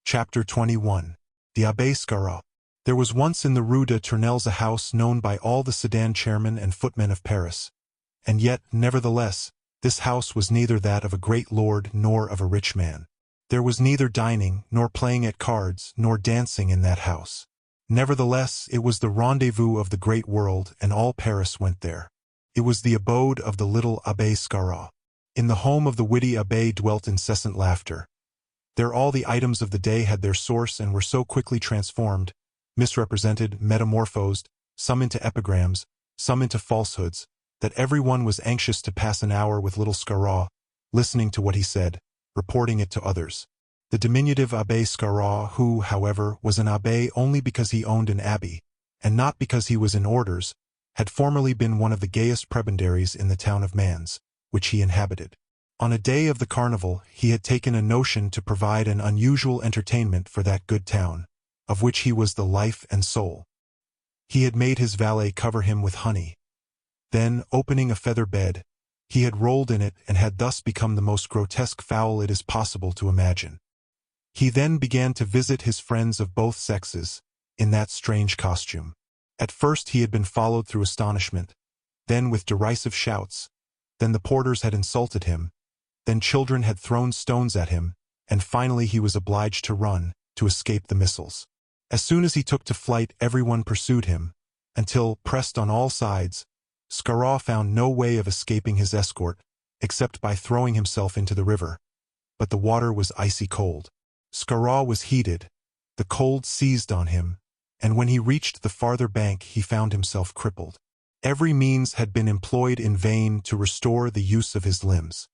Chapter 21. The Abbé Scarrat. There was once in the Rue de Tournelles a house known by all the sedan chairmen and footmen of Paris. And yet, nevertheless, this house was neither that of a great lord nor of a rich man. There was neither dining, nor playing at cards, nor dancing in that house. Nevertheless, it was the rendezvous of the great world, and all Paris went there. It was the abode of the little Abbé Scarrat. In the home of the witty abbé dwelt incessant laughter. There all the items of the day had their source and were so quickly transformed, misrepresented, metamorphosed, some into epigrams, some into falsehoods, that every one was anxious to pass an hour with little Scarrat, listening to what he said, reporting it to others. The diminutive Abbé Scarrat, who, however, was an abbé only because he owned an abbey, and not because he was in orders, had formerly been one of the gayest prebendaries in the town of Mans, which he inhabited. On a day of the carnival, he had taken a notion to provide an unusual entertainment for that good town, of which he was the life and soul. He had made his valet cover him with honey. Then, opening a feather bed, he had rolled in it and had thus become the most grotesque fowl it is possible to imagine. He then began to visit his friends of both sexes, in that strange costume. At first he had been followed through astonishment, then with derisive shouts, then the porters had insulted him, then children had thrown stones at him, and finally he was obliged to run, to escape the missiles. As soon as he took to flight everyone pursued him, until, pressed on all sides, Scarrat found no way of escaping his escort, except by throwing himself into the river. But the water was icy cold. Scarrat was heated, the cold seized on him, and when he reached the farther bank he found himself crippled. Every means had been employed in vain to restore the use of his limbs.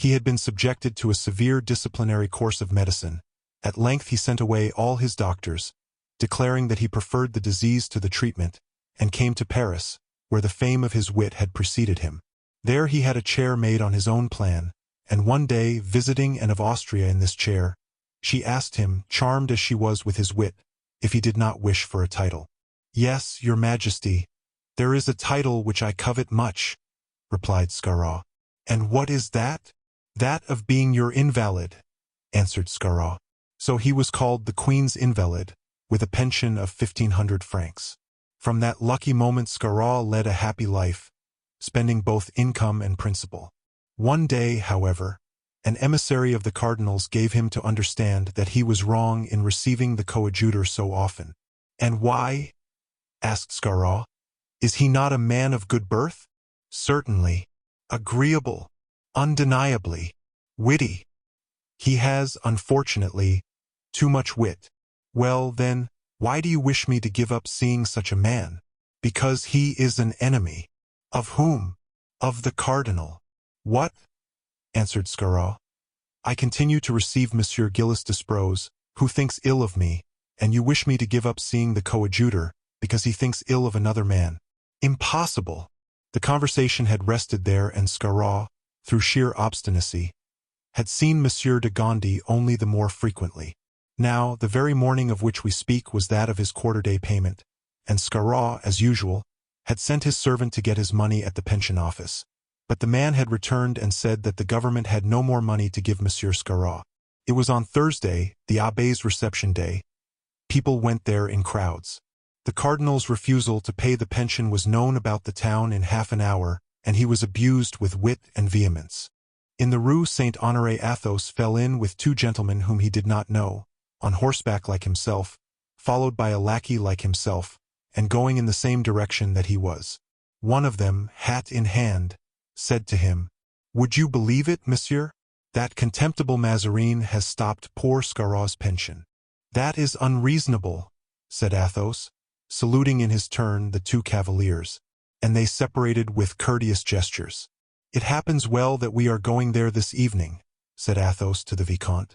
He had been subjected to a severe disciplinary course of medicine. At length he sent away all his doctors, declaring that he preferred the disease to the treatment, and came to Paris, where the fame of his wit had preceded him. There he had a chair made on his own plan, and one day, visiting Anne of Austria in this chair, she asked him, charmed as she was with his wit, if he did not wish for a title. "Yes, your Majesty, there is a title which I covet much," replied Scarrat. "And what is that?" "That of being your invalid," answered Scarrat. So he was called the Queen's Invalid, with a pension of 1,500 francs. From that lucky moment Scarrat led a happy life, spending both income and principal. One day, however, an emissary of the cardinal's gave him to understand that he was wrong in receiving the coadjutor so often. "And why?" asked Scarrat. "Is he not a man of good birth?" "Certainly. Agreeable. Undeniably. Witty. He has, unfortunately, too much wit." "Well, then, why do you wish me to give up seeing such a man?" "Because he is an enemy." "Of whom?" "Of the cardinal." "What?" answered Scarrat. "I continue to receive Monsieur Gilles Despreaux, who thinks ill of me, and you wish me to give up seeing the coadjutor, because he thinks ill of another man." "Impossible!" The conversation had rested there, and Scarrat, through sheer obstinacy, had seen Monsieur de Gondi only the more frequently. Now, the very morning of which we speak was that of his quarter-day payment, and Scarrat, as usual, had sent his servant to get his money at the pension office. But the man had returned and said that the government had no more money to give Monsieur Scarrat. It was on Thursday, the abbé's reception day. People went there in crowds. The cardinal's refusal to pay the pension was known about the town in half an hour, and he was abused with wit and vehemence. In the Rue Saint-Honoré Athos fell in with two gentlemen whom he did not know, on horseback like himself, followed by a lackey like himself, and going in the same direction that he was. One of them, hat in hand, said to him, "Would you believe it, monsieur? That contemptible Mazarin has stopped poor Scarrat's pension." "That is unreasonable," said Athos, saluting in his turn the two cavaliers, and they separated with courteous gestures. "It happens well that we are going there this evening," said Athos to the Vicomte.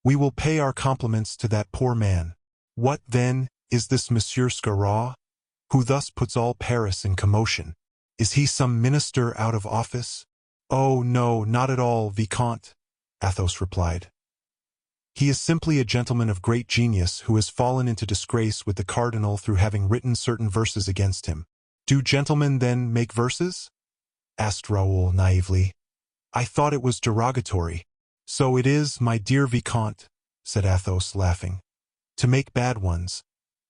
"We will pay our compliments to that poor man. What, then, is this Monsieur Scarrat, who thus puts all Paris in commotion? Is he some minister out of office?" "Oh, no, not at all, Vicomte," Athos replied. "He is simply a gentleman of great genius who has fallen into disgrace with the cardinal through having written certain verses against him." "Do gentlemen, then, make verses?" asked Raoul naively. "I thought it was derogatory." "So it is, my dear Vicomte. said Athos, laughing. "To make bad ones,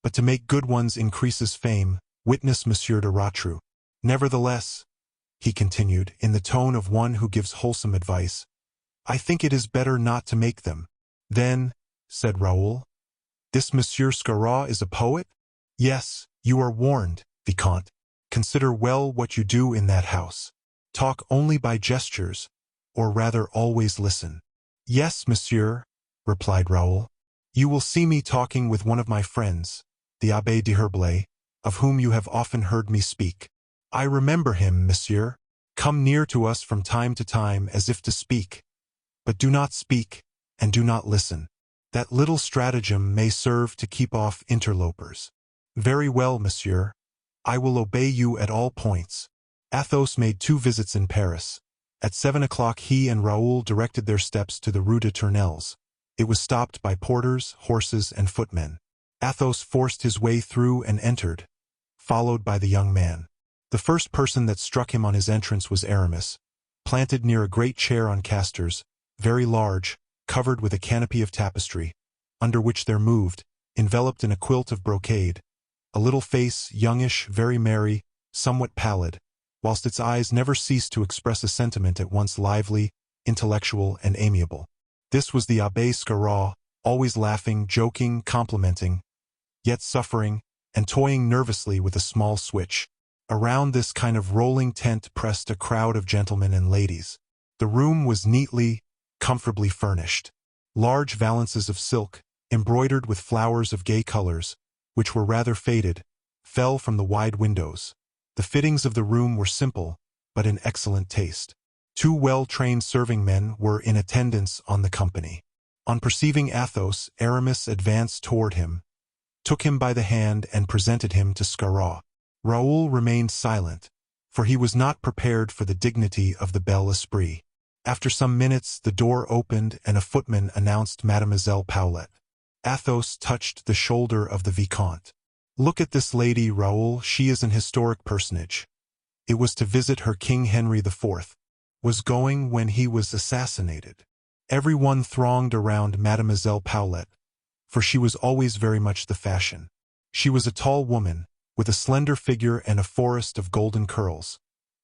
but to make good ones increases fame, witness Monsieur de Rotrou. Nevertheless," he continued, in the tone of one who gives wholesome advice, "I think it is better not to make them." "Then," said Raoul, "this Monsieur Scarrat is a poet?" "Yes, you are warned, Vicomte. Consider well what you do in that house. Talk only by gestures, or rather always listen." "Yes, monsieur," replied Raoul. "You will see me talking with one of my friends, the Abbé d'Herblay, of whom you have often heard me speak." "I remember him, monsieur. Come near to us from time to time as if to speak, but do not speak, and do not listen. That little stratagem may serve to keep off interlopers." "Very well, monsieur. I will obey you at all points." Athos made 2 visits in Paris. At 7 o'clock he and Raoul directed their steps to the Rue de Tournelles. It was stopped by porters, horses, and footmen. Athos forced his way through and entered, followed by the young man. The first person that struck him on his entrance was Aramis, planted near a great chair on casters, very large, covered with a canopy of tapestry, under which there moved, enveloped in a quilt of brocade, a little face, youngish, very merry, somewhat pallid, whilst its eyes never ceased to express a sentiment at once lively, intellectual, and amiable. This was the Abbé Scarrat, always laughing, joking, complimenting, yet suffering, and toying nervously with a small switch. Around this kind of rolling tent pressed a crowd of gentlemen and ladies. The room was neatly, comfortably furnished. Large valances of silk, embroidered with flowers of gay colors, which were rather faded, fell from the wide windows. The fittings of the room were simple, but in excellent taste. 2 well-trained serving men were in attendance on the company. On perceiving Athos, Aramis advanced toward him, took him by the hand, and presented him to Scarrat. Raoul remained silent, for he was not prepared for the dignity of the bel esprit. After some minutes the door opened and a footman announced Mademoiselle Paulette. Athos touched the shoulder of the Vicomte. "Look at this lady, Raoul, she is an historic personage. It was to visit her King Henry IV. Was going when he was assassinated." Everyone thronged around Mademoiselle Paulette, for she was always very much the fashion. She was a tall woman, with a slender figure and a forest of golden curls,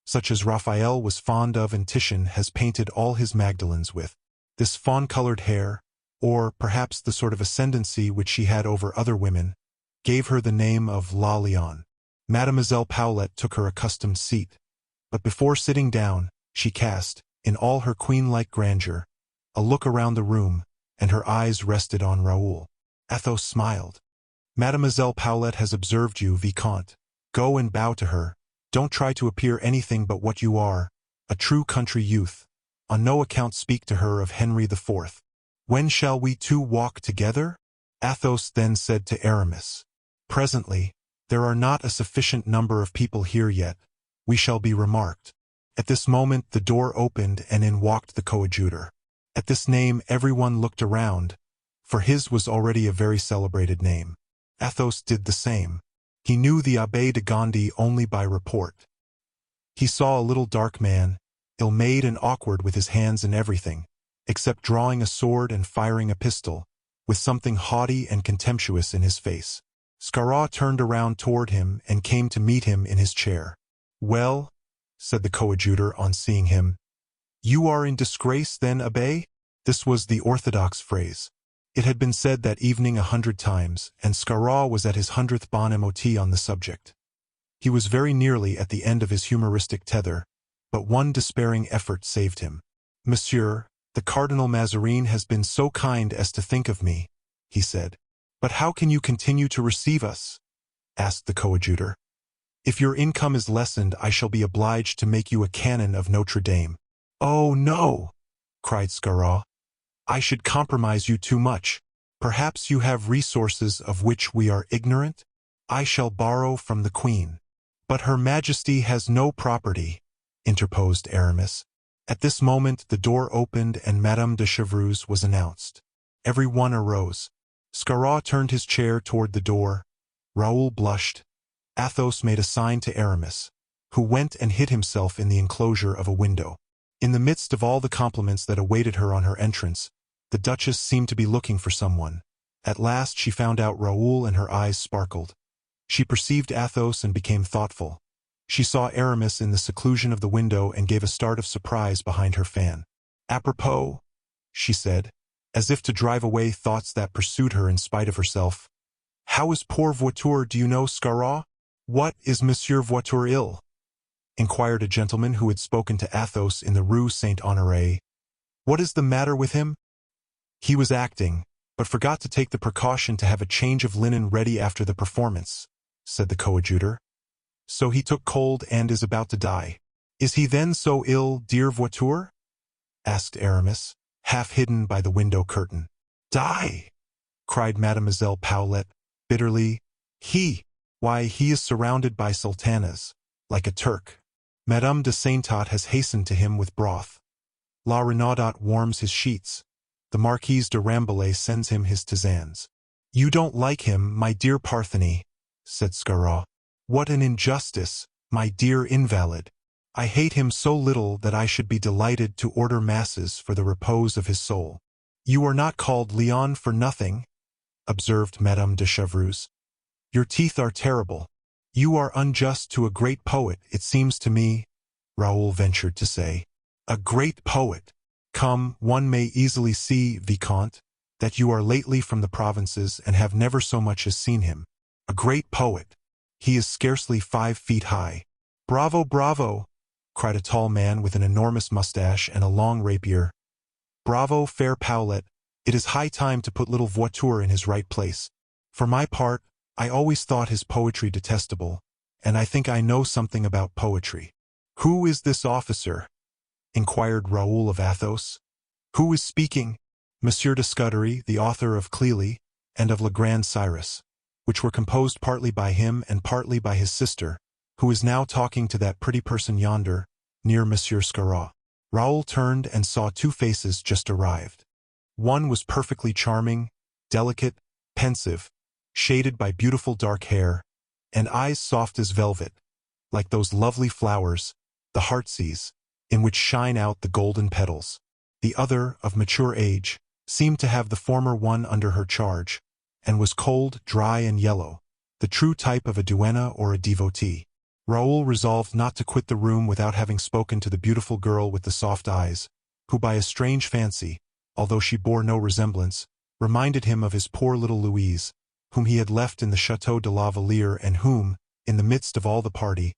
such as Raphael was fond of and Titian has painted all his Magdalens with. This fawn-colored hair, or perhaps the sort of ascendancy which she had over other women, gave her the name of La Lyon. Mademoiselle Paulette took her accustomed seat, but before sitting down, she cast, in all her queen-like grandeur, a look around the room, and her eyes rested on Raoul. Athos smiled. "Mademoiselle Paulette has observed you, Vicomte. Go and bow to her. Don't try to appear anything but what you are, a true country youth. On no account speak to her of Henry IV. When shall we 2 walk together?" Athos then said to Aramis, "Presently. There are not a sufficient number of people here yet. We shall be remarked." At this moment the door opened and in walked the coadjutor. At this name everyone looked around, for his was already a very celebrated name. Athos did the same. He knew the Abbé de Gondy only by report. He saw a little dark man, ill-made and awkward with his hands in everything, except drawing a sword and firing a pistol, with something haughty and contemptuous in his face. Scarrat turned around toward him and came to meet him in his chair. "Well," said the coadjutor on seeing him, "you are in disgrace, then, Abbé?" This was the orthodox phrase. It had been said that evening 100 times, and Scarrat was at his 100th bon mot on the subject. He was very nearly at the end of his humoristic tether, but one despairing effort saved him. "Monsieur, the Cardinal Mazarin has been so kind as to think of me," he said. "But how can you continue to receive us?" asked the coadjutor. "If your income is lessened, I shall be obliged to make you a canon of Notre Dame." "Oh, no!" cried Scarrat. "I should compromise you too much. Perhaps you have resources of which we are ignorant? I shall borrow from the Queen." "But Her Majesty has no property," interposed Aramis. At this moment the door opened and Madame de Chevreuse was announced. Every one arose. Scarrat turned his chair toward the door. Raoul blushed. Athos made a sign to Aramis, who went and hid himself in the enclosure of a window. In the midst of all the compliments that awaited her on her entrance, The Duchess seemed to be looking for someone. At last she found out Raoul and her eyes sparkled. She perceived Athos and became thoughtful. She saw Aramis in the seclusion of the window and gave a start of surprise behind her fan. "Apropos," she said, as if to drive away thoughts that pursued her in spite of herself. "How is poor Voiture, do you know, Scarrat?" "What, is Monsieur Voiture ill?" inquired a gentleman who had spoken to Athos in the Rue Saint-Honoré. "What is the matter with him?" "He was acting, but forgot to take the precaution to have a change of linen ready after the performance," said the coadjutor. "So he took cold and is about to die." "Is he then so ill, dear Voiture?" asked Aramis, half hidden by the window curtain. "Die!" cried Mademoiselle Paulet, bitterly. Why, he is surrounded by sultanas, like a Turk. Madame de Saintot has hastened to him with broth. La Renaudot warms his sheets. The Marquise de Rambouillet sends him his tisanes. "You don't like him, my dear Parthenie," said Scarrat. "What an injustice, my dear invalid. I hate him so little that I should be delighted to order masses for the repose of his soul." "You are not called Leon for nothing," observed Madame de Chevreuse. "Your teeth are terrible." "You are unjust to a great poet, it seems to me," Raoul ventured to say. "A great poet! Come, one may easily see, Vicomte, that you are lately from the provinces and have never so much as seen him. A great poet! He is scarcely 5 feet high." "Bravo, bravo!" cried a tall man with an enormous mustache and a long rapier. "Bravo, fair Paulet! It is high time to put little Voiture in his right place. For my part, I always thought his poetry detestable, and I think I know something about poetry." "Who is this officer?" inquired Raoul of Athos. "Who is speaking?" "Monsieur de Scudery, the author of Clelie and of Le Grand Cyrus, which were composed partly by him and partly by his sister, who is now talking to that pretty person yonder, near Monsieur Scarrat." Raoul turned and saw 2 faces just arrived. One was perfectly charming, delicate, pensive, shaded by beautiful dark hair, and eyes soft as velvet, like those lovely flowers, the heartsease, in which shine out the golden petals. The other, of mature age, seemed to have the former one under her charge, and was cold, dry, and yellow, the true type of a duenna or a devotee. Raoul resolved not to quit the room without having spoken to the beautiful girl with the soft eyes, who by a strange fancy, although she bore no resemblance, reminded him of his poor little Louise, whom he had left in the Château de la Vallière and whom, in the midst of all the party,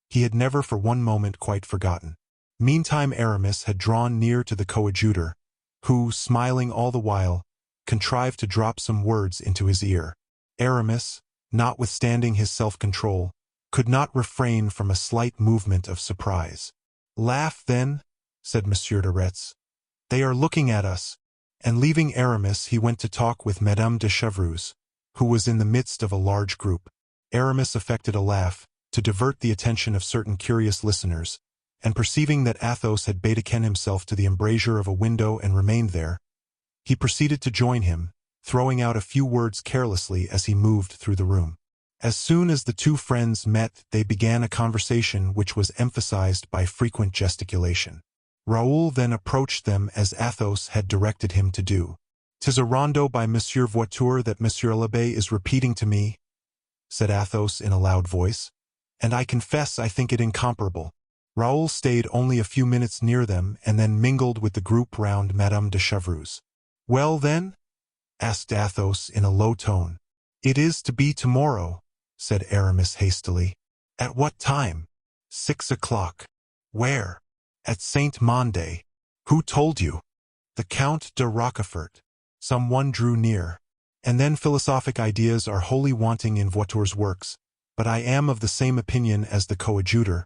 he had never for one moment quite forgotten. Meantime Aramis had drawn near to the coadjutor, who, smiling all the while, contrived to drop some words into his ear. Aramis, notwithstanding his self-control, could not refrain from a slight movement of surprise. "Laugh, then," said Monsieur de Retz. "They are looking at us." And leaving Aramis, he went to talk with Madame de Chevreuse, who was in the midst of a large group. Aramis affected a laugh, to divert the attention of certain curious listeners, and perceiving that Athos had betaken himself to the embrasure of a window and remained there, he proceeded to join him, throwing out a few words carelessly as he moved through the room. As soon as the 2 friends met, they began a conversation which was emphasized by frequent gesticulation. Raoul then approached them as Athos had directed him to do. "'Tis a rondo by Monsieur Voiture that Monsieur l'Abbé is repeating to me," said Athos in a loud voice, "and I confess I think it incomparable." Raoul stayed only a few minutes near them and then mingled with the group round Madame de Chevreuse. "Well, then?" asked Athos in a low tone. "It is to be tomorrow," said Aramis hastily. "At what time?" 6 o'clock. "Where?" "At Saint-Mandé." "Who told you?" "The Count de Rochefort." Some one drew near. And then philosophic ideas are wholly wanting in Voiture's works, but I am of the same opinion as the coadjutor.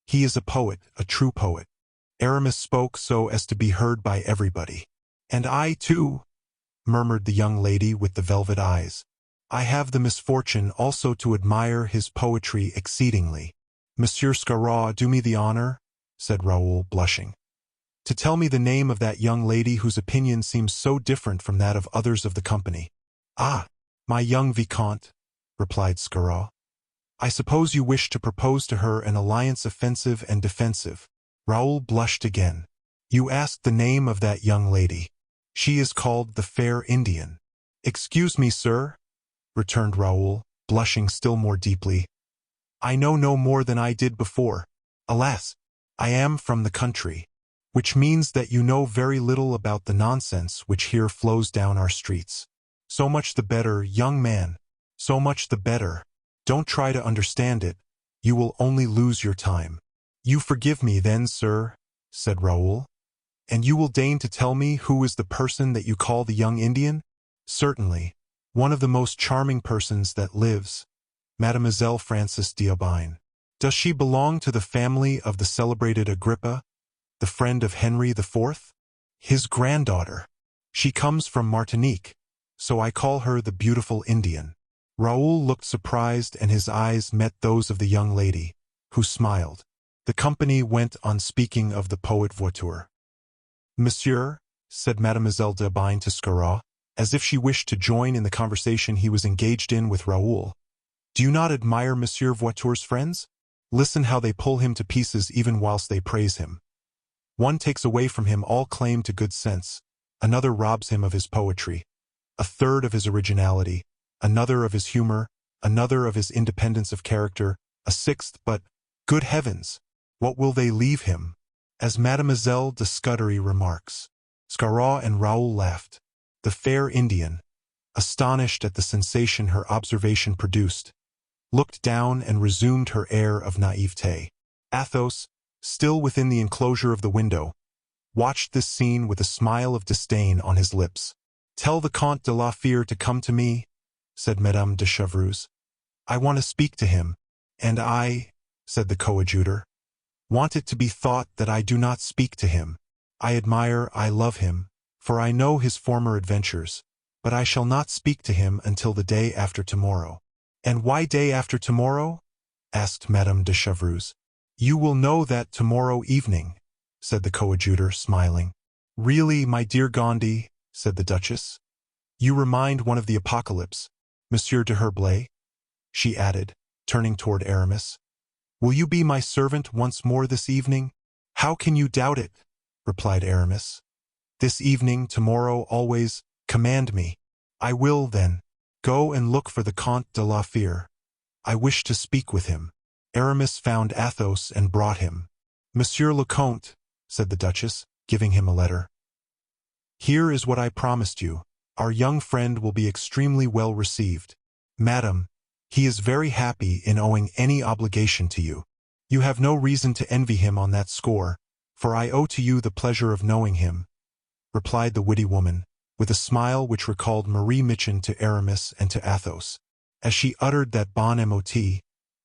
He is a poet, a true poet. Aramis spoke so as to be heard by everybody. "And I, too," murmured the young lady with the velvet eyes. "I have the misfortune also to admire his poetry exceedingly." "Monsieur Scarrat, do me the honor," said Raoul, blushing, "to tell me the name of that young lady whose opinion seems so different from that of others of the company." "Ah, my young Vicomte," replied Scarrat, "I suppose you wish to propose to her an alliance offensive and defensive." Raoul blushed again. "You asked the name of that young lady. She is called the Fair Indian." "Excuse me, sir," returned Raoul, blushing still more deeply. "I know no more than I did before. Alas, I am from the country, which means that you know very little about the nonsense which here flows down our streets. So much the better, young man, so much the better. Don't try to understand it, you will only lose your time." "You forgive me then, sir," said Raoul, "and you will deign to tell me who is the person that you call the young Indian?" "Certainly, one of the most charming persons that lives, Mademoiselle Frances d'Aubagne." "Does she belong to the family of the celebrated Agrippa, the friend of Henry IV?" "His granddaughter. She comes from Martinique, so I call her the beautiful Indian." Raoul looked surprised, and his eyes met those of the young lady, who smiled. The company went on speaking of the poet Voiture. "Monsieur," said Mademoiselle d'Aubagne to Scarrat, as if she wished to join in the conversation he was engaged in with Raoul, "do you not admire Monsieur Voiture's friends? Listen how they pull him to pieces even whilst they praise him. One takes away from him all claim to good sense, another robs him of his poetry, a third of his originality, another of his humor, another of his independence of character, a sixth, but, good heavens, what will they leave him?" As Mademoiselle de Scudery remarks. Scarrat and Raoul laughed. The fair Indian, astonished at the sensation her observation produced, looked down and resumed her air of naivete. Athos, still within the enclosure of the window, watched this scene with a smile of disdain on his lips. "Tell the Comte de la Fère to come to me," said Madame de Chevreuse. "I want to speak to him." "And I," said the coadjutor, "want it to be thought that I do not speak to him. I admire, I love him, for I know his former adventures, but I shall not speak to him until the day after tomorrow." "And why day after tomorrow?" asked Madame de Chevreuse. "You will know that tomorrow evening," said the coadjutor, smiling. "Really, my dear Gondy," said the Duchess, "you remind one of the Apocalypse. Monsieur de Herblay," she added, turning toward Aramis, "will you be my servant once more this evening?" "How can you doubt it?" replied Aramis. "This evening, tomorrow, always, command me." "I will, then. Go and look for the Comte de la Fère. I wish to speak with him." Aramis found Athos and brought him. "Monsieur le Comte," said the Duchess, giving him a letter, "here is what I promised you. Our young friend will be extremely well received. Madam, he is very happy in owing any obligation to you. You have no reason to envy him on that score, for I owe to you the pleasure of knowing him," replied the witty woman, with a smile which recalled Marie Michon to Aramis and to Athos. As she uttered that bon mot,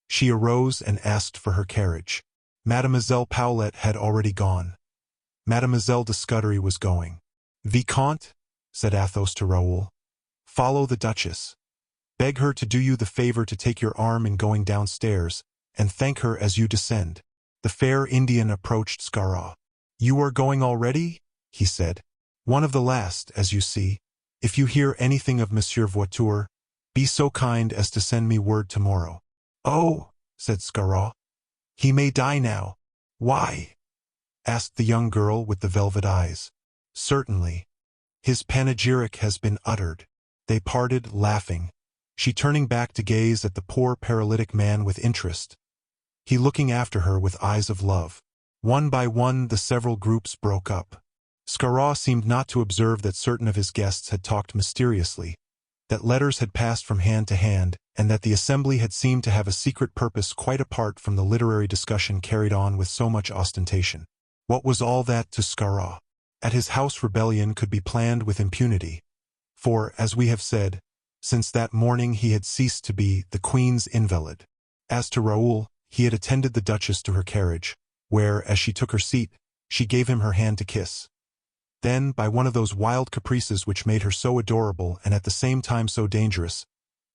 she arose and asked for her carriage. Mademoiselle Paulette had already gone. Mademoiselle de Scudery was going. "Vicomte," said Athos to Raoul, "follow the Duchess. Beg her to do you the favor to take your arm in going downstairs, and thank her as you descend." The fair Indian approached Scarrat. "You are going already?" he said. "One of the last, as you see. If you hear anything of Monsieur Voiture, be so kind as to send me word tomorrow." "Oh," said Scarrat, "he may die now." "Why?" asked the young girl with the velvet eyes. "Certainly. His panegyric has been uttered." They parted, laughing, she turning back to gaze at the poor paralytic man with interest, he looking after her with eyes of love. One by one the several groups broke up. Scarrat seemed not to observe that certain of his guests had talked mysteriously, that letters had passed from hand to hand, and that the assembly had seemed to have a secret purpose quite apart from the literary discussion carried on with so much ostentation. What was all that to Scarrat? At his house rebellion could be planned with impunity, for, as we have said, since that morning he had ceased to be the Queen's invalid. As to Raoul, he had attended the Duchess to her carriage, where, as she took her seat, she gave him her hand to kiss. Then, by one of those wild caprices which made her so adorable and at the same time so dangerous,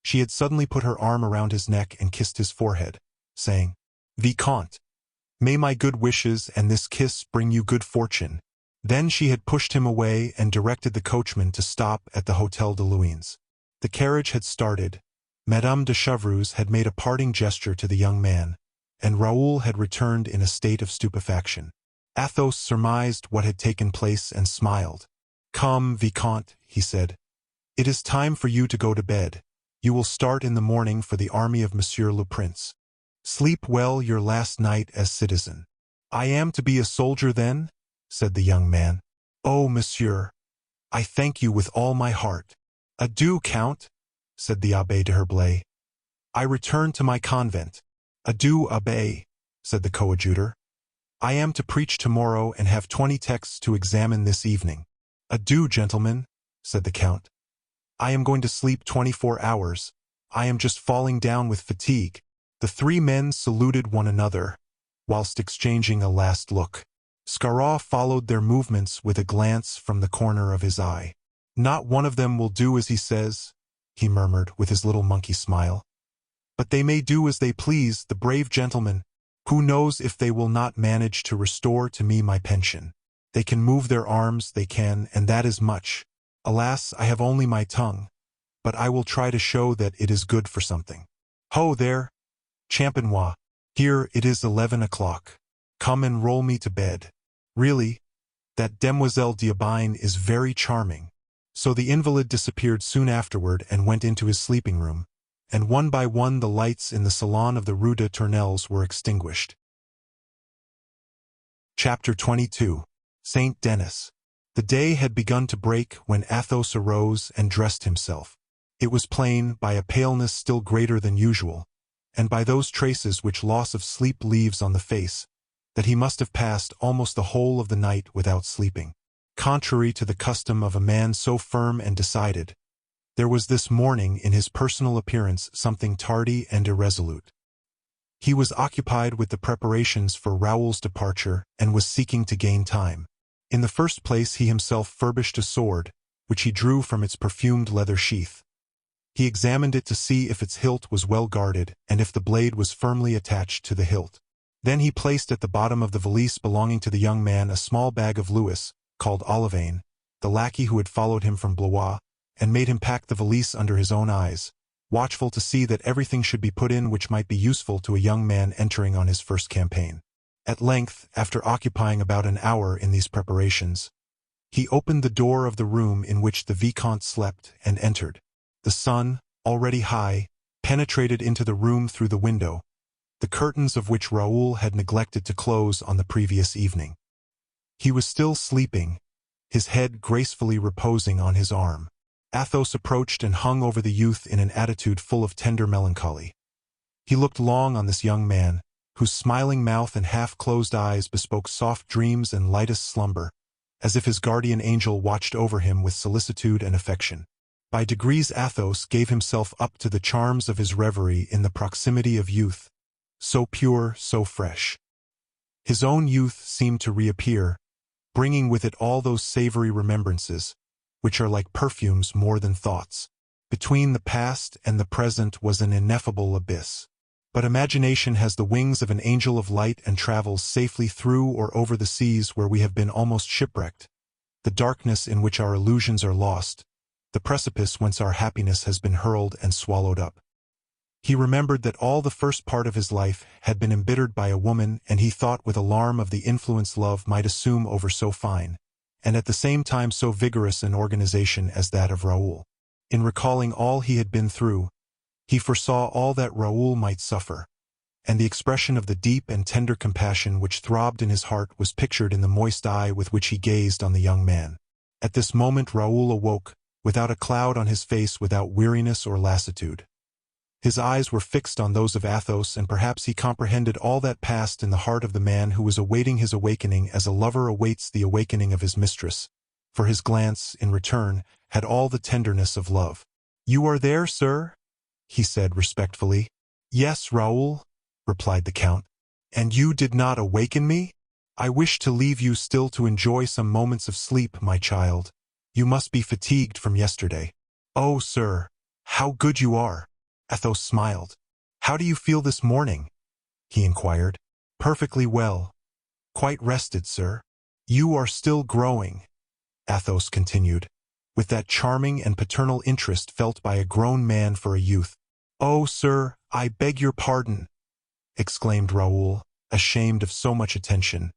she had suddenly put her arm around his neck and kissed his forehead, saying, "Vicomte, may my good wishes and this kiss bring you good fortune." Then she had pushed him away and directed the coachman to stop at the Hôtel de Luynes. The carriage had started. Madame de Chevreuse had made a parting gesture to the young man, and Raoul had returned in a state of stupefaction. Athos surmised what had taken place and smiled. "Come, Vicomte," he said. "It is time for you to go to bed. You will start in the morning for the army of Monsieur le Prince. Sleep well your last night as citizen." "I am to be a soldier then?" said the young man. "Oh, monsieur, I thank you with all my heart." "Adieu, Count," said the abbé de Herblay. "I return to my convent." "Adieu, abbé," said the coadjutor. "I am to preach tomorrow and have 20 texts to examine this evening." "Adieu, gentlemen," said the count. "I am going to sleep 24 hours. I am just falling down with fatigue." The three men saluted one another, whilst exchanging a last look. Scarrat followed their movements with a glance from the corner of his eye. "Not one of them will do as he says," he murmured with his little monkey smile. "But they may do as they please, the brave gentlemen. Who knows if they will not manage to restore to me my pension? They can move their arms, they can, and that is much. Alas, I have only my tongue, but I will try to show that it is good for something. Ho there, Champenois, here it is 11 o'clock. Come and roll me to bed. Really, that Demoiselle d'Aubaine is very charming." So the invalid disappeared soon afterward and went into his sleeping room, and one by one the lights in the salon of the Rue de Tournelles were extinguished. Chapter 22. Saint Denis. The day had begun to break when Athos arose and dressed himself. It was plain, by a paleness still greater than usual, and by those traces which loss of sleep leaves on the face, that he must have passed almost the whole of the night without sleeping. Contrary to the custom of a man so firm and decided, there was this morning in his personal appearance something tardy and irresolute. He was occupied with the preparations for Raoul's departure and was seeking to gain time. In the first place he himself furbished a sword, which he drew from its perfumed leather sheath. He examined it to see if its hilt was well guarded and if the blade was firmly attached to the hilt. Then he placed at the bottom of the valise belonging to the young man a small bag of Louis, called Olivain, the lackey who had followed him from Blois, and made him pack the valise under his own eyes, watchful to see that everything should be put in which might be useful to a young man entering on his first campaign. At length, after occupying about an hour in these preparations, he opened the door of the room in which the Vicomte slept and entered. The sun, already high, penetrated into the room through the window, the curtains of which Raoul had neglected to close on the previous evening. He was still sleeping, his head gracefully reposing on his arm. Athos approached and hung over the youth in an attitude full of tender melancholy. He looked long on this young man, whose smiling mouth and half-closed eyes bespoke soft dreams and lightest slumber, as if his guardian angel watched over him with solicitude and affection. By degrees Athos gave himself up to the charms of his reverie in the proximity of youth, so pure, so fresh. His own youth seemed to reappear, bringing with it all those savory remembrances, which are like perfumes more than thoughts. Between the past and the present was an ineffable abyss. But imagination has the wings of an angel of light and travels safely through or over the seas where we have been almost shipwrecked, the darkness in which our illusions are lost, the precipice whence our happiness has been hurled and swallowed up. He remembered that all the first part of his life had been embittered by a woman, and he thought with alarm of the influence love might assume over so fine, and at the same time so vigorous an organization as that of Raoul. In recalling all he had been through, he foresaw all that Raoul might suffer, and the expression of the deep and tender compassion which throbbed in his heart was pictured in the moist eye with which he gazed on the young man. At this moment Raoul awoke, without a cloud on his face, without weariness or lassitude. His eyes were fixed on those of Athos, and perhaps he comprehended all that passed in the heart of the man who was awaiting his awakening as a lover awaits the awakening of his mistress, for his glance, in return, had all the tenderness of love. "You are there, sir?" he said respectfully. "Yes, Raoul," replied the count. "And you did not awaken me? I wish to leave you still to enjoy some moments of sleep, my child. You must be fatigued from yesterday." "Oh, sir, how good you are!" Athos smiled. "How do you feel this morning?" he inquired. "Perfectly well. Quite rested, sir." "You are still growing," Athos continued, with that charming and paternal interest felt by a grown man for a youth. "Oh, sir, I beg your pardon," exclaimed Raoul, ashamed of so much attention.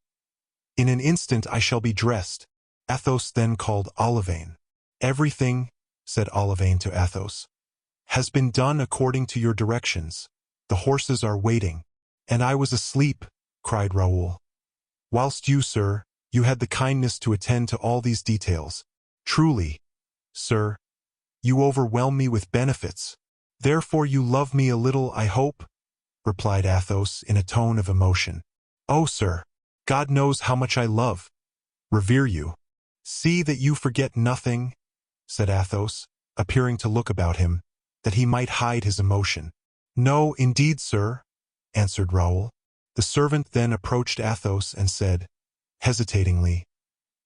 "In an instant I shall be dressed. Athos then called Olivain. "Everything," said Olivain to Athos, "has been done according to your directions. The horses are waiting." "And I was asleep," cried Raoul. "Whilst you, sir, you had the kindness to attend to all these details. Truly, sir, you overwhelm me with benefits. Therefore you love me a little, I hope?" replied Athos in a tone of emotion. "Oh, sir, God knows how much I love, revere you." "See that you forget nothing," said Athos, appearing to look about him, that he might hide his emotion. "No, indeed, sir," answered Raoul. The servant then approached Athos and said, hesitatingly,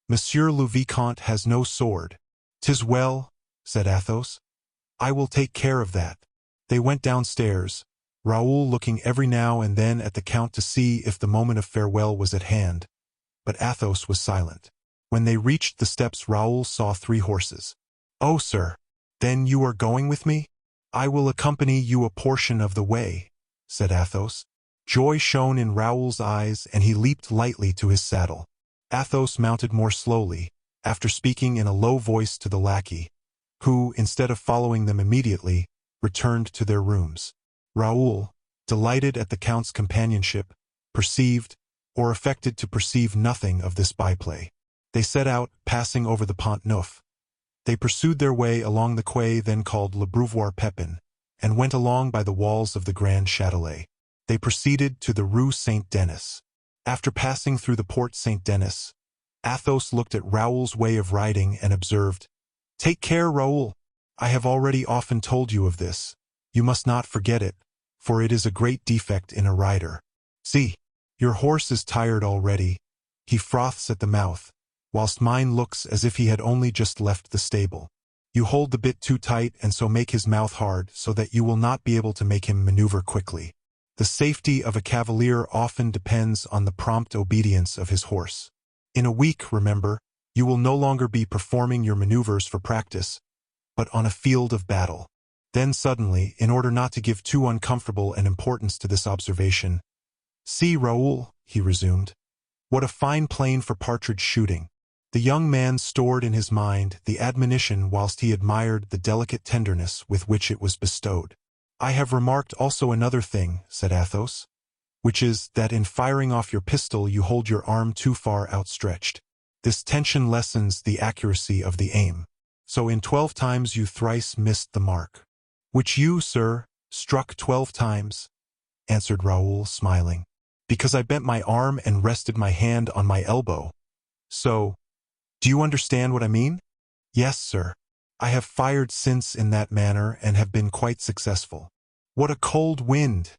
"Monsieur le Vicomte has no sword." "'Tis well," said Athos. "I will take care of that." They went downstairs, Raoul looking every now and then at the Count to see if the moment of farewell was at hand, but Athos was silent. When they reached the steps, Raoul saw 3 horses. "Oh, sir, then you are going with me?" "I will accompany you a portion of the way," said Athos. Joy shone in Raoul's eyes, and he leaped lightly to his saddle. Athos mounted more slowly, after speaking in a low voice to the lackey, who, instead of following them immediately, returned to their rooms. Raoul, delighted at the Count's companionship, perceived, or affected to perceive nothing of this byplay. They set out, passing over the Pont Neuf. They pursued their way along the quay then called Le Beauvoir Pepin, and went along by the walls of the Grand Châtelet. They proceeded to the Rue Saint-Denis. After passing through the Porte Saint-Denis, Athos looked at Raoul's way of riding and observed, "Take care, Raoul. I have already often told you of this. You must not forget it, for it is a great defect in a rider. See, your horse is tired already. He froths at the mouth, whilst mine looks as if he had only just left the stable. You hold the bit too tight and so make his mouth hard so that you will not be able to make him maneuver quickly. The safety of a cavalier often depends on the prompt obedience of his horse. In a week, remember, you will no longer be performing your maneuvers for practice, but on a field of battle." Then suddenly, in order not to give too uncomfortable an importance to this observation, "See, Raoul," he resumed, "what a fine plain for partridge shooting." The young man stored in his mind the admonition whilst he admired the delicate tenderness with which it was bestowed. "I have remarked also another thing," said Athos, "which is that in firing off your pistol you hold your arm too far outstretched. This tension lessens the accuracy of the aim. So in 12 times you thrice missed the mark." "Which you, sir, struck 12 times," answered Raoul, smiling, "because I bent my arm and rested my hand on my elbow. So, do you understand what I mean?" "Yes, sir. I have fired since in that manner and have been quite successful." "What a cold wind!"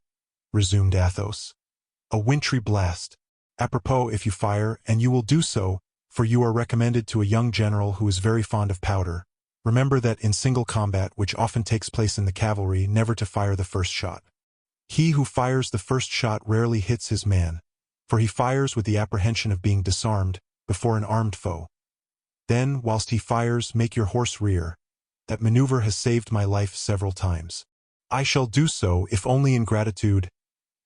resumed Athos. "A wintry blast. Apropos, if you fire, and you will do so, for you are recommended to a young general who is very fond of powder, remember that in single combat, which often takes place in the cavalry, never to fire the first shot. He who fires the first shot rarely hits his man, for he fires with the apprehension of being disarmed before an armed foe. Then, whilst he fires, make your horse rear. That maneuver has saved my life several times." "I shall do so, if only in gratitude."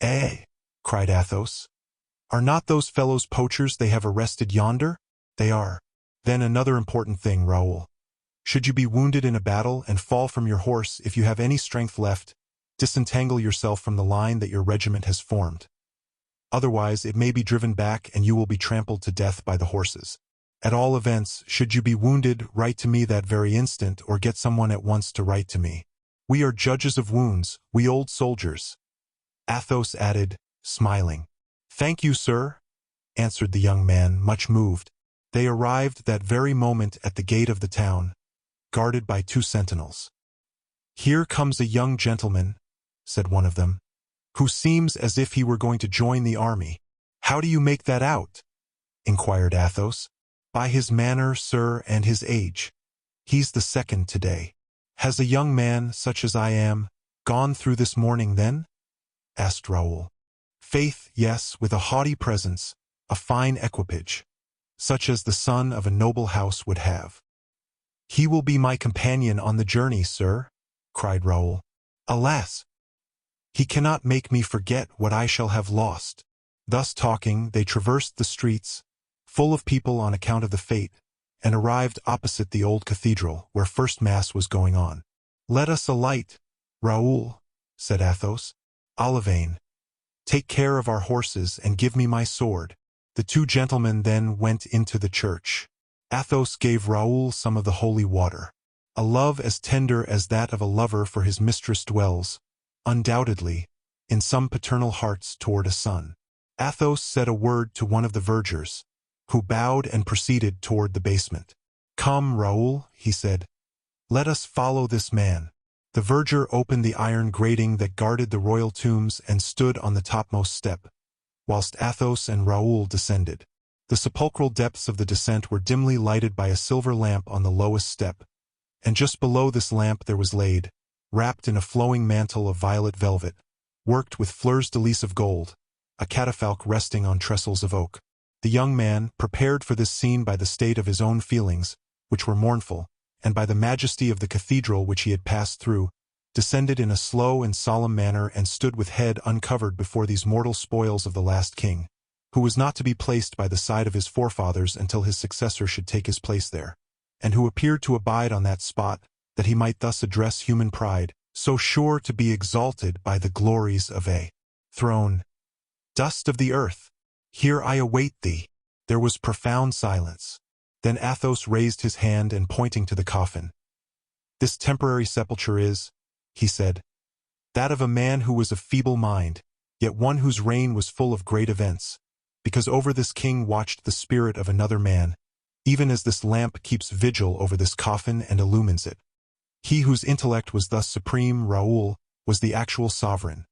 "Eh?" cried Athos. "Are not those fellows poachers they have arrested yonder?" "They are." "Then another important thing, Raoul. Should you be wounded in a battle and fall from your horse, if you have any strength left, disentangle yourself from the line that your regiment has formed. Otherwise, it may be driven back and you will be trampled to death by the horses. At all events, should you be wounded, write to me that very instant or get someone at once to write to me. We are judges of wounds, we old soldiers." Athos added, smiling. "Thank you, sir," answered the young man, much moved. They arrived that very moment at the gate of the town, guarded by 2 sentinels. "Here comes a young gentleman," said one of them, "who seems as if he were going to join the army." "How do you make that out?" inquired Athos. "By his manner, sir, and his age. He's the second today." "Has a young man, such as I am, gone through this morning, then?" asked Raoul. "Faith, yes, with a haughty presence, a fine equipage, such as the son of a noble house would have." "He will be my companion on the journey, sir," cried Raoul. "Alas! He cannot make me forget what I shall have lost." Thus talking, they traversed the streets, full of people on account of the fete, and arrived opposite the old cathedral, where first mass was going on. "Let us alight, Raoul," said Athos. "Olivain, take care of our horses and give me my sword." The two gentlemen then went into the church. Athos gave Raoul some of the holy water. A love as tender as that of a lover for his mistress dwells, undoubtedly, in some paternal hearts toward a son. Athos said a word to one of the vergers, who bowed and proceeded toward the basement. "Come, Raoul," he said. "Let us follow this man." The verger opened the iron grating that guarded the royal tombs and stood on the topmost step, whilst Athos and Raoul descended. The sepulchral depths of the descent were dimly lighted by a silver lamp on the lowest step, and just below this lamp there was laid, wrapped in a flowing mantle of violet velvet, worked with fleurs-de-lis of gold, a catafalque resting on trestles of oak. The young man, prepared for this scene by the state of his own feelings, which were mournful, and by the majesty of the cathedral which he had passed through, descended in a slow and solemn manner and stood with head uncovered before these mortal spoils of the last king, who was not to be placed by the side of his forefathers until his successor should take his place there, and who appeared to abide on that spot, that he might thus address human pride, so sure to be exalted by the glories of a throne. "Dust of the earth, here I await thee." There was profound silence. Then Athos raised his hand and pointing to the coffin. "This temporary sepulture is," he said, "that of a man who was of feeble mind, yet one whose reign was full of great events, because over this king watched the spirit of another man, even as this lamp keeps vigil over this coffin and illumines it. He whose intellect was thus supreme, Raoul, was the actual sovereign.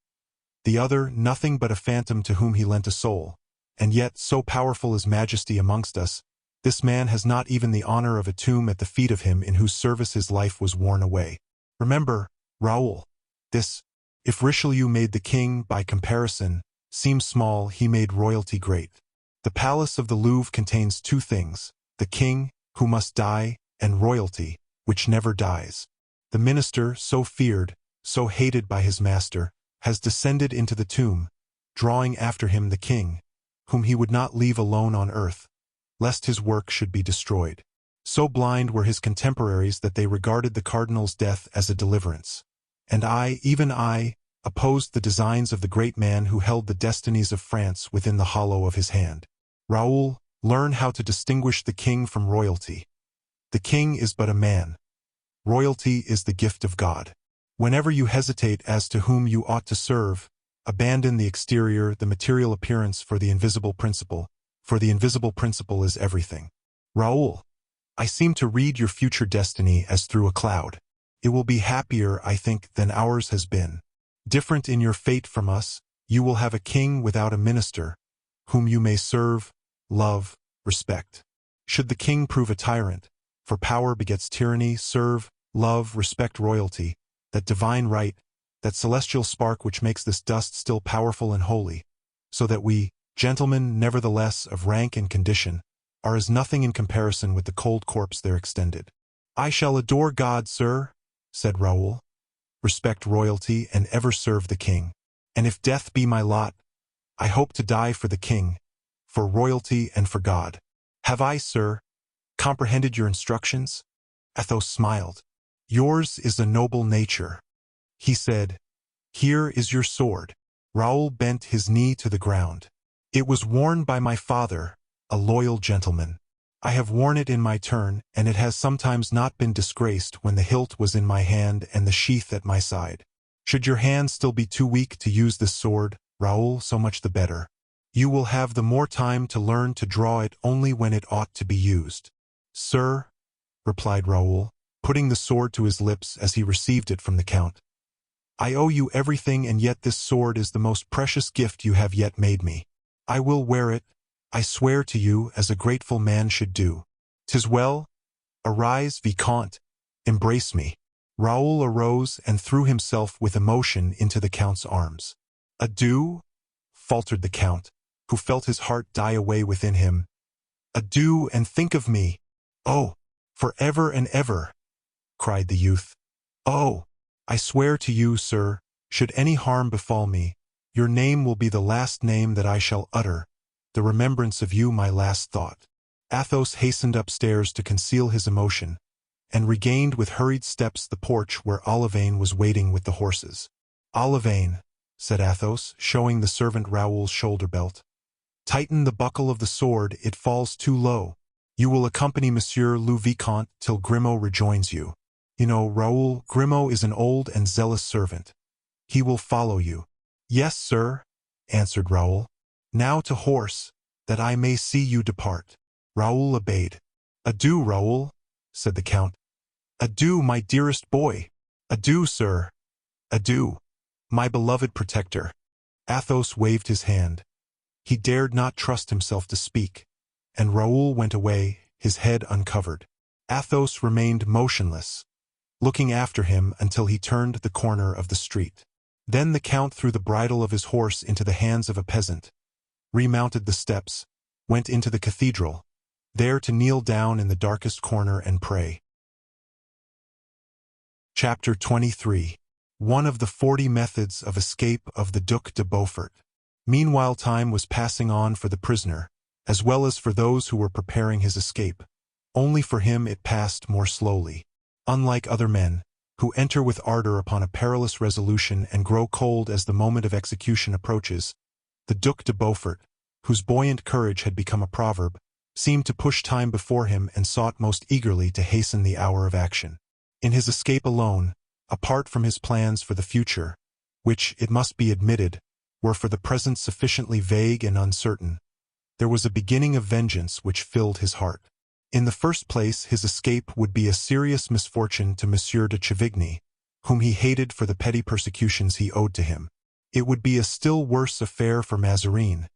The other, nothing but a phantom to whom he lent a soul, and yet, so powerful is majesty amongst us, this man has not even the honor of a tomb at the feet of him in whose service his life was worn away. Remember, Raoul, this, if Richelieu made the king, by comparison, seem small, he made royalty great. The palace of the Louvre contains two things, the king, who must die, and royalty, which never dies. The minister, so feared, so hated by his master, has descended into the tomb, drawing after him the king, whom he would not leave alone on earth, lest his work should be destroyed. So blind were his contemporaries that they regarded the cardinal's death as a deliverance. And I, even I, opposed the designs of the great man who held the destinies of France within the hollow of his hand. Raoul, learn how to distinguish the king from royalty. The king is but a man. Royalty is the gift of God. Whenever you hesitate as to whom you ought to serve, abandon the exterior, the material appearance for the invisible principle, for the invisible principle is everything. Raoul, I seem to read your future destiny as through a cloud. It will be happier, I think, than ours has been. Different in your fate from us, you will have a king without a minister, whom you may serve, love, respect. Should the king prove a tyrant, for power begets tyranny, serve, love, respect royalty, that divine right, that celestial spark which makes this dust still powerful and holy, so that we, gentlemen nevertheless of rank and condition, are as nothing in comparison with the cold corpse there extended. "I shall adore God, sir," said Raoul, "respect royalty, and ever serve the king. And if death be my lot, I hope to die for the king, for royalty and for God. Have I, sir, comprehended your instructions?" Athos smiled. "Yours is a noble nature." He said, "Here is your sword." Raoul bent his knee to the ground. "It was worn by my father, a loyal gentleman. I have worn it in my turn, and it has sometimes not been disgraced when the hilt was in my hand and the sheath at my side. Should your hand still be too weak to use this sword, Raoul, so much the better. You will have the more time to learn to draw it only when it ought to be used." "Sir," replied Raoul, putting the sword to his lips as he received it from the count, "I owe you everything, and yet this sword is the most precious gift you have yet made me. I will wear it, I swear to you, as a grateful man should do. 'Tis well. Arise, Vicomte, embrace me." Raoul arose and threw himself with emotion into the count's arms. "Adieu," faltered the count, who felt his heart die away within him. "Adieu, and think of me." "Oh, for ever and ever," cried the youth. "Oh, I swear to you, sir, should any harm befall me, your name will be the last name that I shall utter, the remembrance of you my last thought." Athos hastened upstairs to conceal his emotion, and regained with hurried steps the porch where Olivain was waiting with the horses. "Olivain," said Athos, showing the servant Raoul's shoulder-belt, "tighten the buckle of the sword, it falls too low. You will accompany Monsieur le Vicomte till Grimaud rejoins you. You know, Raoul, Grimaud is an old and zealous servant. He will follow you." "Yes, sir," answered Raoul. "Now to horse, that I may see you depart." Raoul obeyed. "Adieu, Raoul," said the Count. "Adieu, my dearest boy. Adieu, sir. Adieu, my beloved protector." Athos waved his hand. He dared not trust himself to speak, and Raoul went away, his head uncovered. Athos remained motionless, looking after him until he turned the corner of the street. Then the Count threw the bridle of his horse into the hands of a peasant, remounted the steps, went into the cathedral, there to kneel down in the darkest corner and pray. Chapter 23. One of the 40 methods of escape of the Duc de Beaufort. Meanwhile time was passing on for the prisoner, as well as for those who were preparing his escape. Only for him it passed more slowly. Unlike other men, who enter with ardor upon a perilous resolution and grow cold as the moment of execution approaches, the Duc de Beaufort, whose buoyant courage had become a proverb, seemed to push time before him and sought most eagerly to hasten the hour of action. In his escape alone, apart from his plans for the future, which, it must be admitted, were for the present sufficiently vague and uncertain, there was a beginning of vengeance which filled his heart. In the first place, his escape would be a serious misfortune to Monsieur de Chavigny, whom he hated for the petty persecutions he owed to him. It would be a still worse affair for Mazarin,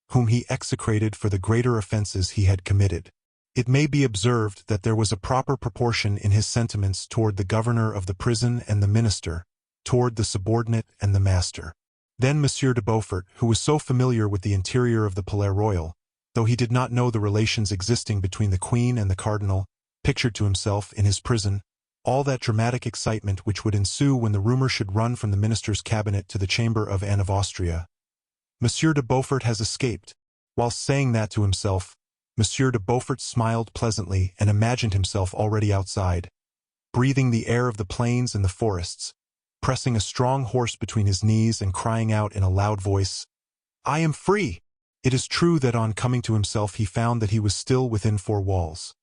whom he execrated for the greater offenses he had committed. It may be observed that there was a proper proportion in his sentiments toward the governor of the prison and the minister, toward the subordinate and the master. Then Monsieur de Beaufort, who was so familiar with the interior of the Palais Royal, though he did not know the relations existing between the Queen and the Cardinal, pictured to himself, in his prison, all that dramatic excitement which would ensue when the rumor should run from the minister's cabinet to the chamber of Anne of Austria. "Monsieur de Beaufort has escaped." Whilst saying that to himself, Monsieur de Beaufort smiled pleasantly and imagined himself already outside, breathing the air of the plains and the forests, pressing a strong horse between his knees and crying out in a loud voice, "I am free!" It is true that on coming to himself he found that he was still within 4 walls.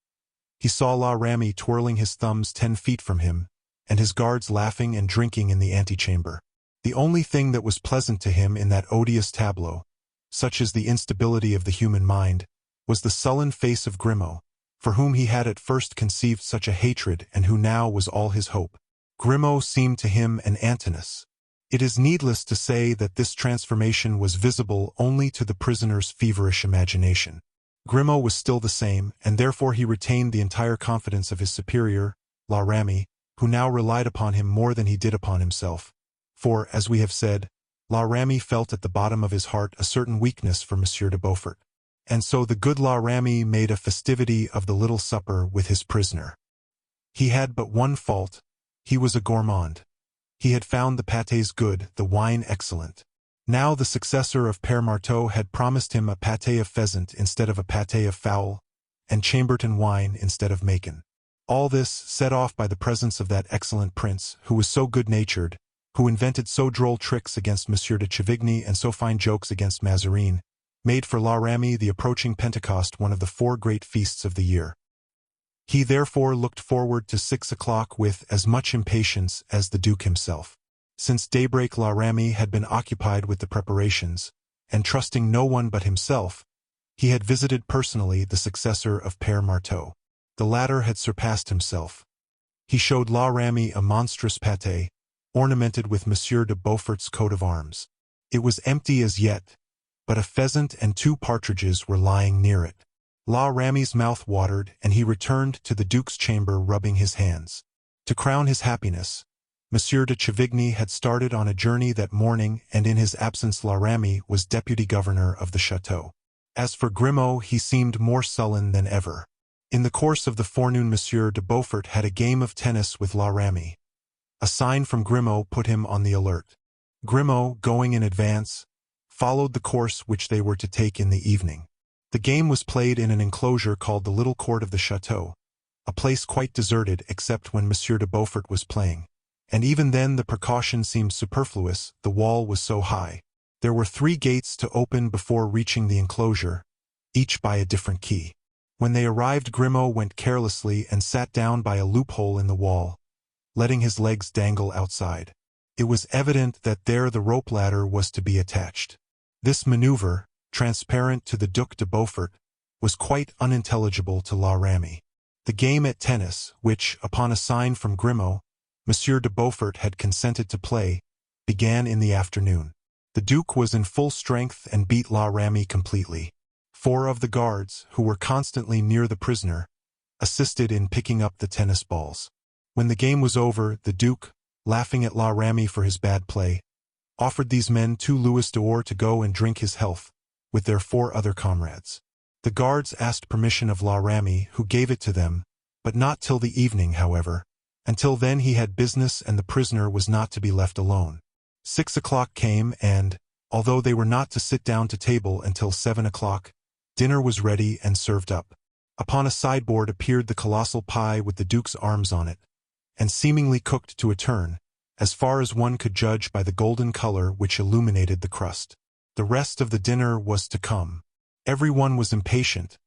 He saw La Ramee twirling his thumbs 10 feet from him, and his guards laughing and drinking in the antechamber. The only thing that was pleasant to him in that odious tableau, such is the instability of the human mind, was the sullen face of Grimaud, for whom he had at first conceived such a hatred and who now was all his hope. Grimaud seemed to him an Antinous. It is needless to say that this transformation was visible only to the prisoner's feverish imagination. Grimaud was still the same, and therefore he retained the entire confidence of his superior, La Ramee, who now relied upon him more than he did upon himself. For, as we have said, La Ramee felt at the bottom of his heart a certain weakness for Monsieur de Beaufort. And so the good La Ramee made a festivity of the little supper with his prisoner. He had but one fault: he was a gourmand. He had found the pâtés good, the wine excellent. Now the successor of Père Marteau had promised him a pâté of pheasant instead of a pâté of fowl, and Chambertin wine instead of Macon. All this, set off by the presence of that excellent prince, who was so good-natured, who invented so droll tricks against Monsieur de Chavigny and so fine jokes against Mazarin, made for La Ramee the approaching Pentecost one of the 4 great feasts of the year. He therefore looked forward to 6 o'clock with as much impatience as the Duke himself. Since daybreak La Ramee had been occupied with the preparations, and trusting no one but himself, he had visited personally the successor of Père Marteau. The latter had surpassed himself. He showed La Ramee a monstrous pâté, ornamented with Monsieur de Beaufort's coat of arms. It was empty as yet, but a pheasant and 2 partridges were lying near it. La Ramee's mouth watered, and he returned to the Duke's chamber rubbing his hands. To crown his happiness, Monsieur de Chavigny had started on a journey that morning, and in his absence La Ramee was deputy governor of the château. As for Grimaud, he seemed more sullen than ever. In the course of the forenoon Monsieur de Beaufort had a game of tennis with La Ramee. A sign from Grimaud put him on the alert. Grimaud, going in advance, followed the course which they were to take in the evening. The game was played in an enclosure called the Little Court of the Château, a place quite deserted except when Monsieur de Beaufort was playing. And even then the precaution seemed superfluous, the wall was so high. There were 3 gates to open before reaching the enclosure, each by a different key. When they arrived, Grimaud went carelessly and sat down by a loophole in the wall, letting his legs dangle outside. It was evident that there the rope ladder was to be attached. This maneuver, transparent to the Duc de Beaufort, was quite unintelligible to La Ramee. The game at tennis, which, upon a sign from Grimaud, Monsieur de Beaufort had consented to play, began in the afternoon. The Duke was in full strength and beat La Ramee completely. 4 of the guards, who were constantly near the prisoner, assisted in picking up the tennis balls. When the game was over, the Duke, laughing at La Ramee for his bad play, offered these men 2 louis d'or to go and drink his health, with their 4 other comrades. The guards asked permission of La Ramee, who gave it to them, but not till the evening, however. Until then he had business and the prisoner was not to be left alone. 6 o'clock came and, although they were not to sit down to table until 7 o'clock, dinner was ready and served up. Upon a sideboard appeared the colossal pie with the Duke's arms on it, and seemingly cooked to a turn, as far as one could judge by the golden color which illuminated the crust. The rest of the dinner was to come. Everyone was impatient,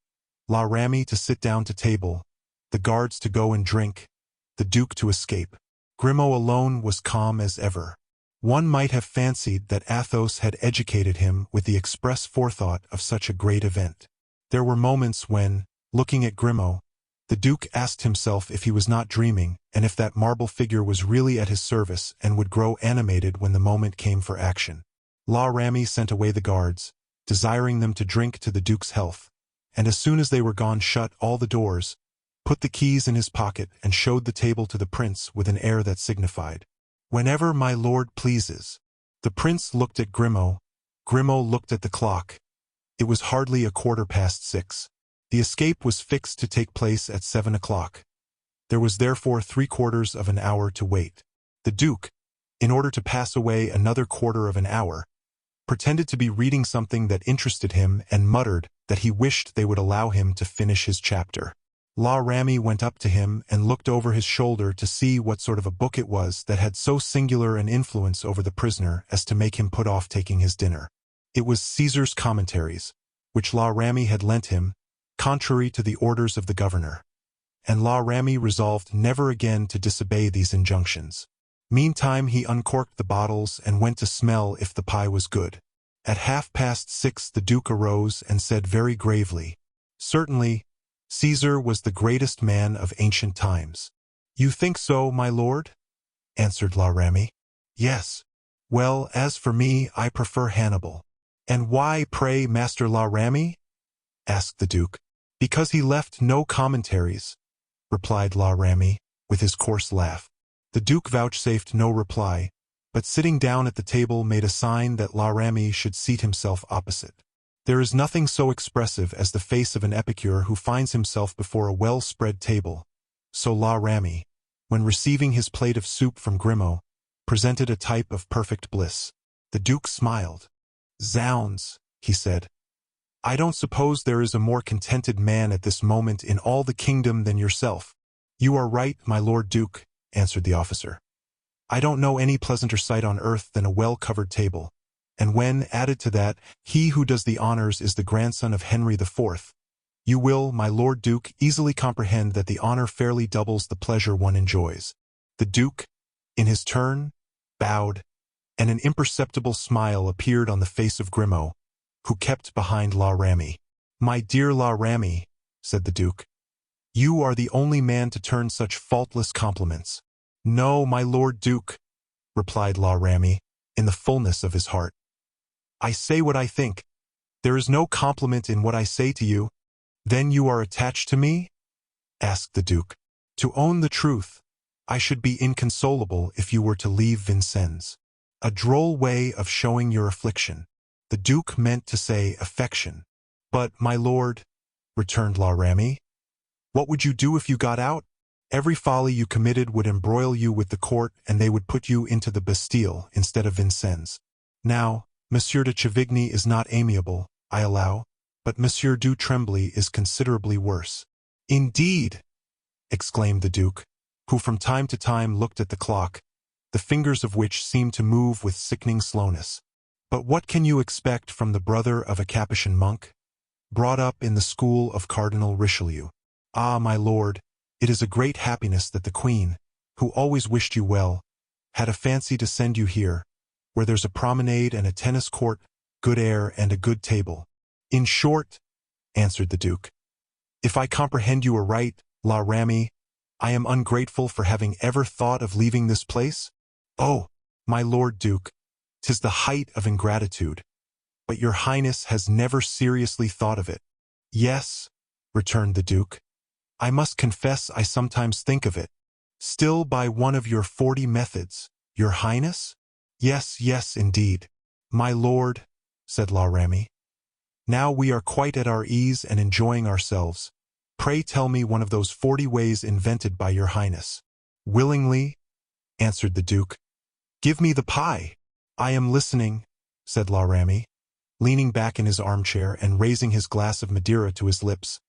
La Ramee to sit down to table, the guards to go and drink, the Duke to escape. Grimaud alone was calm as ever. One might have fancied that Athos had educated him with the express forethought of such a great event. There were moments when, looking at Grimaud, the Duke asked himself if he was not dreaming and if that marble figure was really at his service and would grow animated when the moment came for action. La Ramee sent away the guards, desiring them to drink to the Duke's health, and as soon as they were gone shut all the doors, put the keys in his pocket and showed the table to the prince with an air that signified, "Whenever my lord pleases." The prince looked at Grimaud. Grimaud looked at the clock. It was hardly 6:15. The escape was fixed to take place at 7 o'clock. There was therefore 3/4 of an hour to wait. The Duke, in order to pass away another 1/4 of an hour, pretended to be reading something that interested him and muttered that he wished they would allow him to finish his chapter. La Ramee went up to him and looked over his shoulder to see what sort of a book it was that had so singular an influence over the prisoner as to make him put off taking his dinner. It was Caesar's Commentaries, which La Ramee had lent him, contrary to the orders of the governor, and La Ramee resolved never again to disobey these injunctions. Meantime he uncorked the bottles and went to smell if the pie was good. At 6:30 the Duke arose and said very gravely, "Certainly, Caesar was the greatest man of ancient times." "You think so, my lord?" answered La Ramee. "Yes. Well, as for me, I prefer Hannibal." "And why, pray, Master La Ramee?" asked the Duke. "Because he left no commentaries," replied La Ramee, with his coarse laugh. The Duke vouchsafed no reply, but sitting down at the table made a sign that La Ramee should seat himself opposite. There is nothing so expressive as the face of an epicure who finds himself before a well-spread table, so La Ramee, when receiving his plate of soup from Grimaud, presented a type of perfect bliss. The Duke smiled. "Zounds," he said, "I don't suppose there is a more contented man at this moment in all the kingdom than yourself." "You are right, my Lord Duke," answered the officer. "I don't know any pleasanter sight on earth than a well-covered table, and when, added to that, he who does the honors is the grandson of Henry IV, you will, my Lord Duke, easily comprehend that the honor fairly doubles the pleasure one enjoys." The Duke, in his turn, bowed, and an imperceptible smile appeared on the face of Grimaud, who kept behind La Ramee. "My dear La Ramee," said the Duke, "you are the only man to turn such faultless compliments." "No, my Lord Duke," replied La Ramee, in the fullness of his heart. "I say what I think. There is no compliment in what I say to you." "Then you are attached to me?" asked the Duke. "To own the truth, I should be inconsolable if you were to leave Vincennes." "A droll way of showing your affliction." The Duke meant to say affection. "But, my lord," returned La Ramee, "what would you do if you got out? Every folly you committed would embroil you with the court, and they would put you into the Bastille instead of Vincennes. Now, Monsieur de Chavigny is not amiable, I allow, but Monsieur du Tremblay is considerably worse." "Indeed!" exclaimed the Duke, who from time to time looked at the clock, the fingers of which seemed to move with sickening slowness. "But what can you expect from the brother of a Capuchin monk, brought up in the school of Cardinal Richelieu? Ah, my lord, it is a great happiness that the Queen, who always wished you well, had a fancy to send you here, where there's a promenade and a tennis court, good air and a good table. In short," answered the Duke, "if I comprehend you aright, La Ramee, I am ungrateful for having ever thought of leaving this place? Oh, my Lord Duke, 'tis the height of ingratitude, but your Highness has never seriously thought of it." "Yes," returned the Duke, "I must confess I sometimes think of it." "Still by one of your 40 methods, your Highness?" "Yes, yes, indeed." "My lord," said La Ramee, "now we are quite at our ease and enjoying ourselves. Pray tell me one of those 40 ways invented by your Highness." "Willingly," answered the Duke. "Give me the pie." "I am listening," said La Ramee, leaning back in his armchair and raising his glass of Madeira to his lips,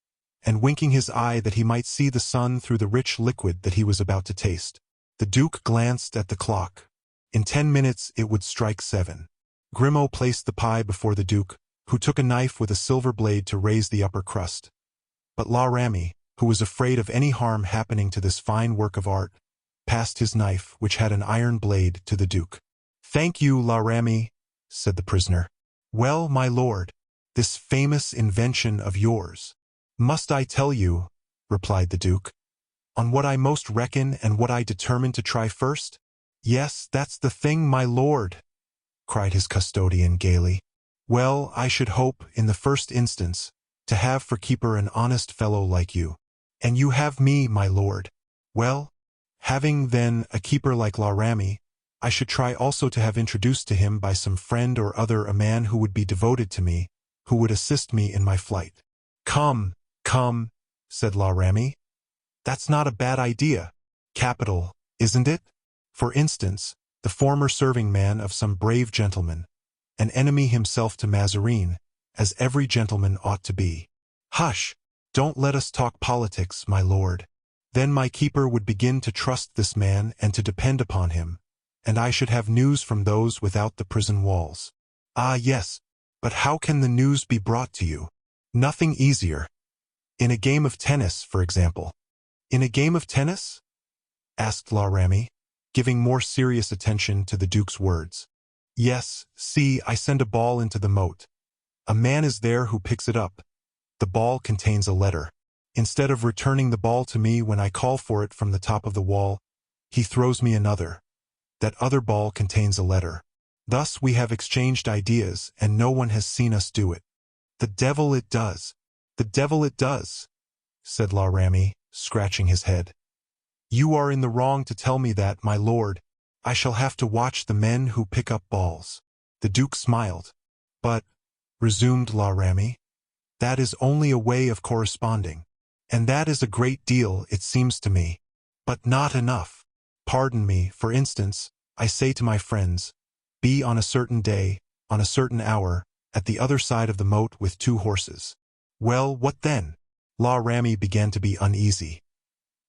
and winking his eye that he might see the sun through the rich liquid that he was about to taste. The Duke glanced at the clock. In 10 minutes it would strike 7. Grimaud placed the pie before the Duke, who took a knife with a silver blade to raise the upper crust. But La Ramee, who was afraid of any harm happening to this fine work of art, passed his knife, which had an iron blade, to the Duke. "Thank you, La Ramee," said the prisoner. "Well, my lord, this famous invention of yours." "Must I tell you," replied the Duke, "on what I most reckon and what I determined to try first?" "Yes, that's the thing, my lord," cried his custodian gaily. "Well, I should hope, in the first instance, to have for keeper an honest fellow like you. And you have me, my lord. Well, having, then, a keeper like La Ramee, I should try also to have introduced to him by some friend or other a man who would be devoted to me, who would assist me in my flight." "Come, come," said La Ramee, "that's not a bad idea. Capital, isn't it? For instance, the former serving man of some brave gentleman, an enemy himself to Mazarin, as every gentleman ought to be." "Hush! Don't let us talk politics, my lord. Then my keeper would begin to trust this man and to depend upon him, and I should have news from those without the prison walls." "Ah, yes, but how can the news be brought to you?" "Nothing easier. In a game of tennis, for example." "In a game of tennis?" asked La Ramee, giving more serious attention to the Duke's words. "Yes, see, I send a ball into the moat. A man is there who picks it up. The ball contains a letter. Instead of returning the ball to me when I call for it from the top of the wall, he throws me another. That other ball contains a letter. Thus we have exchanged ideas, and no one has seen us do it." "The devil it does! The devil it does!" said La Ramee, scratching his head. "You are in the wrong to tell me that, my lord. I shall have to watch the men who pick up balls." The Duke smiled. "But," resumed La Ramee, "that is only a way of corresponding. And that is a great deal, it seems to me. But not enough. Pardon me, for instance, I say to my friends, 'Be on a certain day, on a certain hour, at the other side of the moat with 2 horses. Well, what then?" La Ramee began to be uneasy.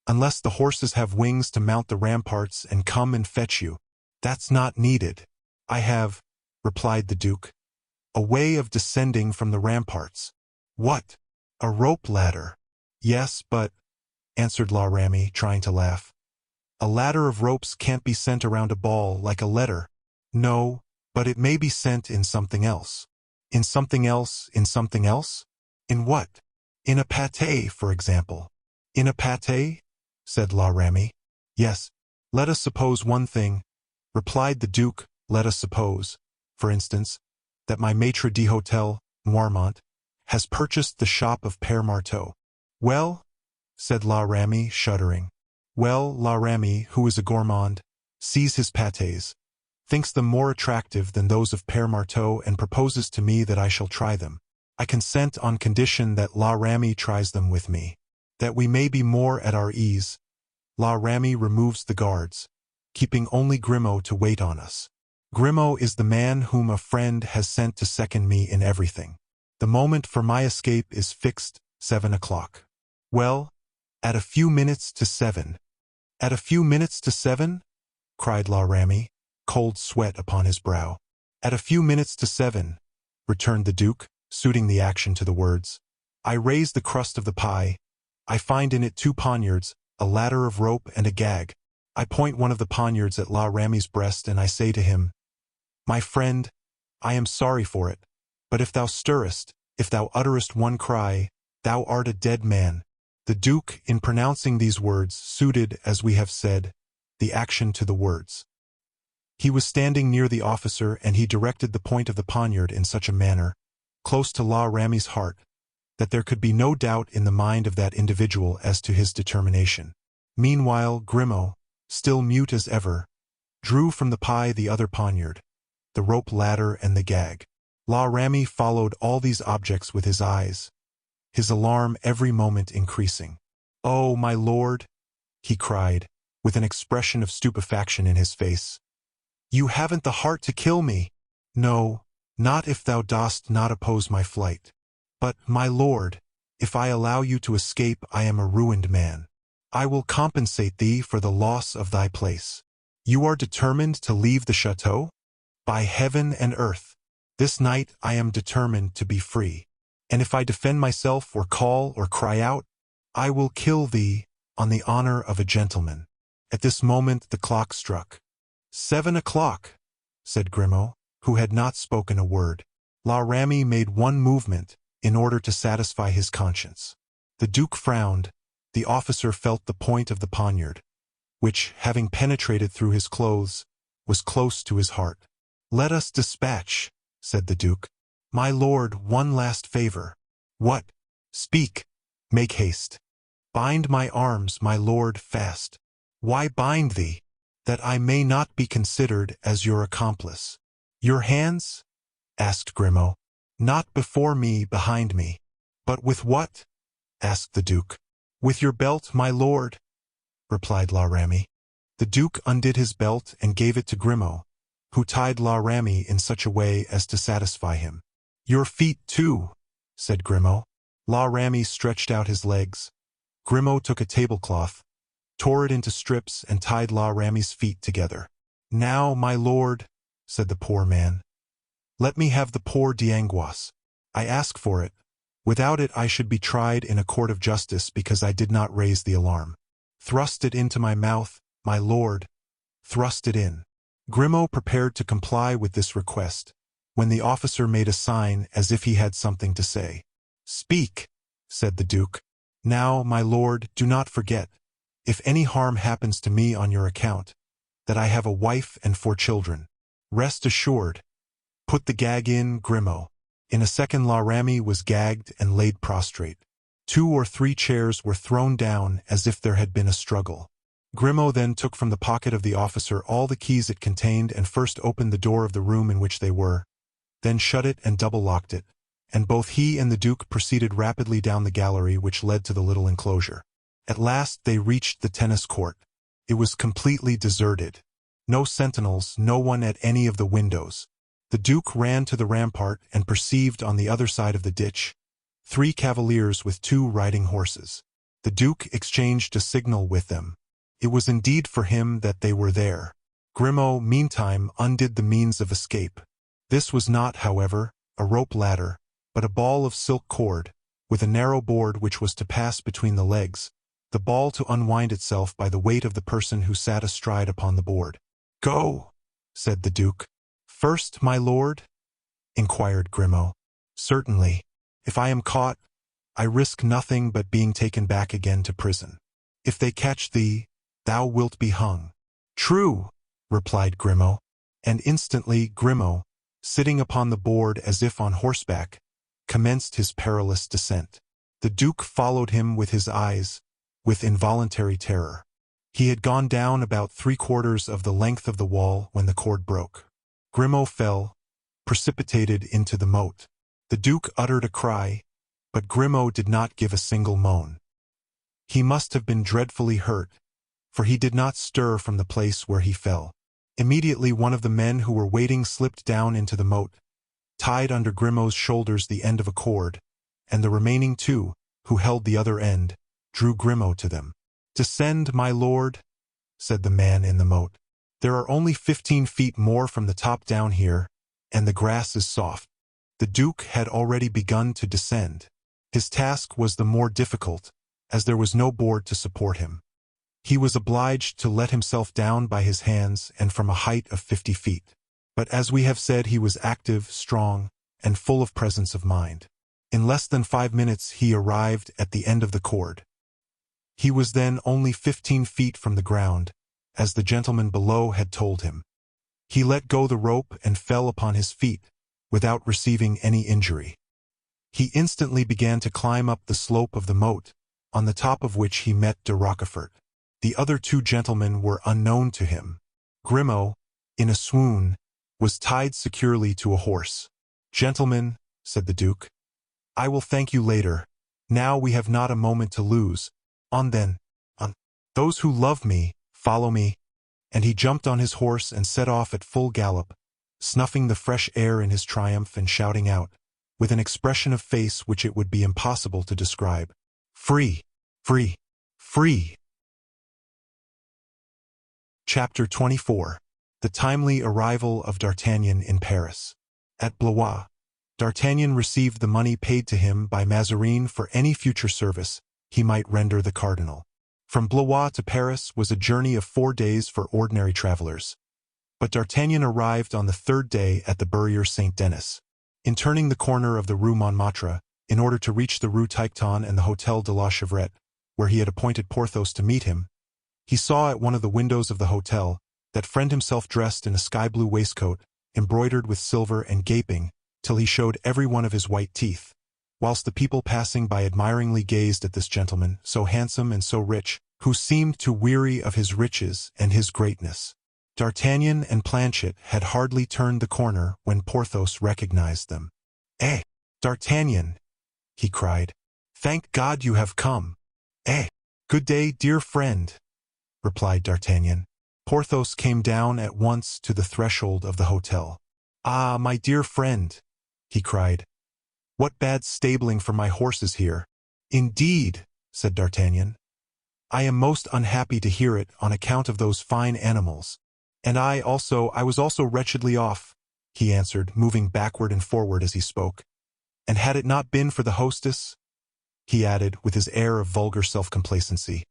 "Unless the horses have wings to mount the ramparts and come and fetch you. That's not needed." "I have," replied the Duke, "a way of descending from the ramparts." "What? A rope ladder?" "Yes, but," answered La Ramee, trying to laugh, "a ladder of ropes can't be sent around a ball like a letter." "No, but it may be sent in something else." "In something else, in something else? In what?" "In a pâté, for example." "In a pâté?" said La Ramee. "Yes. Let us suppose one thing," replied the Duke. "Let us suppose, for instance, that my maitre d'hôtel, Noirmont, has purchased the shop of Père Marteau." "Well?" said La Ramee, shuddering. "Well, La Ramee, who is a gourmand, sees his pâtés, thinks them more attractive than those of Père Marteau, and proposes to me that I shall try them. I consent on condition that La Ramee tries them with me. That we may be more at our ease, La Ramee removes the guards, keeping only Grimaud to wait on us. Grimaud is the man whom a friend has sent to second me in everything. The moment for my escape is fixed, 7 o'clock. Well, at a few minutes to 7. At a few minutes to 7? Cried La Ramee, cold sweat upon his brow. At a few minutes to 7, returned the Duke, suiting the action to the words. I raise the crust of the pie. I find in it 2 poniards, a ladder of rope and a gag. I point one of the poniards at La Ramee's breast and I say to him, My friend, I am sorry for it, but if thou stirrest, if thou utterest one cry, thou art a dead man. The Duke, in pronouncing these words, suited, as we have said, the action to the words. He was standing near the officer and he directed the point of the poniard in such a manner, close to La Ramee's heart, that there could be no doubt in the mind of that individual as to his determination. Meanwhile, Grimaud, still mute as ever, drew from the pie the other poniard, the rope ladder and the gag. La Ramee followed all these objects with his eyes, his alarm every moment increasing. "Oh, my lord," he cried, with an expression of stupefaction in his face, "you haven't the heart to kill me. No, not if thou dost not oppose my flight. But, my lord, if I allow you to escape I am a ruined man. I will compensate thee for the loss of thy place. You are determined to leave the chateau? By heaven and earth, this night I am determined to be free. And if I defend myself or call or cry out, I will kill thee on the honor of a gentleman." At this moment the clock struck. 7 o'clock, said Grimaud, who had not spoken a word. La Ramee made one movement in order to satisfy his conscience. The Duke frowned. The officer felt the point of the poniard, which, having penetrated through his clothes, was close to his heart. "Let us dispatch," said the Duke. "My lord, one last favor." "What? Speak. Make haste." "Bind my arms, my lord, fast." "Why bind thee?" "That I may not be considered as your accomplice." "Your hands?" asked Grimaud. "Not before me, behind me." "But with what?" asked the Duke. "With your belt, my lord," replied La Ramee. The Duke undid his belt and gave it to Grimaud, who tied La Ramee in such a way as to satisfy him. "Your feet, too," said Grimaud. La Ramee stretched out his legs. Grimaud took a tablecloth, tore it into strips, and tied La Ramee's feet together. "Now, my lord," said the poor man, "let me have the poor d'Angoisse. I ask for it. Without it I should be tried in a court of justice because I did not raise the alarm. Thrust it into my mouth, my lord. Thrust it in." Grimaud prepared to comply with this request, when the officer made a sign as if he had something to say. "Speak," said the Duke. "Now, my lord, do not forget, if any harm happens to me on your account, that I have a wife and 4 children. Rest assured. Put the gag in, Grimaud." In a second La Ramee was gagged and laid prostrate. 2 or 3 chairs were thrown down as if there had been a struggle. Grimaud then took from the pocket of the officer all the keys it contained and first opened the door of the room in which they were, then shut it and double-locked it, and both he and the Duke proceeded rapidly down the gallery which led to the little enclosure. At last they reached the tennis court. It was completely deserted. No sentinels, no one at any of the windows. The Duke ran to the rampart and perceived on the other side of the ditch 3 cavaliers with 2 riding horses. The Duke exchanged a signal with them. It was indeed for him that they were there. Grimaud, meantime, undid the means of escape. This was not, however, a rope ladder, but a ball of silk cord, with a narrow board which was to pass between the legs, the ball to unwind itself by the weight of the person who sat astride upon the board. "Go," said the Duke. "First, my lord?" inquired Grimaud. "Certainly. If I am caught, I risk nothing but being taken back again to prison. If they catch thee, thou wilt be hung." "True," replied Grimaud, and instantly Grimaud, sitting upon the board as if on horseback, commenced his perilous descent. The Duke followed him with his eyes, with involuntary terror. He had gone down about 3/4 of the length of the wall when the cord broke. Grimaud fell, precipitated into the moat. The Duke uttered a cry, but Grimaud did not give a single moan. He must have been dreadfully hurt, for he did not stir from the place where he fell. Immediately one of the men who were waiting slipped down into the moat, tied under Grimaud's shoulders the end of a cord, and the remaining two, who held the other end, drew Grimaud to them. "Descend, my lord," said the man in the moat. "There are only 15 feet more from the top down here, and the grass is soft." The Duke had already begun to descend. His task was the more difficult, as there was no board to support him. He was obliged to let himself down by his hands and from a height of 50 feet. But as we have said, he was active, strong, and full of presence of mind. In less than 5 minutes he arrived at the end of the cord. He was then only 15 feet from the ground, as the gentleman below had told him. He let go the rope and fell upon his feet, without receiving any injury. He instantly began to climb up the slope of the moat, on the top of which he met de Rochefort. The other two gentlemen were unknown to him. Grimaud, in a swoon, was tied securely to a horse. "Gentlemen," said the Duke, "I will thank you later. Now we have not a moment to lose. On then, on. Those who love me, follow me." And he jumped on his horse and set off at full gallop, snuffing the fresh air in his triumph and shouting out, with an expression of face which it would be impossible to describe, "Free! Free! Free!" Chapter 24. The timely arrival of D'Artagnan in Paris. At Blois, D'Artagnan received the money paid to him by Mazarin for any future service he might render the cardinal. From Blois to Paris was a journey of 4 days for ordinary travelers. But D'Artagnan arrived on the 3rd day at the Barrière Saint-Denis. In turning the corner of the Rue Montmartre, in order to reach the Rue Tiquetonne and the Hôtel de la Chevrette, where he had appointed Porthos to meet him, he saw at one of the windows of the hotel that friend himself dressed in a sky-blue waistcoat, embroidered with silver and gaping, till he showed every one of his white teeth, whilst the people passing by admiringly gazed at this gentleman, so handsome and so rich, who seemed to weary of his riches and his greatness. D'Artagnan and Planchet had hardly turned the corner when Porthos recognized them. "Eh, D'Artagnan!" he cried. "Thank God you have come." "Eh, good day, dear friend," replied D'Artagnan. Porthos came down at once to the threshold of the hotel. "Ah, my dear friend," he cried, "what bad stabling for my horses here." "Indeed," said D'Artagnan. "I am most unhappy to hear it on account of those fine animals." "And I was also wretchedly off," he answered, moving backward and forward as he spoke. "And had it not been for the hostess," he added, with his air of vulgar self-complacency,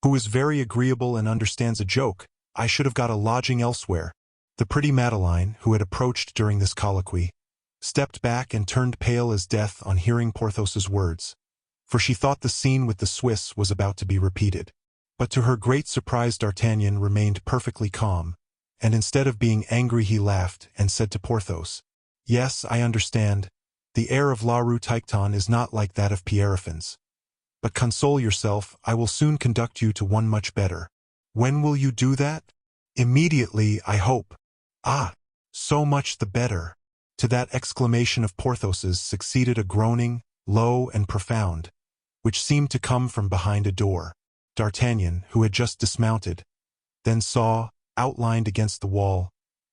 "who is very agreeable and understands a joke, I should have got a lodging elsewhere." The pretty Madeleine, who had approached during this colloquy, stepped back and turned pale as death on hearing Porthos's words, for she thought the scene with the Swiss was about to be repeated. But to her great surprise D'Artagnan remained perfectly calm, and instead of being angry he laughed and said to Porthos, "Yes, I understand. The air of La Rue Tiquetonne is not like that of Pierrefonds. But console yourself, I will soon conduct you to one much better." "When will you do that?" "Immediately, I hope." "Ah, so much the better." To that exclamation of Porthos's succeeded a groaning, low and profound, which seemed to come from behind a door. D'Artagnan, who had just dismounted, then saw, outlined against the wall,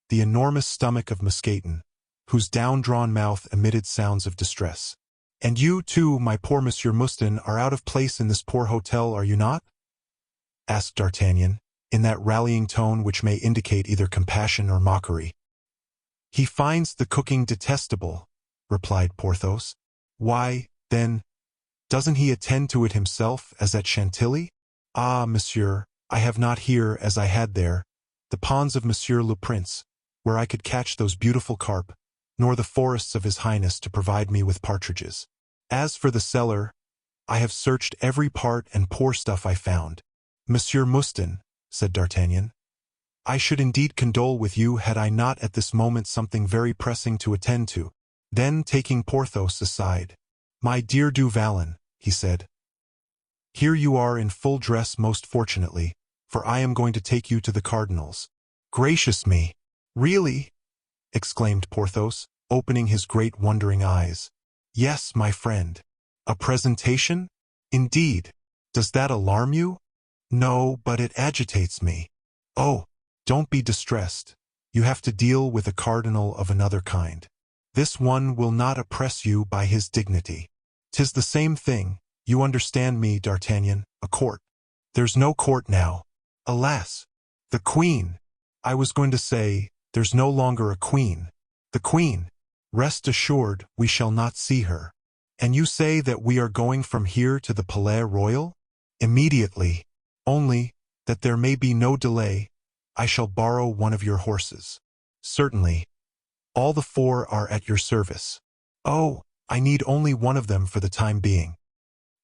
the enormous stomach of Musketeer, whose down-drawn mouth emitted sounds of distress. "And you, too, my poor Monsieur Mouston, are out of place in this poor hotel, are you not?" asked D'Artagnan, in that rallying tone which may indicate either compassion or mockery. "He finds the cooking detestable," replied Porthos. "Why, then, doesn't he attend to it himself, as at Chantilly?" "Ah, monsieur, I have not here, as I had there, the ponds of Monsieur le Prince, where I could catch those beautiful carp, nor the forests of His Highness to provide me with partridges. As for the cellar, I have searched every part and poor stuff I found." "Monsieur Mouston," said D'Artagnan, "I should indeed condole with you had I not at this moment something very pressing to attend to." Then, taking Porthos aside, "My dear Du Vallon," he said, "here you are in full dress most fortunately, for I am going to take you to the cardinal's." "Gracious me! Really?" exclaimed Porthos, opening his great wondering eyes. "Yes, my friend." "A presentation? Indeed. Does that alarm you?" "No, but it agitates me." "Oh, don't be distressed. You have to deal with a cardinal of another kind." This one will not oppress you by his dignity. 'Tis the same thing, you understand me, D'Artagnan, a court. There's no court now. Alas! The queen! I was going to say, there's no longer a queen. The queen! Rest assured, we shall not see her. And you say that we are going from here to the Palais Royal? Immediately. Only, that there may be no delay, I shall borrow one of your horses. Certainly. All the 4 are at your service. Oh, I need only one of them for the time being.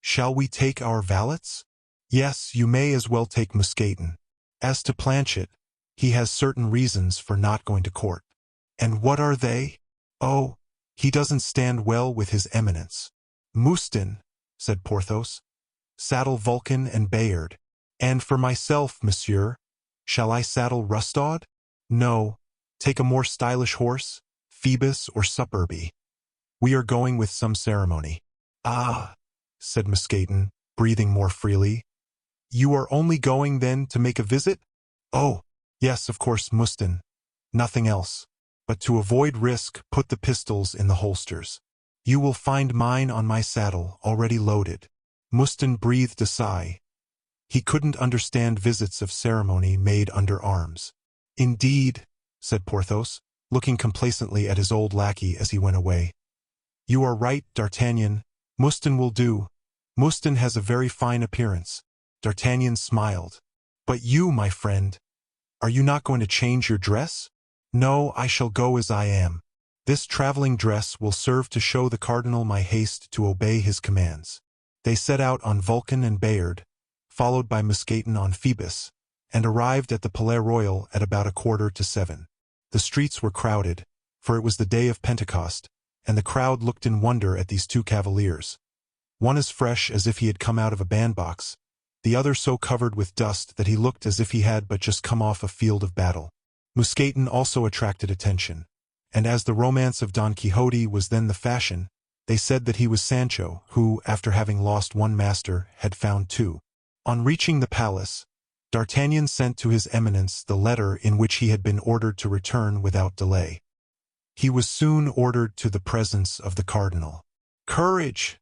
Shall we take our valets? Yes, you may as well take Musketeer. As to Planchet, he has certain reasons for not going to court. And what are they? Oh, he doesn't stand well with his eminence. Mouston, said Porthos. Saddle Vulcan and Bayard. And for myself, monsieur, shall I saddle Rustaud? No, take a more stylish horse, Phoebus or Superbe. We are going with some ceremony. Ah, said Musketeer, breathing more freely. You are only going, then, to make a visit? Oh, yes, of course, Mouston. Nothing else. But to avoid risk, put the pistols in the holsters. You will find mine on my saddle, already loaded. Mouston breathed a sigh. He couldn't understand visits of ceremony made under arms. Indeed, said Porthos, looking complacently at his old lackey as he went away. You are right, D'Artagnan. Mouston will do. Mouston has a very fine appearance. D'Artagnan smiled. But you, my friend, are you not going to change your dress? No, I shall go as I am. This traveling dress will serve to show the cardinal my haste to obey his commands. They set out on Vulcan and Bayard, followed by Musketeer on Phoebus, and arrived at the Palais Royal at about 6:45. The streets were crowded, for it was the day of Pentecost, and the crowd looked in wonder at these 2 cavaliers. One as fresh as if he had come out of a bandbox, the other so covered with dust that he looked as if he had but just come off a field of battle. Musketeer also attracted attention, and as the romance of Don Quixote was then the fashion, they said that he was Sancho, who, after having lost one master, had found 2. On reaching the palace, D'Artagnan sent to his eminence the letter in which he had been ordered to return without delay. He was soon ordered to the presence of the cardinal. "Courage!"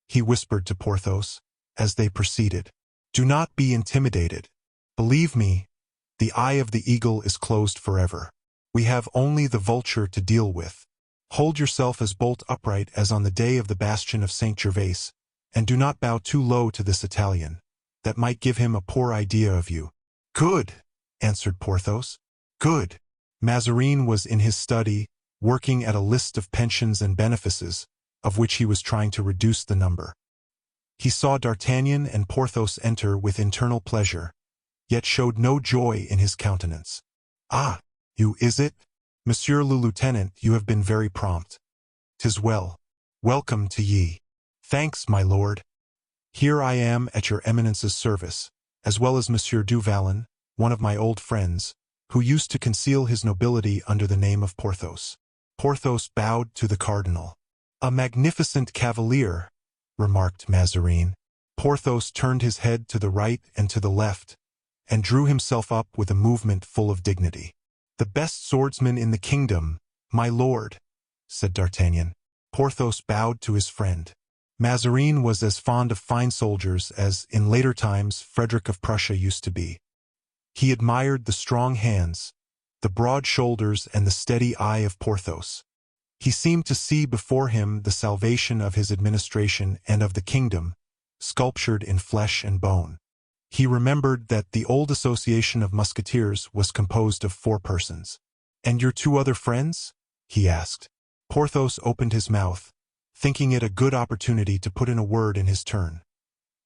he whispered to Porthos, as they proceeded. "Do not be intimidated. Believe me, the eye of the eagle is closed forever. We have only the vulture to deal with. Hold yourself as bolt upright as on the day of the bastion of St. Gervais, and do not bow too low to this Italian. That might give him a poor idea of you." "Good," answered Porthos. "Good." Mazarin was in his study, working at a list of pensions and benefices, of which he was trying to reduce the number. He saw D'Artagnan and Porthos enter with internal pleasure, yet showed no joy in his countenance. "Ah, you is it? Monsieur le Lieutenant, you have been very prompt. 'Tis well. Welcome to ye." "Thanks, my lord. Here I am at your eminence's service, as well as Monsieur du Vallon, one of my old friends, who used to conceal his nobility under the name of Porthos." Porthos bowed to the cardinal. "A magnificent cavalier," remarked Mazarin. Porthos turned his head to the right and to the left, and drew himself up with a movement full of dignity. "The best swordsman in the kingdom, my lord," said D'Artagnan. Porthos bowed to his friend. Mazarin was as fond of fine soldiers as, in later times, Frederick of Prussia used to be. He admired the strong hands, the broad shoulders, and the steady eye of Porthos. He seemed to see before him the salvation of his administration and of the kingdom, sculptured in flesh and bone. He remembered that the old association of Musketeers was composed of 4 persons. "And your 2 other friends?" he asked. Porthos opened his mouth, thinking it a good opportunity to put in a word in his turn.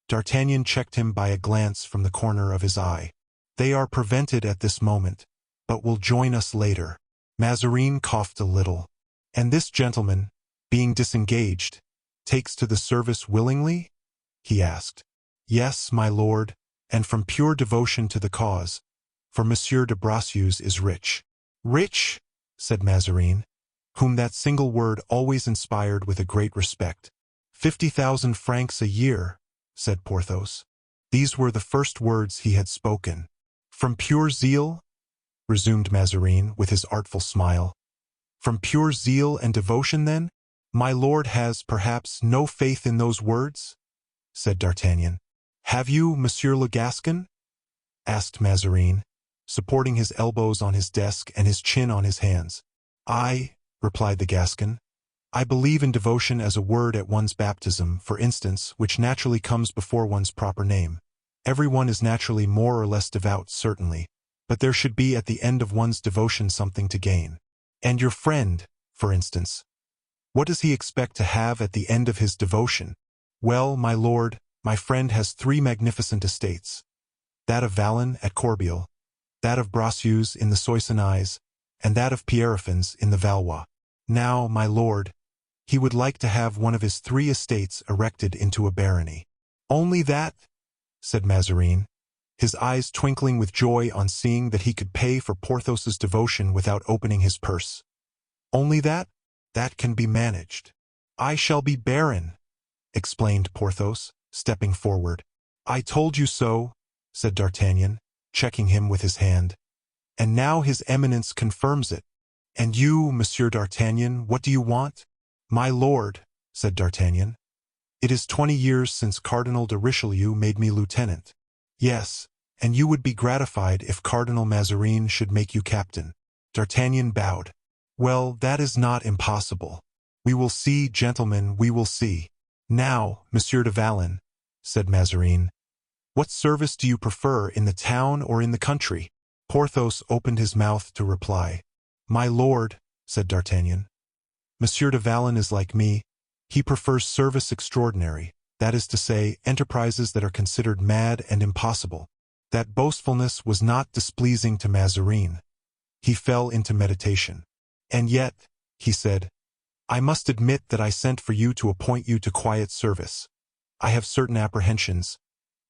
D'Artagnan checked him by a glance from the corner of his eye. "They are prevented at this moment, but will join us later." Mazarin coughed a little. "And this gentleman, being disengaged, takes to the service willingly?" he asked. "Yes, my lord, and from pure devotion to the cause, for Monsieur de Bracieux is rich." "Rich?" said Mazarin, whom that single word always inspired with a great respect. 50,000 francs a year," said Porthos. These were the first words he had spoken. "From pure zeal?" resumed Mazarin with his artful smile. From pure zeal and devotion, then? My lord has, perhaps, no faith in those words? Said D'Artagnan. Have you, Monsieur le Gascon? Asked Mazarin, supporting his elbows on his desk and his chin on his hands. I, replied the Gascon, I believe in devotion as a word at one's baptism, for instance, which naturally comes before one's proper name. Everyone is naturally more or less devout, certainly, but there should be at the end of one's devotion something to gain. And your friend, for instance, what does he expect to have at the end of his devotion? Well, my lord, my friend has 3 magnificent estates. That of Valin at Corbeil, that of Bracieux in the Soissonnais, and that of Pierrefonds in the Valois. Now, my lord, he would like to have one of his 3 estates erected into a barony. Only that? Said Mazarin, his eyes twinkling with joy on seeing that he could pay for Porthos's devotion without opening his purse. Only that? That can be managed. I shall be baron, explained Porthos, stepping forward. I told you so, said D'Artagnan, checking him with his hand. And now his eminence confirms it. And you, Monsieur d'Artagnan, what do you want? My lord, said D'Artagnan, it is 20 years since Cardinal de Richelieu made me lieutenant. Yes, and you would be gratified if Cardinal Mazarin should make you captain. D'Artagnan bowed. Well, that is not impossible. We will see, gentlemen, we will see. Now, Monsieur de Valin, said Mazarin, what service do you prefer, in the town or in the country? Porthos opened his mouth to reply. My lord, said D'Artagnan, Monsieur de Valin is like me. He prefers service extraordinary, that is to say, enterprises that are considered mad and impossible. That boastfulness was not displeasing to Mazarin. He fell into meditation. And yet, he said, I must admit that I sent for you to appoint you to quiet service. I have certain apprehensions.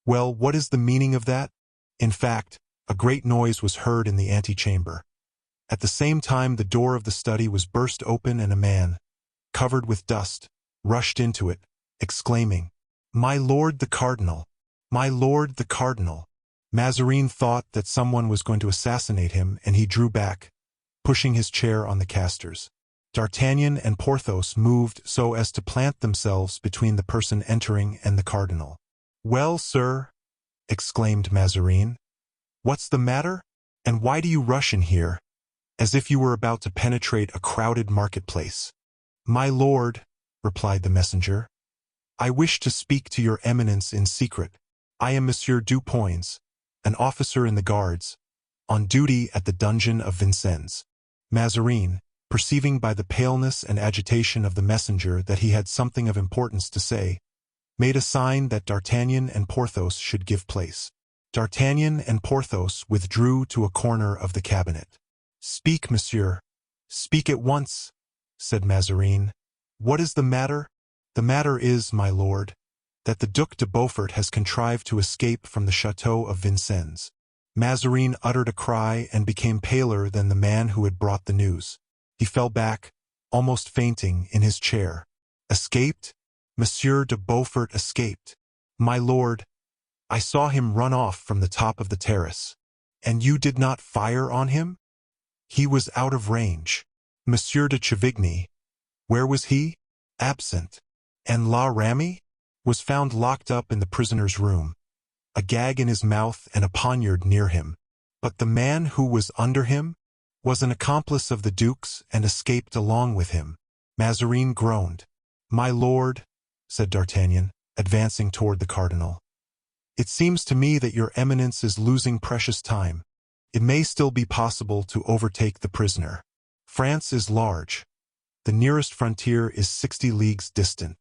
Well, what is the meaning of that? In fact, a great noise was heard in the antechamber. At the same time the door of the study was burst open and a man, covered with dust, rushed into it, exclaiming, My lord the Cardinal! My lord the Cardinal! Mazarin thought that someone was going to assassinate him, and he drew back, pushing his chair on the casters. D'Artagnan and Porthos moved so as to plant themselves between the person entering and the cardinal. Well, sir, exclaimed Mazarin, what's the matter? And why do you rush in here, as if you were about to penetrate a crowded marketplace? My lord, replied the messenger, I wish to speak to your eminence in secret. I am Monsieur Dupoins, an officer in the guards, on duty at the dungeon of Vincennes. Mazarin, perceiving by the paleness and agitation of the messenger that he had something of importance to say, made a sign that D'Artagnan and Porthos should give place. D'Artagnan and Porthos withdrew to a corner of the cabinet. Speak, monsieur. Speak at once, said Mazarin. What is the matter? The matter is, my lord, that the Duc de Beaufort has contrived to escape from the chateau of Vincennes. Mazarin uttered a cry and became paler than the man who had brought the news. He fell back, almost fainting, in his chair. Escaped? Monsieur de Beaufort escaped. My lord, I saw him run off from the top of the terrace. And you did not fire on him? He was out of range. Monsieur de Chavigny, where was he? Absent. And La Ramee? Was found locked up in the prisoner's room, a gag in his mouth and a poniard near him. But the man who was under him was an accomplice of the Duke's and escaped along with him. Mazarin groaned. My lord, said D'Artagnan, advancing toward the cardinal, it seems to me that your eminence is losing precious time. It may still be possible to overtake the prisoner. France is large. The nearest frontier is 60 leagues distant.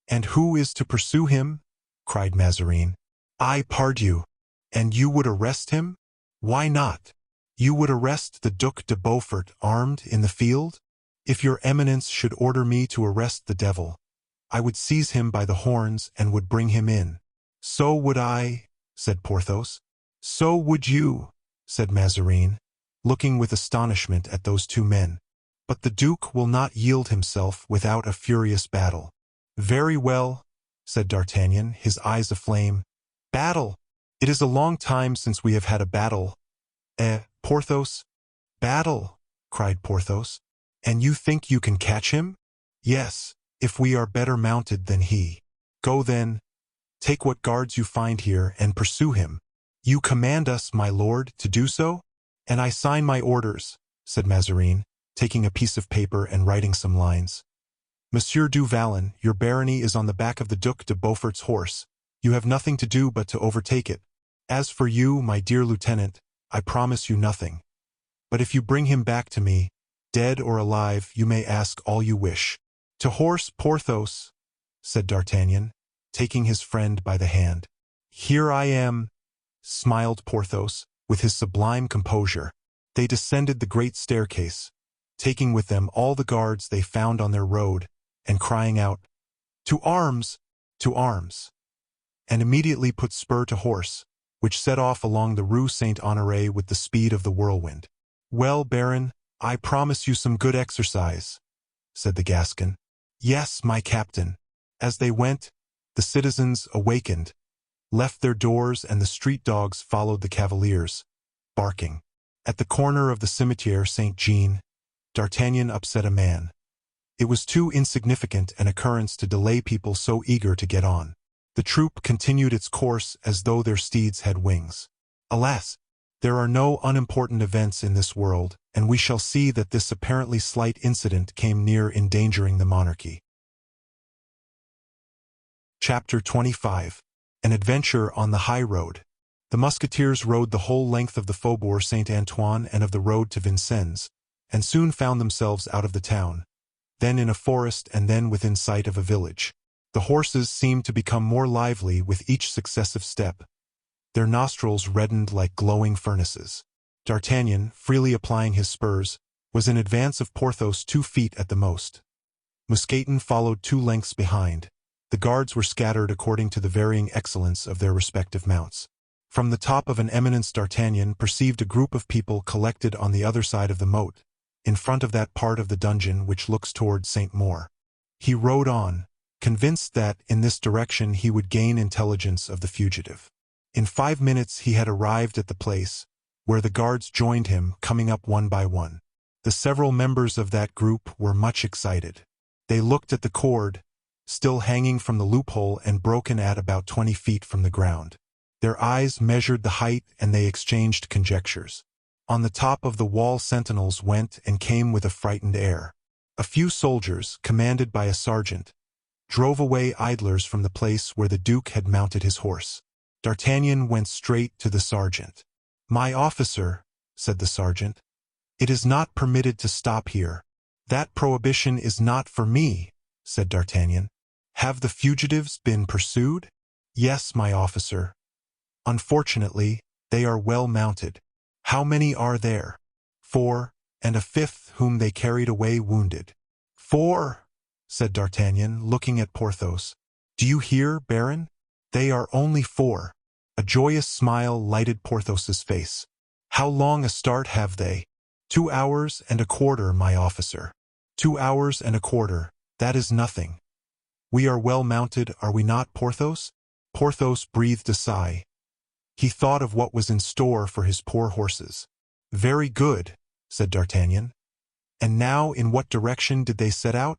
And who is to pursue him? Cried Mazarin. I pardieu. And you would arrest him? Why not? You would arrest the Duc de Beaufort armed in the field? If your eminence should order me to arrest the devil, I would seize him by the horns and would bring him in. So would I, said Porthos. So would you, said Mazarin, looking with astonishment at those two men. But the Duke will not yield himself without a furious battle. Very well, said D'Artagnan, his eyes aflame. Battle! It is a long time since we have had a battle. Porthos? Battle, cried Porthos. And you think you can catch him? Yes, if we are better mounted than he. Go then, take what guards you find here and pursue him. You command us, my lord, to do so? And I sign my orders, said Mazarin, taking a piece of paper and writing some lines. Monsieur du Vallon, your barony is on the back of the Duc de Beaufort's horse. You have nothing to do but to overtake it. As for you, my dear lieutenant, I promise you nothing. But if you bring him back to me, dead or alive, you may ask all you wish. To horse, Porthos, said D'Artagnan, taking his friend by the hand. Here I am, smiled Porthos, with his sublime composure. They descended the great staircase, taking with them all the guards they found on their road, and crying out, To arms! To arms! And immediately put spur to horse, which set off along the Rue Saint-Honoré with the speed of the whirlwind. Well, Baron, I promise you some good exercise, said the Gascon. Yes, my captain. As they went, the citizens, awakened, left their doors, and the street dogs followed the cavaliers, barking. At the corner of the Cimetière Saint-Jean, D'Artagnan upset a man. It was too insignificant an occurrence to delay people so eager to get on. The troop continued its course as though their steeds had wings. Alas, there are no unimportant events in this world, and we shall see that this apparently slight incident came near endangering the monarchy. Chapter 25. An Adventure on the High Road. The Musketeers rode the whole length of the Faubourg Saint-Antoine and of the road to Vincennes, and soon found themselves out of the town, then in a forest and then within sight of a village. The horses seemed to become more lively with each successive step. Their nostrils reddened like glowing furnaces. D'Artagnan, freely applying his spurs, was in advance of Porthos 2 feet at the most. Mousqueton followed 2 lengths behind. The guards were scattered according to the varying excellence of their respective mounts. From the top of an eminence D'Artagnan perceived a group of people collected on the other side of the moat, in front of that part of the dungeon which looks toward Saint-Maur. He rode on, convinced that, in this direction, he would gain intelligence of the fugitive. In 5 minutes he had arrived at the place, where the guards joined him, coming up one by one. The several members of that group were much excited. They looked at the cord, still hanging from the loophole and broken at about 20 feet from the ground. Their eyes measured the height and they exchanged conjectures. On the top of the wall sentinels went and came with a frightened air. A few soldiers, commanded by a sergeant, drove away idlers from the place where the Duke had mounted his horse. D'Artagnan went straight to the sergeant. My officer, said the sergeant, it is not permitted to stop here. That prohibition is not for me, said D'Artagnan. Have the fugitives been pursued? Yes, my officer. Unfortunately, they are well mounted. How many are there? 4, and a 5th whom they carried away wounded. 4, said D'Artagnan, looking at Porthos. Do you hear, Baron? They are only 4. A joyous smile lighted Porthos's face. How long a start have they? 2 hours and a quarter, my officer. 2 hours and a quarter, that is nothing. We are well mounted, are we not, Porthos? Porthos breathed a sigh. He thought of what was in store for his poor horses. Very good, said D'Artagnan. And now in what direction did they set out?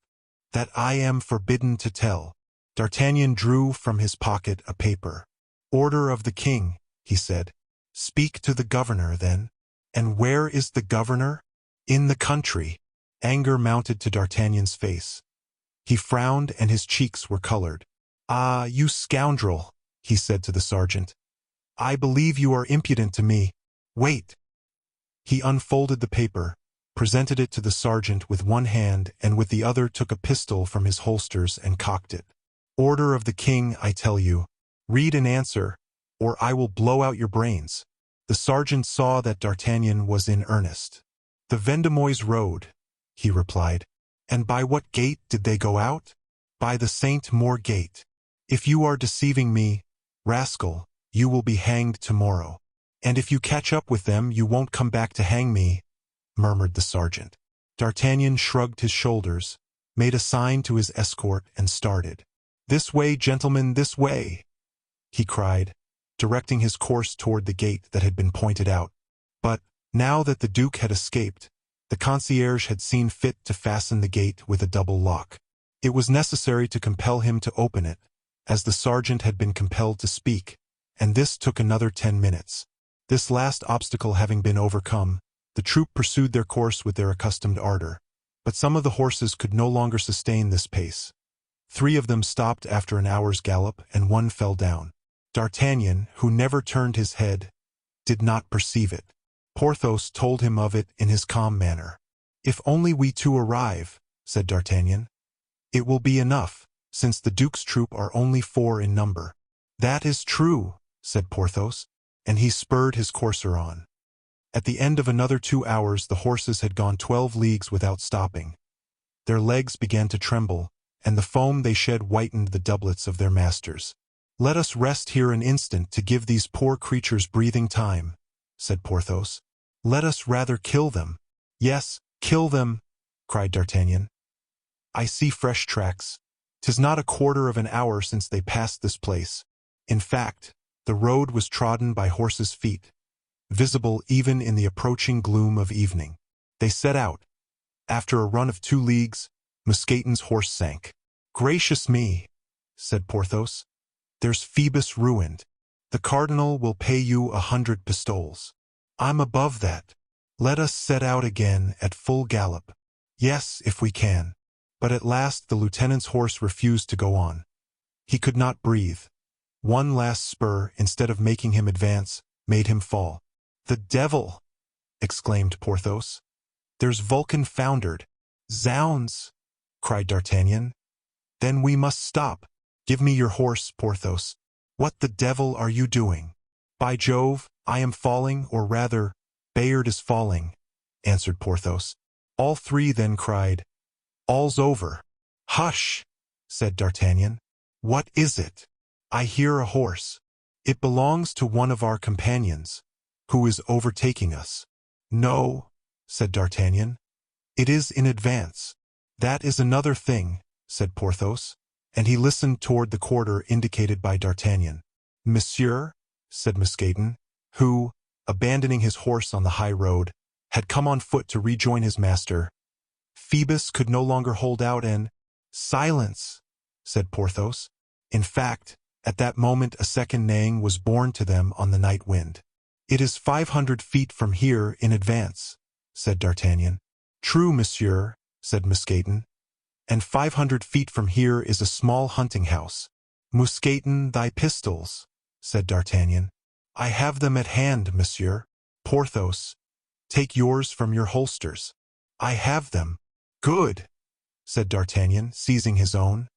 That I am forbidden to tell. D'Artagnan drew from his pocket a paper. Order of the king, he said. Speak to the governor, then. And where is the governor? In the country. Anger mounted to D'Artagnan's face. He frowned and his cheeks were colored. Ah, you scoundrel, he said to the sergeant. I believe you are impudent to me. Wait. He unfolded the paper, presented it to the sergeant with one hand, and with the other took a pistol from his holsters and cocked it. Order of the king, I tell you. Read and answer, or I will blow out your brains. The sergeant saw that D'Artagnan was in earnest. The Vendemois road, he replied. And by what gate did they go out? By the Saint-Maur gate. If you are deceiving me, rascal, you will be hanged tomorrow. And if you catch up with them, you won't come back to hang me, murmured the sergeant. D'Artagnan shrugged his shoulders, made a sign to his escort, and started. This way, gentlemen, this way, he cried, directing his course toward the gate that had been pointed out. But, now that the Duke had escaped, The concierge had seen fit to fasten the gate with a double lock. It was necessary to compel him to open it, as the sergeant had been compelled to speak, and this took another 10 minutes. This last obstacle having been overcome, the troop pursued their course with their accustomed ardor. But some of the horses could no longer sustain this pace. 3 of them stopped after an hour's gallop, and 1 fell down. D'Artagnan, who never turned his head, did not perceive it. Porthos told him of it in his calm manner. "If only we 2 arrive," said D'Artagnan. "It will be enough, since the Duke's troop are only 4 in number." "That is true," said Porthos, and he spurred his courser on. At the end of another 2 hours the horses had gone 12 leagues without stopping. Their legs began to tremble, and the foam they shed whitened the doublets of their masters. "Let us rest here an instant to give these poor creatures breathing time," said Porthos. "Let us rather kill them." "Yes, kill them," cried D'Artagnan. "I see fresh tracks. 'Tis not a quarter of an hour since they passed this place. In fact, the road was trodden by horses' feet, visible even in the approaching gloom of evening. They set out. After a run of 2 leagues, Mousqueton's horse sank. "Gracious me," said Porthos, "there's Phoebus ruined. The cardinal will pay you 100 pistoles. I'm above that. Let us set out again at full gallop." "Yes, if we can." But at last the lieutenant's horse refused to go on. He could not breathe. One last spur, instead of making him advance, made him fall. "The devil!" exclaimed Porthos. "There's Vulcan foundered." "Zounds!" cried D'Artagnan. "Then we must stop. Give me your horse, Porthos." "What the devil are you doing?" "By Jove, I am falling, or rather, Bayard is falling," answered Porthos. All 3 then cried, "All's over." "Hush!" said D'Artagnan. "What is it?" "I hear a horse. It belongs to one of our companions, who is overtaking us." "No," said D'Artagnan. "It is in advance." "That is another thing," said Porthos, and he listened toward the quarter indicated by D'Artagnan. "Monsieur," said Mousqueton, who, abandoning his horse on the high road, had come on foot to rejoin his master, "Phoebus could no longer hold out and—" "Silence," said Porthos. In fact, at that moment a second neighing was borne to them on the night wind. "It is 500 feet from here in advance," said D'Artagnan. "True, monsieur," said Mousqueton. "And 500 feet from here is a small hunting house." "Mousqueton, thy pistols," said D'Artagnan. "I have them at hand, monsieur." "Porthos, take yours from your holsters." "I have them." "Good," said D'Artagnan, seizing his own.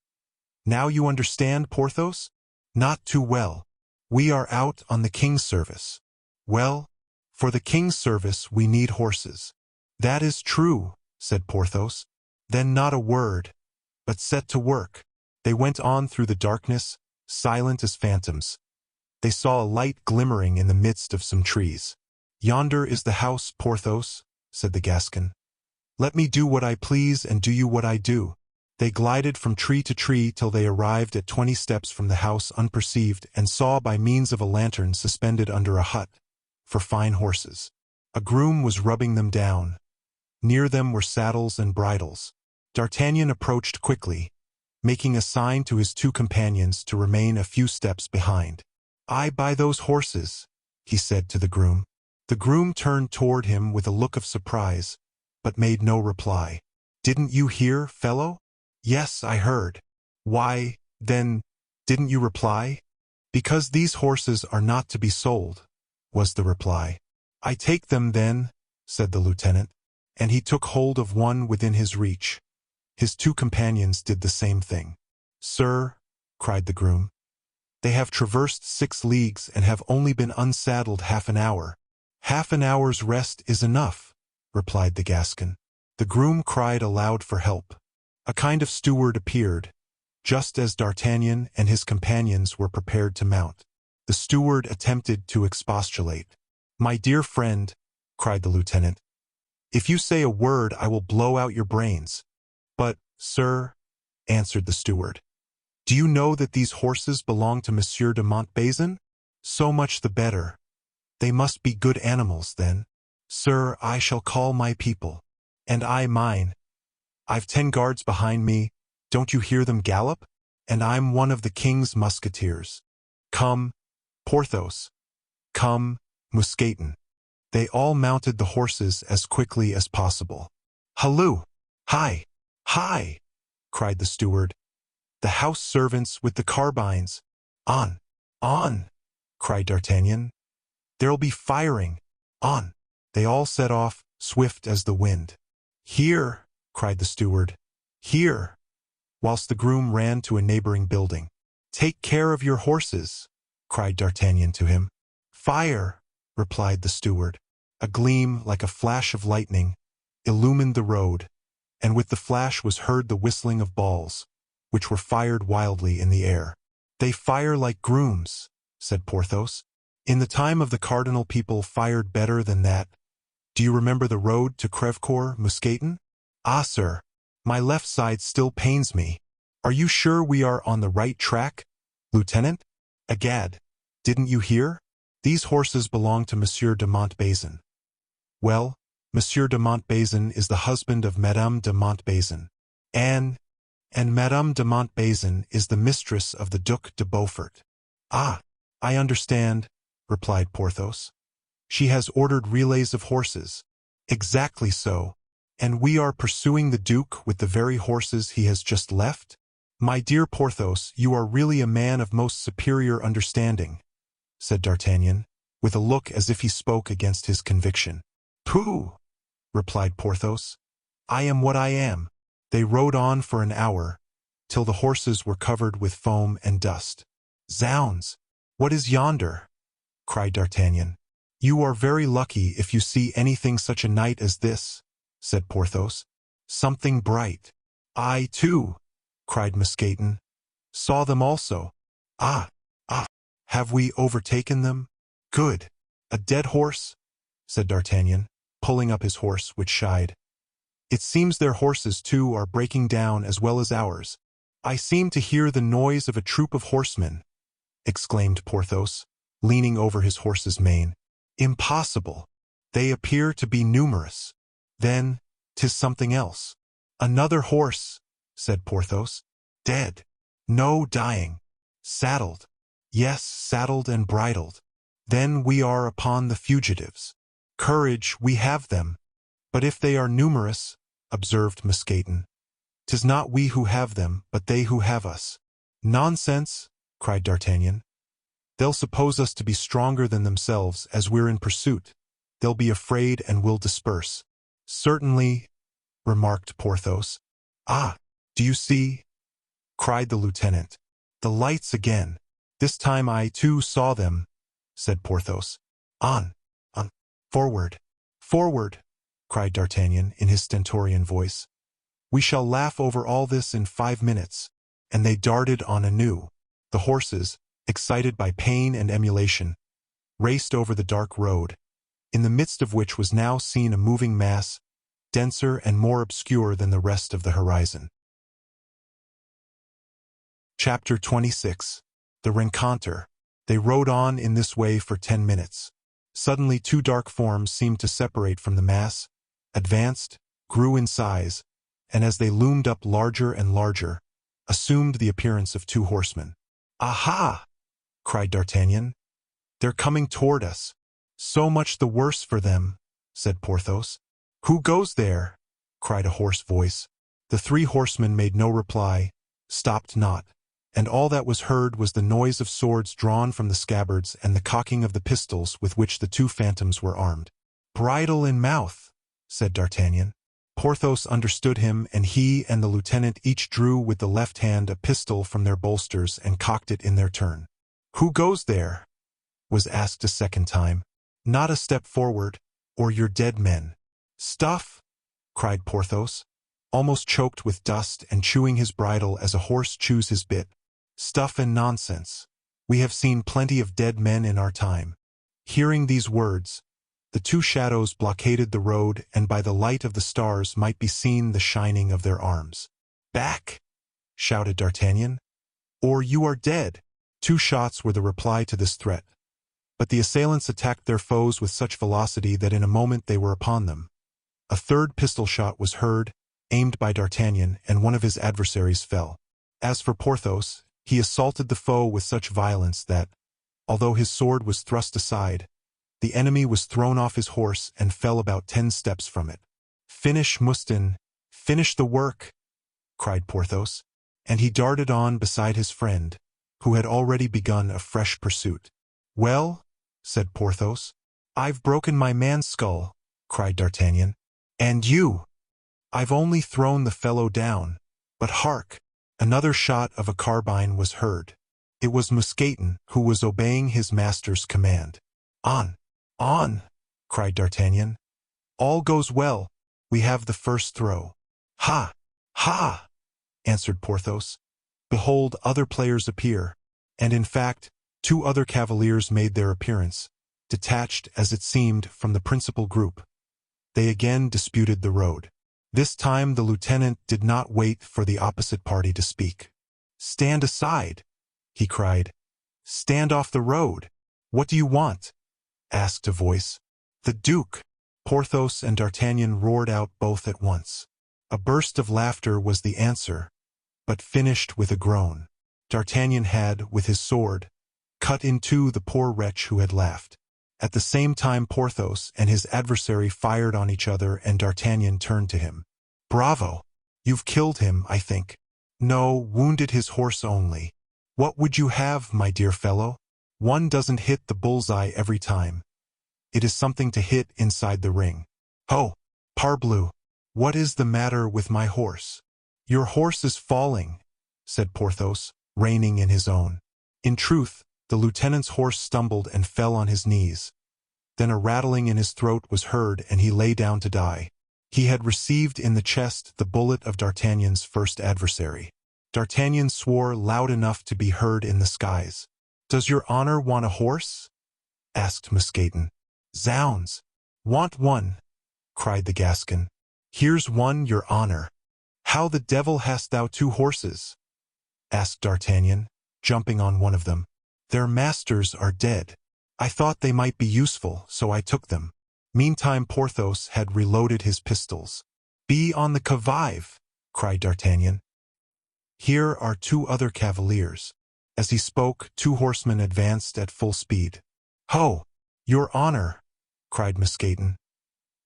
"Now you understand, Porthos?" "Not too well. We are out on the king's service." "Well, for the king's service we need horses." "That is true," said Porthos. "Then not a word, but set to work." They went on through the darkness, silent as phantoms. They saw a light glimmering in the midst of some trees. "Yonder is the house, Porthos," said the Gascon. "Let me do what I please and do you what I do." They glided from tree to tree till they arrived at 20 steps from the house unperceived, and saw by means of a lantern suspended under a hut, for fine horses. A groom was rubbing them down. Near them were saddles and bridles. D'Artagnan approached quickly, making a sign to his 2 companions to remain a few steps behind. "I buy those horses," he said to the groom. The groom turned toward him with a look of surprise, but made no reply. "Didn't you hear, fellow?" "Yes, I heard." "Why, then, didn't you reply?" "Because these horses are not to be sold," was the reply. "I take them, then," said the lieutenant, and he took hold of one within his reach. His 2 companions did the same thing. "Sir," cried the groom, "they have traversed 6 leagues and have only been unsaddled half an hour." "Half an hour's rest is enough," replied the Gascon. The groom cried aloud for help. A kind of steward appeared, just as D'Artagnan and his companions were prepared to mount. The steward attempted to expostulate. "My dear friend," cried the lieutenant, "if you say a word I will blow out your brains." "But, sir," answered the steward, "do you know that these horses belong to Monsieur de Montbazon? So much the better. They must be good animals, then." "Sir, I shall call my people." And I mine. I've 10 guards behind me, don't you hear them gallop? And I'm one of the king's musketeers. Come, Porthos. Come, Musketeer. They all mounted the horses as quickly as possible. Halloo! Hi! Hi! Cried the steward. The house servants with the carbines. On! On! Cried D'Artagnan. There'll be firing. On! They all set off, swift as the wind. Here! Cried the steward. Here! Whilst the groom ran to a neighboring building. Take care of your horses, cried D'Artagnan to him. Fire! Replied the steward. A gleam, like a flash of lightning, illumined the road, and with the flash was heard the whistling of balls, which were fired wildly in the air. They fire like grooms, said Porthos. In the time of the cardinal people fired better than that. Do you remember the road to Crèvecoeur, Musketeer? Ah, sir, my left side still pains me. Are you sure we are on the right track, Lieutenant? Egad, didn't you hear? These horses belong to Monsieur de Montbazon. Well, Monsieur de Montbazon is the husband of Madame de Montbazon. And Madame de Montbazon is the mistress of the Duc de Beaufort. Ah, I understand, replied Porthos. She has ordered relays of horses. Exactly so. And we are pursuing the Duke with the very horses he has just left? My dear Porthos, you are really a man of most superior understanding, said D'Artagnan, with a look as if he spoke against his conviction. Pooh! Replied Porthos. I am what I am. They rode on for an hour, till the horses were covered with foam and dust. Zounds! What is yonder? Cried D'Artagnan. You are very lucky if you see anything such a night as this, said Porthos. Something bright. I, too, cried Musketeer. Saw them also. Ah! Have we overtaken them? Good. A dead horse? Said D'Artagnan, pulling up his horse, which shied. It seems their horses, too, are breaking down as well as ours. I seem to hear the noise of a troop of horsemen, exclaimed Porthos, leaning over his horse's mane. Impossible. They appear to be numerous. Then, 'tis something else. Another horse, said Porthos. Dead. No, dying. Saddled. Yes, saddled and bridled. Then we are upon the fugitives. Courage, we have them. But if they are numerous, observed Musketeer, 'tis not we who have them, but they who have us. Nonsense, cried D'Artagnan. They'll suppose us to be stronger than themselves as we're in pursuit. They'll be afraid and will disperse. Certainly, remarked Porthos. Ah, do you see? Cried the lieutenant. The lights again. This time I, too, saw them, said Porthos. On. Forward. Forward, cried D'Artagnan in his stentorian voice. We shall laugh over all this in 5 minutes. And they darted on anew. The horses, excited by pain and emulation, raced over the dark road, in the midst of which was now seen a moving mass, denser and more obscure than the rest of the horizon. Chapter 26. The Rencontre. They rode on in this way for 10 minutes. Suddenly 2 dark forms seemed to separate from the mass, advanced, grew in size, and as they loomed up larger and larger, assumed the appearance of 2 horsemen. Aha! Cried D'Artagnan. They're coming toward us. So much the worse for them, said Porthos. Who goes there? Cried a hoarse voice. The 3 horsemen made no reply, stopped not, and all that was heard was the noise of swords drawn from the scabbards and the cocking of the pistols with which the 2 phantoms were armed. Bridle in mouth, said D'Artagnan. Porthos understood him, and he and the lieutenant each drew with the left hand a pistol from their bolsters and cocked it in their turn. Who goes there? Was asked a second time. Not a step forward, or you're dead men. Stuff! Cried Porthos, almost choked with dust and chewing his bridle as a horse chews his bit. Stuff and nonsense. We have seen plenty of dead men in our time. Hearing these words, the 2 shadows blockaded the road, and by the light of the stars might be seen the shining of their arms. Back! Shouted D'Artagnan. Or you are dead! 2 shots were the reply to this threat. But the assailants attacked their foes with such velocity that in a moment they were upon them. A third pistol shot was heard, aimed by D'Artagnan, and one of his adversaries fell. As for Porthos, he assaulted the foe with such violence that, although his sword was thrust aside, the enemy was thrown off his horse and fell about 10 steps from it. "Finish, Mouston! Finish the work!" cried Porthos, and he darted on beside his friend, who had already begun a fresh pursuit. "Well," said Porthos. "I've broken my man's skull," cried D'Artagnan. "And you?" "I've only thrown the fellow down. But hark!" Another shot of a carbine was heard. It was Mousqueton, who was obeying his master's command. "On! On!" cried D'Artagnan. "All goes well. We have the first throw." "Ha! Ha!" answered Porthos. "Behold, other players appear." And in fact, 2 other cavaliers made their appearance, detached, as it seemed, from the principal group. They again disputed the road. This time the lieutenant did not wait for the opposite party to speak. "Stand aside!" he cried. "Stand off the road! What do you want?" asked a voice. "The Duke!" Porthos and D'Artagnan roared out both at once. A burst of laughter was the answer, but finished with a groan. D'Artagnan had, with his sword, cut in two the poor wretch who had laughed. At the same time Porthos and his adversary fired on each other, and D'Artagnan turned to him. "Bravo! You've killed him, I think." "No, wounded his horse only." "What would you have, my dear fellow? One doesn't hit the bullseye every time. It is something to hit inside the ring." "Oh, parbleu! What is the matter with my horse?" "Your horse is falling," said Porthos, reining in his own. In truth, the lieutenant's horse stumbled and fell on his knees. Then a rattling in his throat was heard, and he lay down to die. He had received in the chest the bullet of D'Artagnan's first adversary. D'Artagnan swore loud enough to be heard in the skies. "Does your honor want a horse?" asked Mousqueton. "Zounds! Want one!" cried the Gascon. "Here's one, your honor." "How the devil hast thou 2 horses?" asked D'Artagnan, jumping on one of them. "Their masters are dead. I thought they might be useful, so I took them." Meantime Porthos had reloaded his pistols. "Be on the qui vive!" cried D'Artagnan. "Here are 2 other cavaliers." As he spoke, 2 horsemen advanced at full speed. "Ho! Your honor!" cried Mousqueton.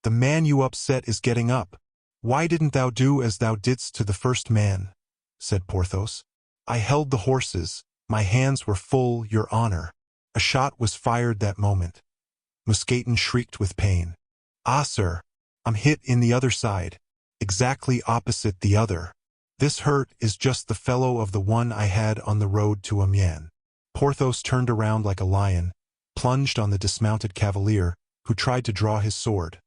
"The man you upset is getting up." "Why didn't thou do as thou didst to the first man?" said Porthos. "I held the horses. My hands were full, your honor." A shot was fired that moment. Mousqueton shrieked with pain. "Ah, sir, I'm hit in the other side, exactly opposite the other. This hurt is just the fellow of the one I had on the road to Amiens." Porthos turned around like a lion, plunged on the dismounted cavalier, who tried to draw his sword.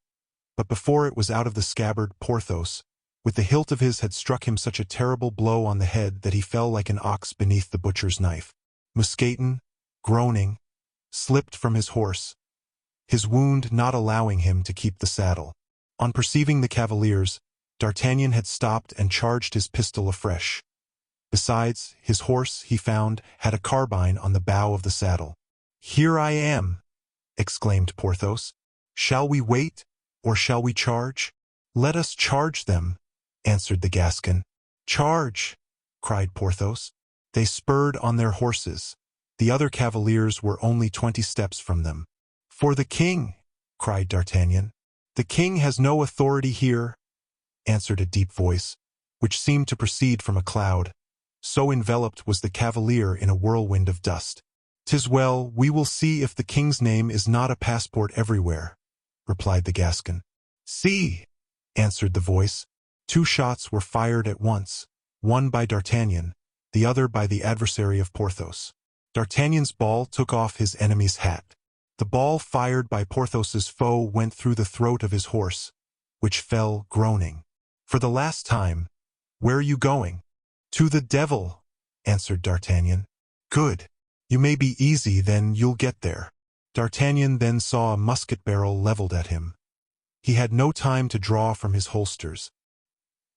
But before it was out of the scabbard, Porthos, with the hilt of his, had struck him such a terrible blow on the head that he fell like an ox beneath the butcher's knife. Mousqueton, groaning, slipped from his horse, his wound not allowing him to keep the saddle. On perceiving the cavaliers, D'Artagnan had stopped and charged his pistol afresh. Besides, his horse, he found, had a carbine on the bow of the saddle. "Here I am!" exclaimed Porthos. "Shall we wait, or shall we charge?" "Let us charge them," answered the Gascon. "Charge!" cried Porthos. They spurred on their horses. The other cavaliers were only 20 steps from them. "For the king!" cried D'Artagnan. "The king has no authority here," answered a deep voice, which seemed to proceed from a cloud. So enveloped was the cavalier in a whirlwind of dust. "'Tis well, we will see if the king's name is not a passport everywhere," replied the Gascon. "See!" answered the voice. 2 shots were fired at once, one by D'Artagnan, the other by the adversary of Porthos. D'Artagnan's ball took off his enemy's hat. The ball fired by Porthos's foe went through the throat of his horse, which fell groaning. "For the last time, where are you going?" "To the devil," answered D'Artagnan. "Good. You may be easy, then you'll get there." D'Artagnan then saw a musket barrel leveled at him. He had no time to draw from his holsters.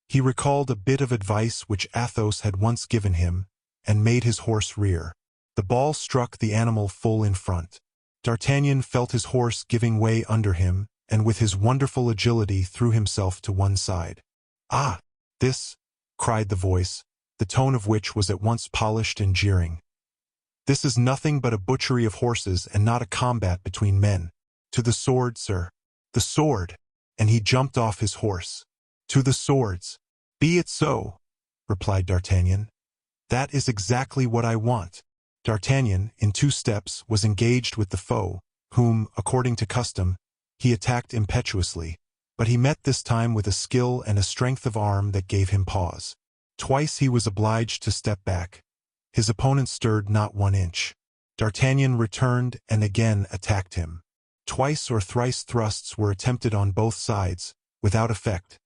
He recalled a bit of advice which Athos had once given him, and made his horse rear. The ball struck the animal full in front. D'Artagnan felt his horse giving way under him, and with his wonderful agility threw himself to one side. "Ah, this," cried the voice, the tone of which was at once polished and jeering. "This is nothing but a butchery of horses and not a combat between men. To the sword, sir. The sword!" And he jumped off his horse. "To the swords." "Be it so," replied D'Artagnan. "That is exactly what I want." D'Artagnan, in 2 steps, was engaged with the foe, whom, according to custom, he attacked impetuously, but he met this time with a skill and a strength of arm that gave him pause. Twice he was obliged to step back. His opponent stirred not 1 inch. D'Artagnan returned and again attacked him. Twice or thrice thrusts were attempted on both sides, without effect.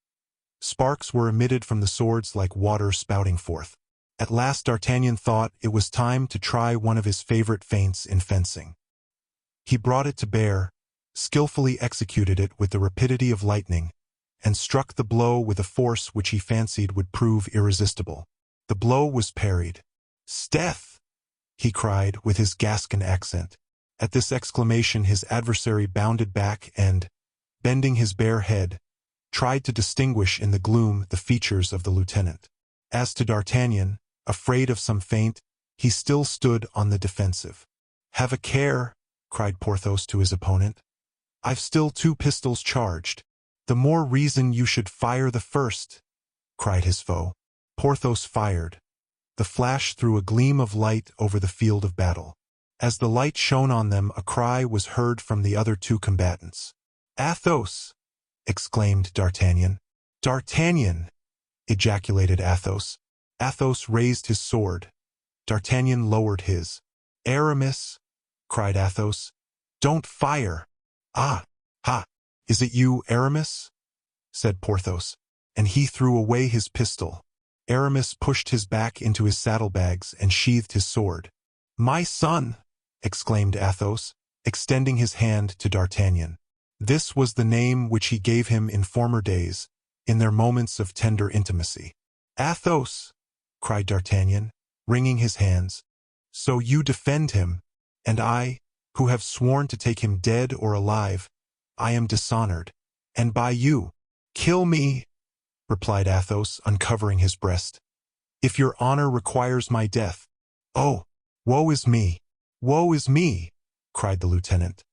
Sparks were emitted from the swords like water spouting forth. At last D'Artagnan thought it was time to try one of his favorite feints in fencing. He brought it to bear, skillfully executed it with the rapidity of lightning, and struck the blow with a force which he fancied would prove irresistible. The blow was parried. "'Sdeath!" he cried with his Gascon accent. At this exclamation his adversary bounded back and, bending his bare head, tried to distinguish in the gloom the features of the lieutenant. As to D'Artagnan, afraid of some feint, he still stood on the defensive. "Have a care," cried Porthos to his opponent. "I've still 2 pistols charged." "The more reason you should fire the first," cried his foe. Porthos fired. The flash threw a gleam of light over the field of battle. As the light shone on them, a cry was heard from the other 2 combatants. "Athos!" exclaimed D'Artagnan. "D'Artagnan!" ejaculated Athos. Athos raised his sword. D'Artagnan lowered his. "Aramis!" cried Athos. "Don't fire!" "Ah! Ha! Is it you, Aramis?" said Porthos, and he threw away his pistol. Aramis pushed his back into his saddlebags and sheathed his sword. "My son!" exclaimed Athos, extending his hand to D'Artagnan. This was the name which he gave him in former days, in their moments of tender intimacy. "Athos!" cried D'Artagnan, wringing his hands. "So you defend him, and I, who have sworn to take him dead or alive, I am dishonored, and by you." "Kill me," replied Athos, uncovering his breast, "if your honor requires my death." "Oh, woe is me! Woe is me!" cried the lieutenant.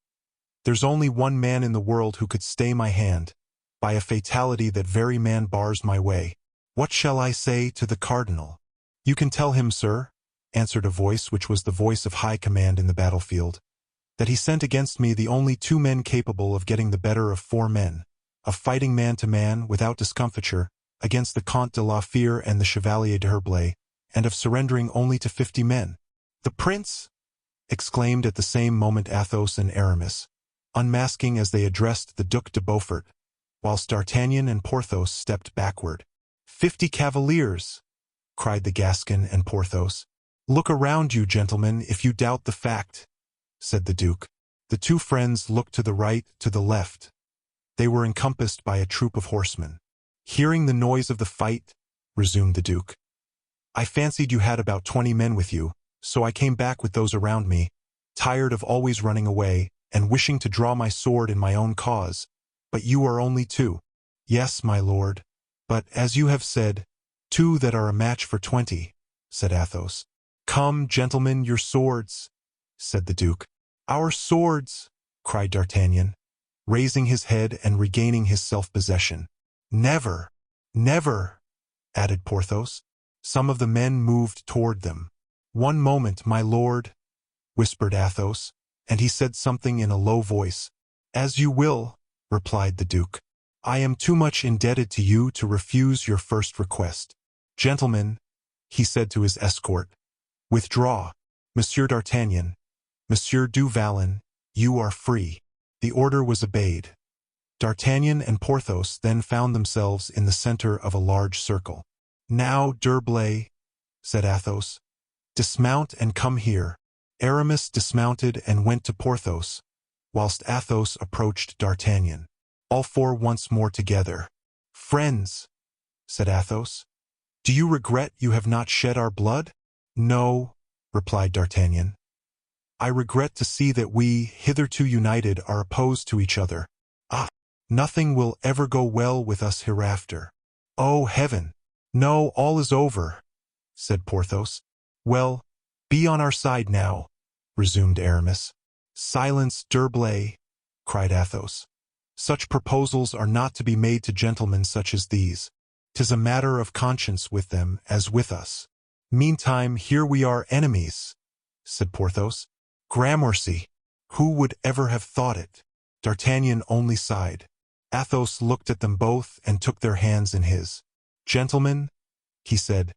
"There's only one man in the world who could stay my hand. By a fatality that very man bars my way. What shall I say to the cardinal?" "You can tell him, sir," answered a voice which was the voice of high command in the battlefield, "that he sent against me the only 2 men capable of getting the better of 4 men, of fighting man to man, without discomfiture, against the Comte de la Fère and the Chevalier d'Herblay, and of surrendering only to 50 men. "The prince!" exclaimed at the same moment Athos and Aramis, unmasking as they addressed the Duc de Beaufort, whilst D'Artagnan and Porthos stepped backward. 50 cavaliers!" cried the Gascon and Porthos. "Look around you, gentlemen, if you doubt the fact," said the Duke. The 2 friends looked to the right, to the left. They were encompassed by a troop of horsemen. "Hearing the noise of the fight," resumed the Duke, "I fancied you had about 20 men with you, so I came back with those around me, tired of always running away, and wishing to draw my sword in my own cause. But you are only 2. "Yes, my lord. But, as you have said, 2 that are a match for 20, said Athos. "Come, gentlemen, your swords," said the Duke. "Our swords!" cried D'Artagnan, raising his head and regaining his self-possession. "Never, never," added Porthos. Some of the men moved toward them. "One moment, my lord," whispered Athos, and he said something in a low voice. "As you will," replied the Duke. "I am too much indebted to you to refuse your first request. Gentlemen," he said to his escort, "withdraw. Monsieur D'Artagnan, Monsieur du Vallon, you are free." The order was obeyed. D'Artagnan and Porthos then found themselves in the center of a large circle. "Now, D'Herblay," said Athos, "dismount and come here." Aramis dismounted and went to Porthos, whilst Athos approached D'Artagnan. All 4 once more together. "Friends," said Athos, "do you regret you have not shed our blood?" "No," replied D'Artagnan. "I regret to see that we, hitherto united, are opposed to each other." "Ah, Nothing will ever go well with us hereafter. Oh, heaven! No, all is over, said Porthos. Well, be on our side now, resumed Aramis. Silence, d'Herblay, cried Athos. Such proposals are not to be made to gentlemen such as these. 'Tis a matter of conscience with them as with us. Meantime, here we are enemies, said Porthos. Gramercy! Who would ever have thought it? D'Artagnan only sighed. Athos looked at them both and took their hands in his. Gentlemen, he said,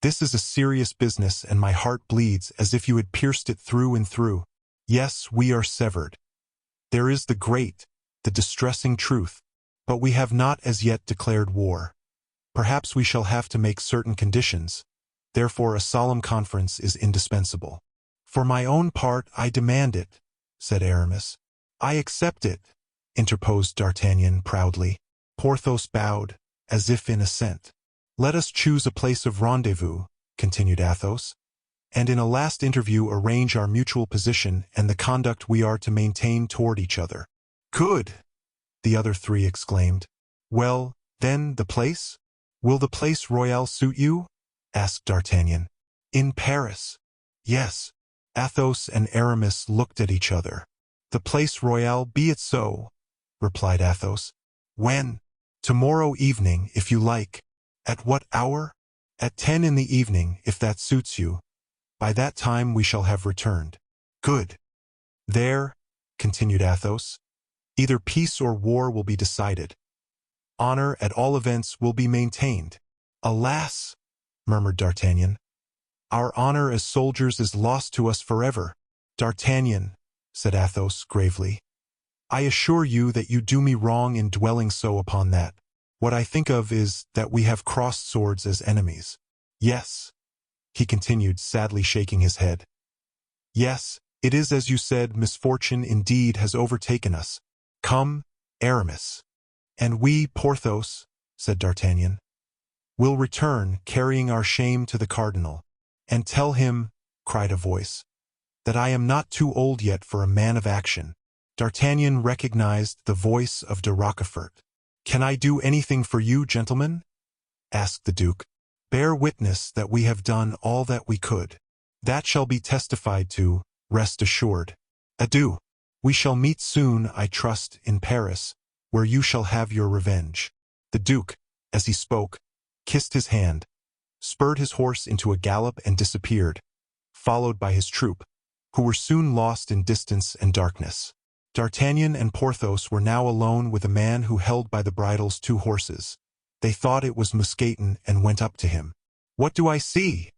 this is a serious business, and my heart bleeds as if you had pierced it through and through. Yes, we are severed. There is the great, the distressing truth, but we have not as yet declared war. Perhaps we shall have to make certain conditions, therefore a solemn conference is indispensable. For my own part, I demand it, said Aramis. I accept it, interposed D'Artagnan proudly. Porthos bowed, as if in assent. Let us choose a place of rendezvous, continued Athos, and in a last interview arrange our mutual position and the conduct we are to maintain toward each other. Good! The other three exclaimed. Well, then, the place? Will the place royal suit you? Asked D'Artagnan. In Paris. Yes. Athos and Aramis looked at each other. The place royal, be it so, replied Athos. When? Tomorrow evening, if you like. At what hour? At 10 in the evening, if that suits you. By that time we shall have returned. Good. There, continued Athos, either peace or war will be decided. Honor, at all events, will be maintained. Alas, murmured D'Artagnan, our honor as soldiers is lost to us forever. D'Artagnan, said Athos gravely, I assure you that you do me wrong in dwelling so upon that. What I think of is that we have crossed swords as enemies. Yes, he continued, sadly shaking his head. Yes, it is as you said, misfortune indeed has overtaken us. Come, Aramis. And we, Porthos, said D'Artagnan, will return, carrying our shame to the cardinal. And tell him, cried a voice, that I am not too old yet for a man of action. D'Artagnan recognized the voice of de Rochefort. Can I do anything for you, gentlemen? Asked the Duke. Bear witness that we have done all that we could. That shall be testified to, rest assured. Adieu. We shall meet soon, I trust, in Paris, where you shall have your revenge. The Duke, as he spoke, kissed his hand, spurred his horse into a gallop and disappeared, followed by his troop, who were soon lost in distance and darkness. D'Artagnan and Porthos were now alone with a man who held by the bridles two horses. They thought it was Mousqueton and went up to him. What do I see?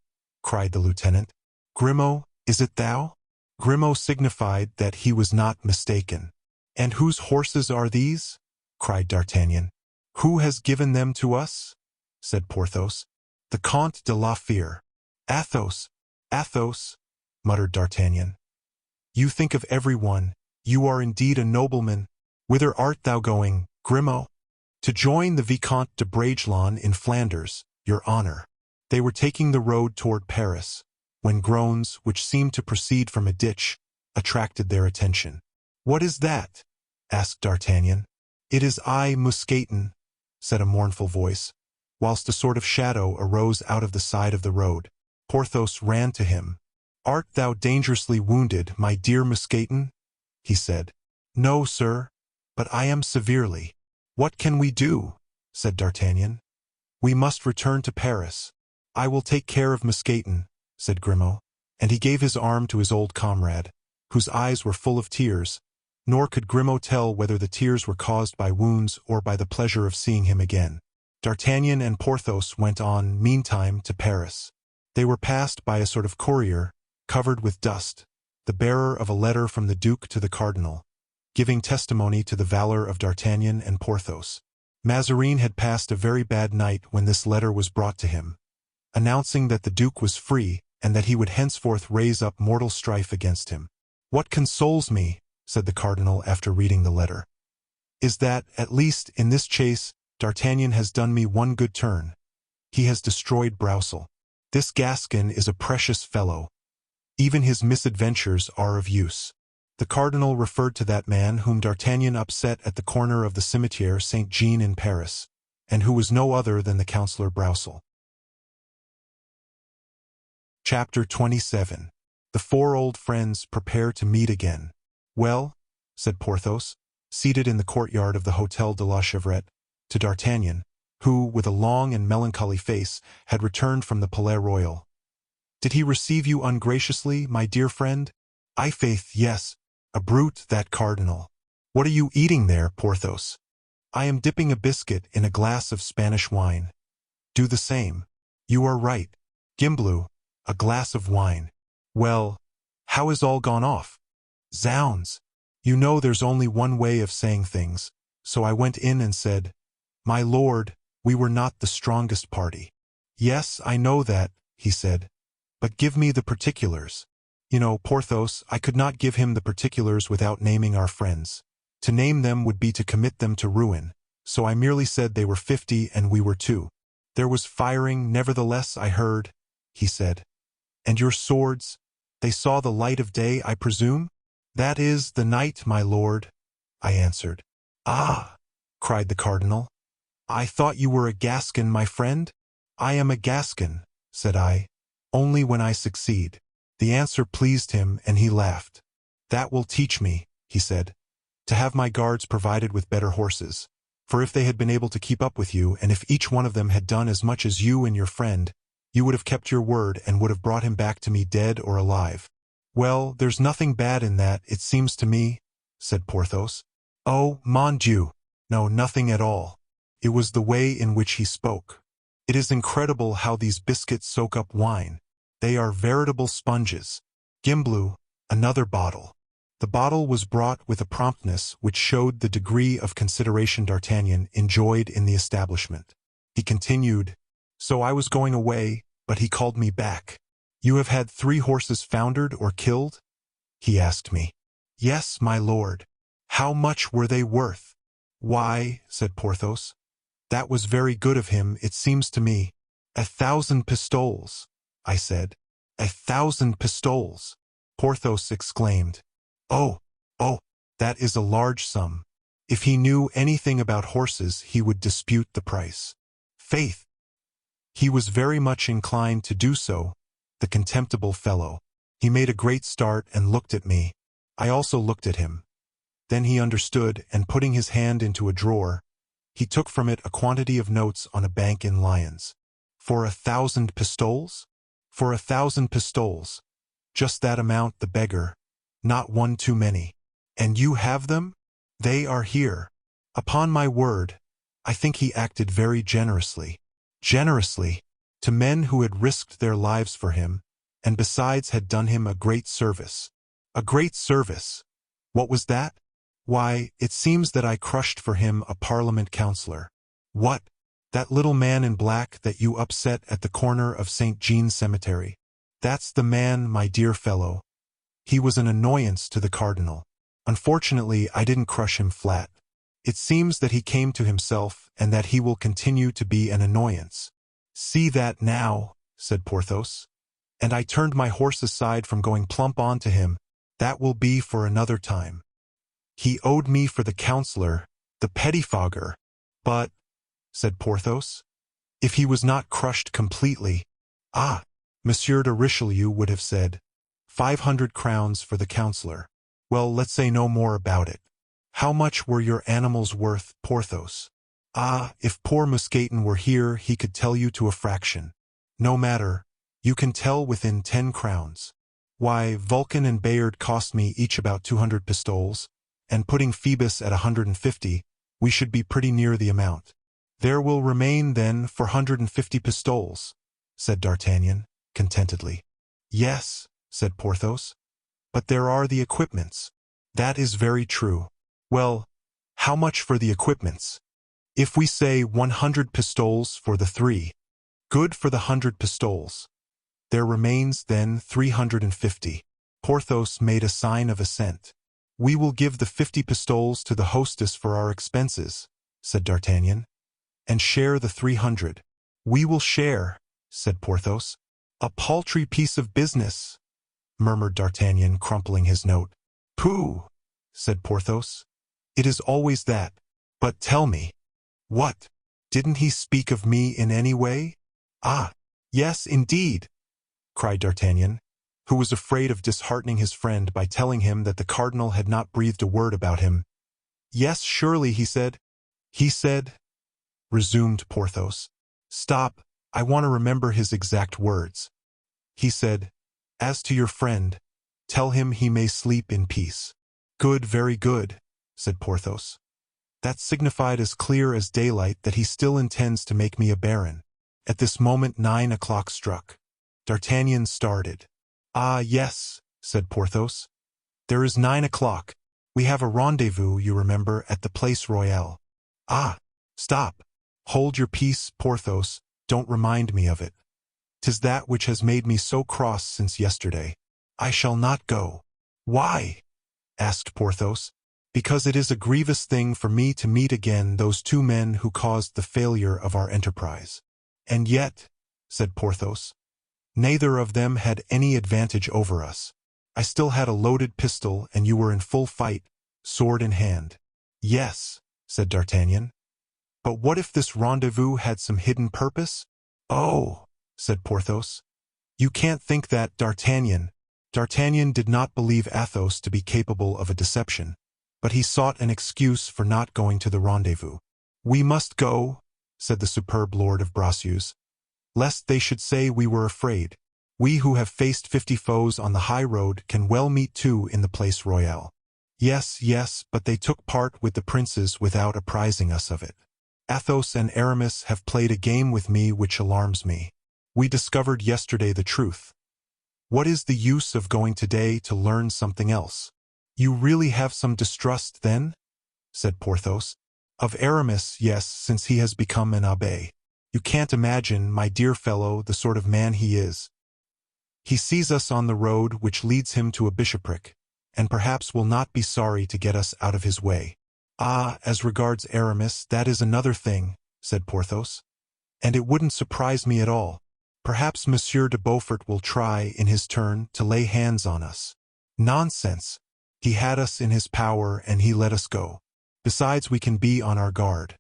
Cried the lieutenant. Grimaud, is it thou? Grimaud signified that he was not mistaken. And whose horses are these? Cried D'Artagnan. Who has given them to us? Said Porthos. The Comte de la Fere. Athos, Athos, muttered D'Artagnan. You think of everyone. You are indeed a nobleman. Whither art thou going, Grimaud? To join the Vicomte de Bragelonne in Flanders, your honor. They were taking the road toward Paris, when groans, which seemed to proceed from a ditch, attracted their attention. What is that? Asked D'Artagnan. It is I, Mousqueton, said a mournful voice, whilst a sort of shadow arose out of the side of the road. Porthos ran to him. Art thou dangerously wounded, my dear Mousqueton? He said. No, sir, but I am severely. What can we do? Said D'Artagnan. We must return to Paris. I will take care of Mousqueton, said Grimaud, and he gave his arm to his old comrade, whose eyes were full of tears, nor could Grimaud tell whether the tears were caused by wounds or by the pleasure of seeing him again. D'Artagnan and Porthos went on, meantime, to Paris. They were passed by a sort of courier, covered with dust, the bearer of a letter from the Duke to the Cardinal, giving testimony to the valor of D'Artagnan and Porthos. Mazarin had passed a very bad night when this letter was brought to him, announcing that the Duke was free and that he would henceforth raise up mortal strife against him. What consoles me, said the Cardinal after reading the letter, is that, at least in this chase, D'Artagnan has done me one good turn. He has destroyed Broussel. This Gascon is a precious fellow. Even his misadventures are of use. The cardinal referred to that man whom D'Artagnan upset at the corner of the Cimetière Saint-Jean in Paris, and who was no other than the Councillor Broussel. Chapter 27. The four old friends prepare to meet again. Well, said Porthos, seated in the courtyard of the Hôtel de la Chevrette, to D'Artagnan, who, with a long and melancholy face, had returned from the Palais Royal. Did he receive you ungraciously, my dear friend? I faith, yes. A brute, that cardinal. What are you eating there, Porthos? I am dipping a biscuit in a glass of Spanish wine. Do the same. You are right. Gimblou, a glass of wine. Well, how is all gone off? Zounds! You know there's only one way of saying things, so I went in and said, My lord, we were not the strongest party. Yes, I know that, he said. But give me the particulars. You know, Porthos, I could not give him the particulars without naming our friends. To name them would be to commit them to ruin, so I merely said they were 50 and we were 2. There was firing, nevertheless, I heard, he said. And your swords, they saw the light of day, I presume? That is the night, my lord, I answered. Ah, cried the cardinal. I thought you were a Gascon, my friend? I am a Gascon, said I, only when I succeed. The answer pleased him, and he laughed. That will teach me, he said, to have my guards provided with better horses. For if they had been able to keep up with you, and if each one of them had done as much as you and your friend, you would have kept your word and would have brought him back to me dead or alive. Well, there's nothing bad in that, it seems to me, said Porthos. Oh, mon Dieu! No, nothing at all. It was the way in which he spoke. It is incredible how these biscuits soak up wine. They are veritable sponges. Gimblou, another bottle. The bottle was brought with a promptness which showed the degree of consideration D'Artagnan enjoyed in the establishment. He continued, So I was going away, but he called me back. You have had 3 horses foundered or killed? He asked me. Yes, my lord. How much were they worth? Why, said Porthos, that was very good of him, it seems to me. 1,000 pistoles, I said. 1,000 pistoles. Porthos exclaimed. Oh, that is a large sum. If he knew anything about horses, he would dispute the price. Faith! He was very much inclined to do so, the contemptible fellow. He made a great start and looked at me. I also looked at him. Then he understood, and putting his hand into a drawer, he took from it a quantity of notes on a bank in Lyons. For 1,000 pistoles? For 1,000 pistoles. Just that amount, the beggar. Not one too many. And you have them? They are here. Upon my word, I think he acted very generously. Generously, to men who had risked their lives for him, and besides had done him a great service. A great service. What was that? Why, it seems that I crushed for him a Parliament councillor. What? That little man in black that you upset at the corner of St. Jean's Cemetery. That's the man, my dear fellow. He was an annoyance to the cardinal. Unfortunately, I didn't crush him flat. It seems that he came to himself, and that he will continue to be an annoyance. See that now, said Porthos. And I turned my horse aside from going plump on to him. That will be for another time. He owed me for the councillor, the pettifogger. But, said Porthos, if he was not crushed completely, Monsieur de Richelieu would have said, 500 crowns for the councillor. Well, let's say no more about it. How much were your animals worth, Porthos? If poor Mousqueton were here, he could tell you to a fraction. No matter, you can tell within 10 crowns. Why, Vulcan and Bayard cost me each about 200 pistoles, and putting Phoebus at 150, we should be pretty near the amount. There will remain, then, 450 pistoles, said D'Artagnan, contentedly. Yes, said Porthos, but there are the equipments. That is very true. Well, how much for the equipments? If we say 100 pistoles for the 3, good for the 100 pistoles. There remains, then, 350. Porthos made a sign of assent. We will give the 50 pistoles to the hostess for our expenses, said D'Artagnan, and share the 300. We will share, said Porthos. A paltry piece of business, murmured D'Artagnan, crumpling his note. "Pooh," said Porthos. "It is always that. But tell me, what? Didn't he speak of me in any way?" "Ah, yes, indeed," cried D'Artagnan, who was afraid of disheartening his friend by telling him that the cardinal had not breathed a word about him. "Yes, surely, he said—" "He said," resumed Porthos. "Stop, I want to remember his exact words. He said, 'As to your friend, tell him he may sleep in peace.'" "Good, very good," said Porthos. "That signified as clear as daylight that he still intends to make me a baron." At this moment 9 o'clock struck. D'Artagnan started. "Ah, yes," said Porthos. "There is 9 o'clock. We have a rendezvous, you remember, at the Place Royale." "Ah, stop. Hold your peace, Porthos. Don't remind me of it. 'Tis that which has made me so cross since yesterday. I shall not go." "Why?" asked Porthos. "Because it is a grievous thing for me to meet again those two men who caused the failure of our enterprise." "And yet," said Porthos, "neither of them had any advantage over us. I still had a loaded pistol, and you were in full fight, sword in hand." "Yes," said D'Artagnan. "But what if this rendezvous had some hidden purpose?" "Oh," said Porthos, "you can't think that, D'Artagnan." D'Artagnan did not believe Athos to be capable of a deception, but he sought an excuse for not going to the rendezvous. "We must go," said the superb lord of Bracieux, "lest they should say we were afraid. We who have faced 50 foes on the high road can well meet 2 in the Place Royale." "Yes, yes, but they took part with the princes without apprising us of it. Athos and Aramis have played a game with me which alarms me. We discovered yesterday the truth. What is the use of going today to learn something else?" "You really have some distrust, then?" said Porthos. "Of Aramis, yes, since he has become an abbé. You can't imagine, my dear fellow, the sort of man he is. He sees us on the road which leads him to a bishopric, and perhaps will not be sorry to get us out of his way." "Ah, as regards Aramis, that is another thing," said Porthos. "And it wouldn't surprise me at all. Perhaps Monsieur de Beaufort will try, in his turn, to lay hands on us." "Nonsense! He had us in his power, and he let us go. Besides, we can be on our guard.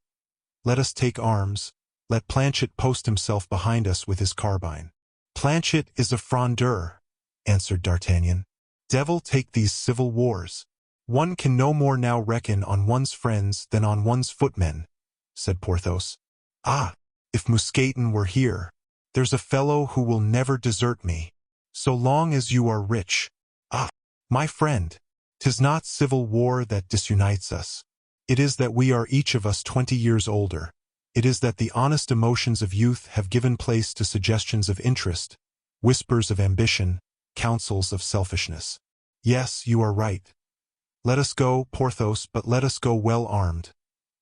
Let us take arms. Let Planchet post himself behind us with his carbine." "Planchet is a frondeur," answered D'Artagnan. "Devil take these civil wars. One can no more now reckon on one's friends than on one's footmen," said Porthos. "Ah, if Mousqueton were here! There's a fellow who will never desert me, so long as you are rich. Ah, my friend, 'tis not civil war that disunites us. It is that we are each of us 20 years older. It is that the honest emotions of youth have given place to suggestions of interest, whispers of ambition, counsels of selfishness. Yes, you are right. Let us go, Porthos, but let us go well armed.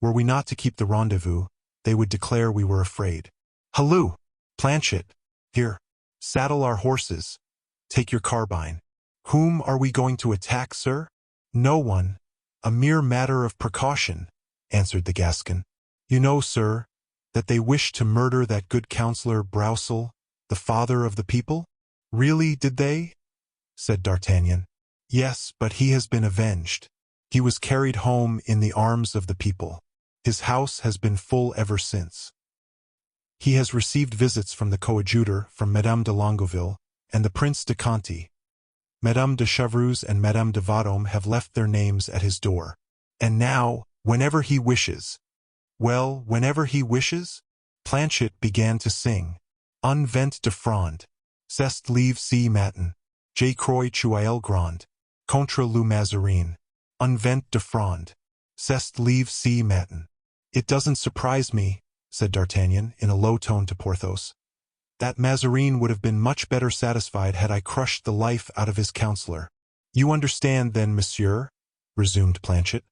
Were we not to keep the rendezvous, they would declare we were afraid. Halloo! Planchet, here, saddle our horses. Take your carbine. Whom are we going to attack, sir? No one. A mere matter of precaution, answered the Gascon. You know, sir, that they wished to murder that good counsellor Broussel, the father of the people? Really, did they? Said D'Artagnan. Yes, but he has been avenged. He was carried home in the arms of the people. His house has been full ever since. He has received visits from the coadjutor, from Madame de Longueville, and the Prince de Conti. Madame de Chevreuse and Madame de Vendôme have left their names at his door. And now, whenever he wishes— Well, whenever he wishes? Planchet began to sing. Un vent de fronde. C'est livre si matin. Je crois tu es grand. Contre le Mazarin. Un vent de fronde. C'est livre si matin. It doesn't surprise me, said D'Artagnan in a low tone to Porthos. That Mazarin would have been much better satisfied had I crushed the life out of his counselor. You understand, then, monsieur, resumed Planchet,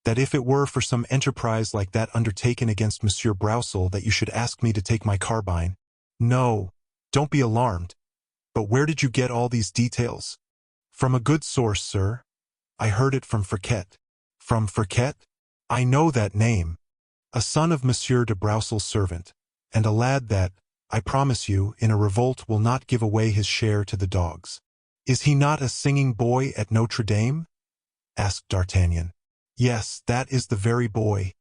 that if it were for some enterprise like that undertaken against Monsieur Broussel that you should ask me to take my carbine. No, don't be alarmed. But where did you get all these details? From a good source, sir. I heard it from Fouquet. From Fouquet? I know that name. A son of Monsieur de Broussel's servant, and a lad that, I promise you, in a revolt will not give away his share to the dogs. Is he not a singing boy at Notre Dame? asked D'Artagnan. Yes, that is the very boy.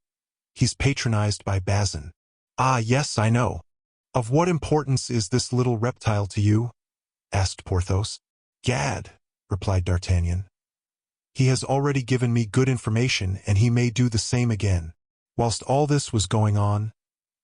He's patronized by Bazin. Ah, yes, I know. Of what importance is this little reptile to you? Asked Porthos. Gad, replied D'Artagnan. He has already given me good information, and he may do the same again. Whilst all this was going on,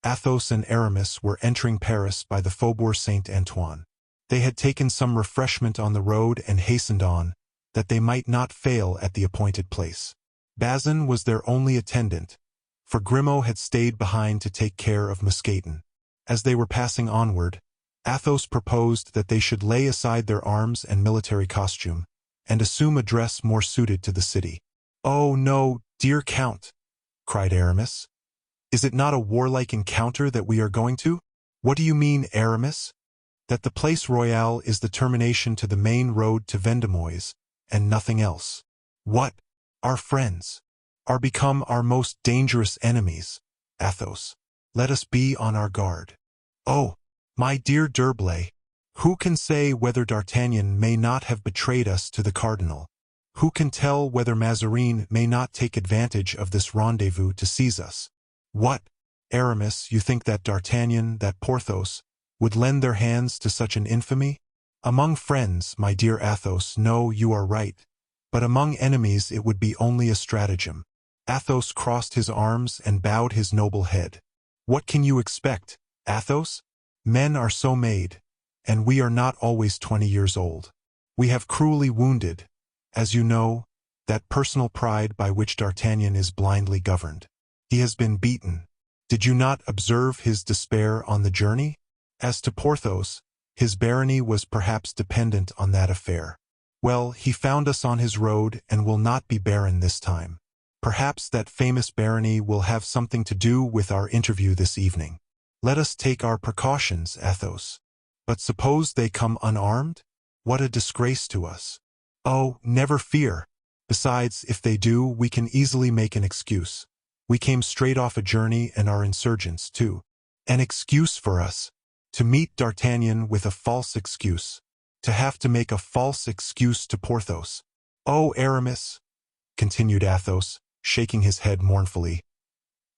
Athos and Aramis were entering Paris by the Faubourg Saint-Antoine. They had taken some refreshment on the road and hastened on, that they might not fail at the appointed place. Bazin was their only attendant, for Grimaud had stayed behind to take care of Mousqueton. As they were passing onward, Athos proposed that they should lay aside their arms and military costume, and assume a dress more suited to the city. "Oh, no, dear Count," cried Aramis. "Is it not a warlike encounter that we are going to?" "What do you mean, Aramis?" "That the Place Royale is the termination to the main road to Vendemois, and nothing else." "What? Our friends are become our most dangerous enemies, Athos. Let us be on our guard." "Oh, my dear D'Herblay, who can say whether D'Artagnan may not have betrayed us to the cardinal? Who can tell whether Mazarin may not take advantage of this rendezvous to seize us?" "What, Aramis, you think that D'Artagnan, that Porthos, would lend their hands to such an infamy? Among friends, my dear Athos, no, you are right, but among enemies it would be only a stratagem." Athos crossed his arms and bowed his noble head. "What can you expect, Athos? Men are so made, and we are not always 20 years old. We have cruelly wounded, as you know, that personal pride by which D'Artagnan is blindly governed. He has been beaten. Did you not observe his despair on the journey? As to Porthos, his barony was perhaps dependent on that affair. Well, he found us on his road and will not be barren this time. Perhaps that famous barony will have something to do with our interview this evening. Let us take our precautions, Athos. But suppose they come unarmed? What a disgrace to us." "Oh, never fear. Besides, if they do, we can easily make an excuse. We came straight off a journey and are insurgents, too." "An excuse for us? To meet D'Artagnan with a false excuse? To have to make a false excuse to Porthos? Oh, Aramis," continued Athos, shaking his head mournfully,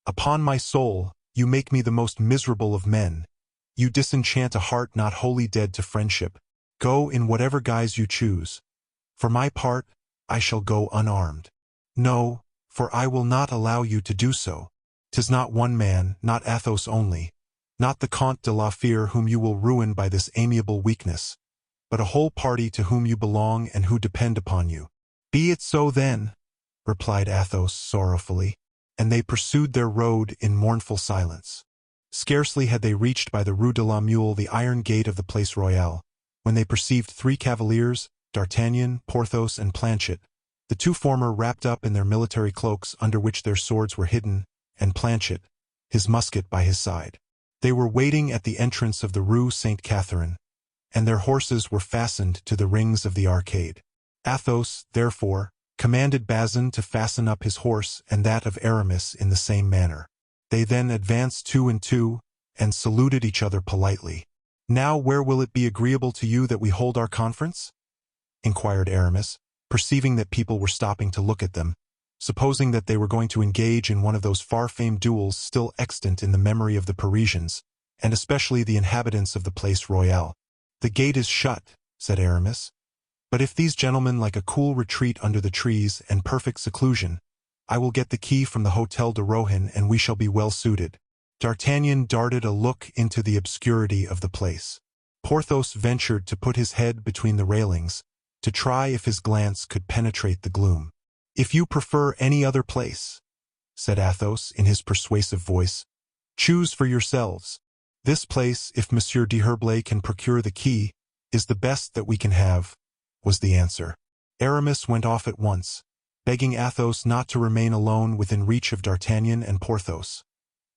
"upon my soul, you make me the most miserable of men. You disenchant a heart not wholly dead to friendship. Go in whatever guise you choose. For my part, I shall go unarmed." "No, for I will not allow you to do so. 'Tis not one man, not Athos only, not the Comte de la Fere whom you will ruin by this amiable weakness, but a whole party to whom you belong and who depend upon you." "Be it so then," replied Athos sorrowfully, and they pursued their road in mournful silence. Scarcely had they reached by the Rue de la Mule the iron gate of the Place Royale, when they perceived 3 cavaliers, D'Artagnan, Porthos, and Planchet, the 2 former wrapped up in their military cloaks under which their swords were hidden, and Planchet, his musket by his side. They were waiting at the entrance of the Rue Sainte-Catherine, and their horses were fastened to the rings of the arcade. Athos, therefore, commanded Bazin to fasten up his horse and that of Aramis in the same manner. They then advanced 2 and 2, and saluted each other politely. "Now where will it be agreeable to you that we hold our conference?" inquired Aramis, perceiving that people were stopping to look at them, supposing that they were going to engage in one of those far-famed duels still extant in the memory of the Parisians, and especially the inhabitants of the Place Royale. "The gate is shut," said Aramis. "But if these gentlemen like a cool retreat under the trees and perfect seclusion, I will get the key from the Hôtel de Rohan and we shall be well suited." D'Artagnan darted a look into the obscurity of the place. Porthos ventured to put his head between the railings, to try if his glance could penetrate the gloom. "If you prefer any other place," said Athos in his persuasive voice, "choose for yourselves. This place, if Monsieur D'Herblay can procure the key, is the best that we can have," was the answer. Aramis went off at once, begging Athos not to remain alone within reach of D'Artagnan and Porthos.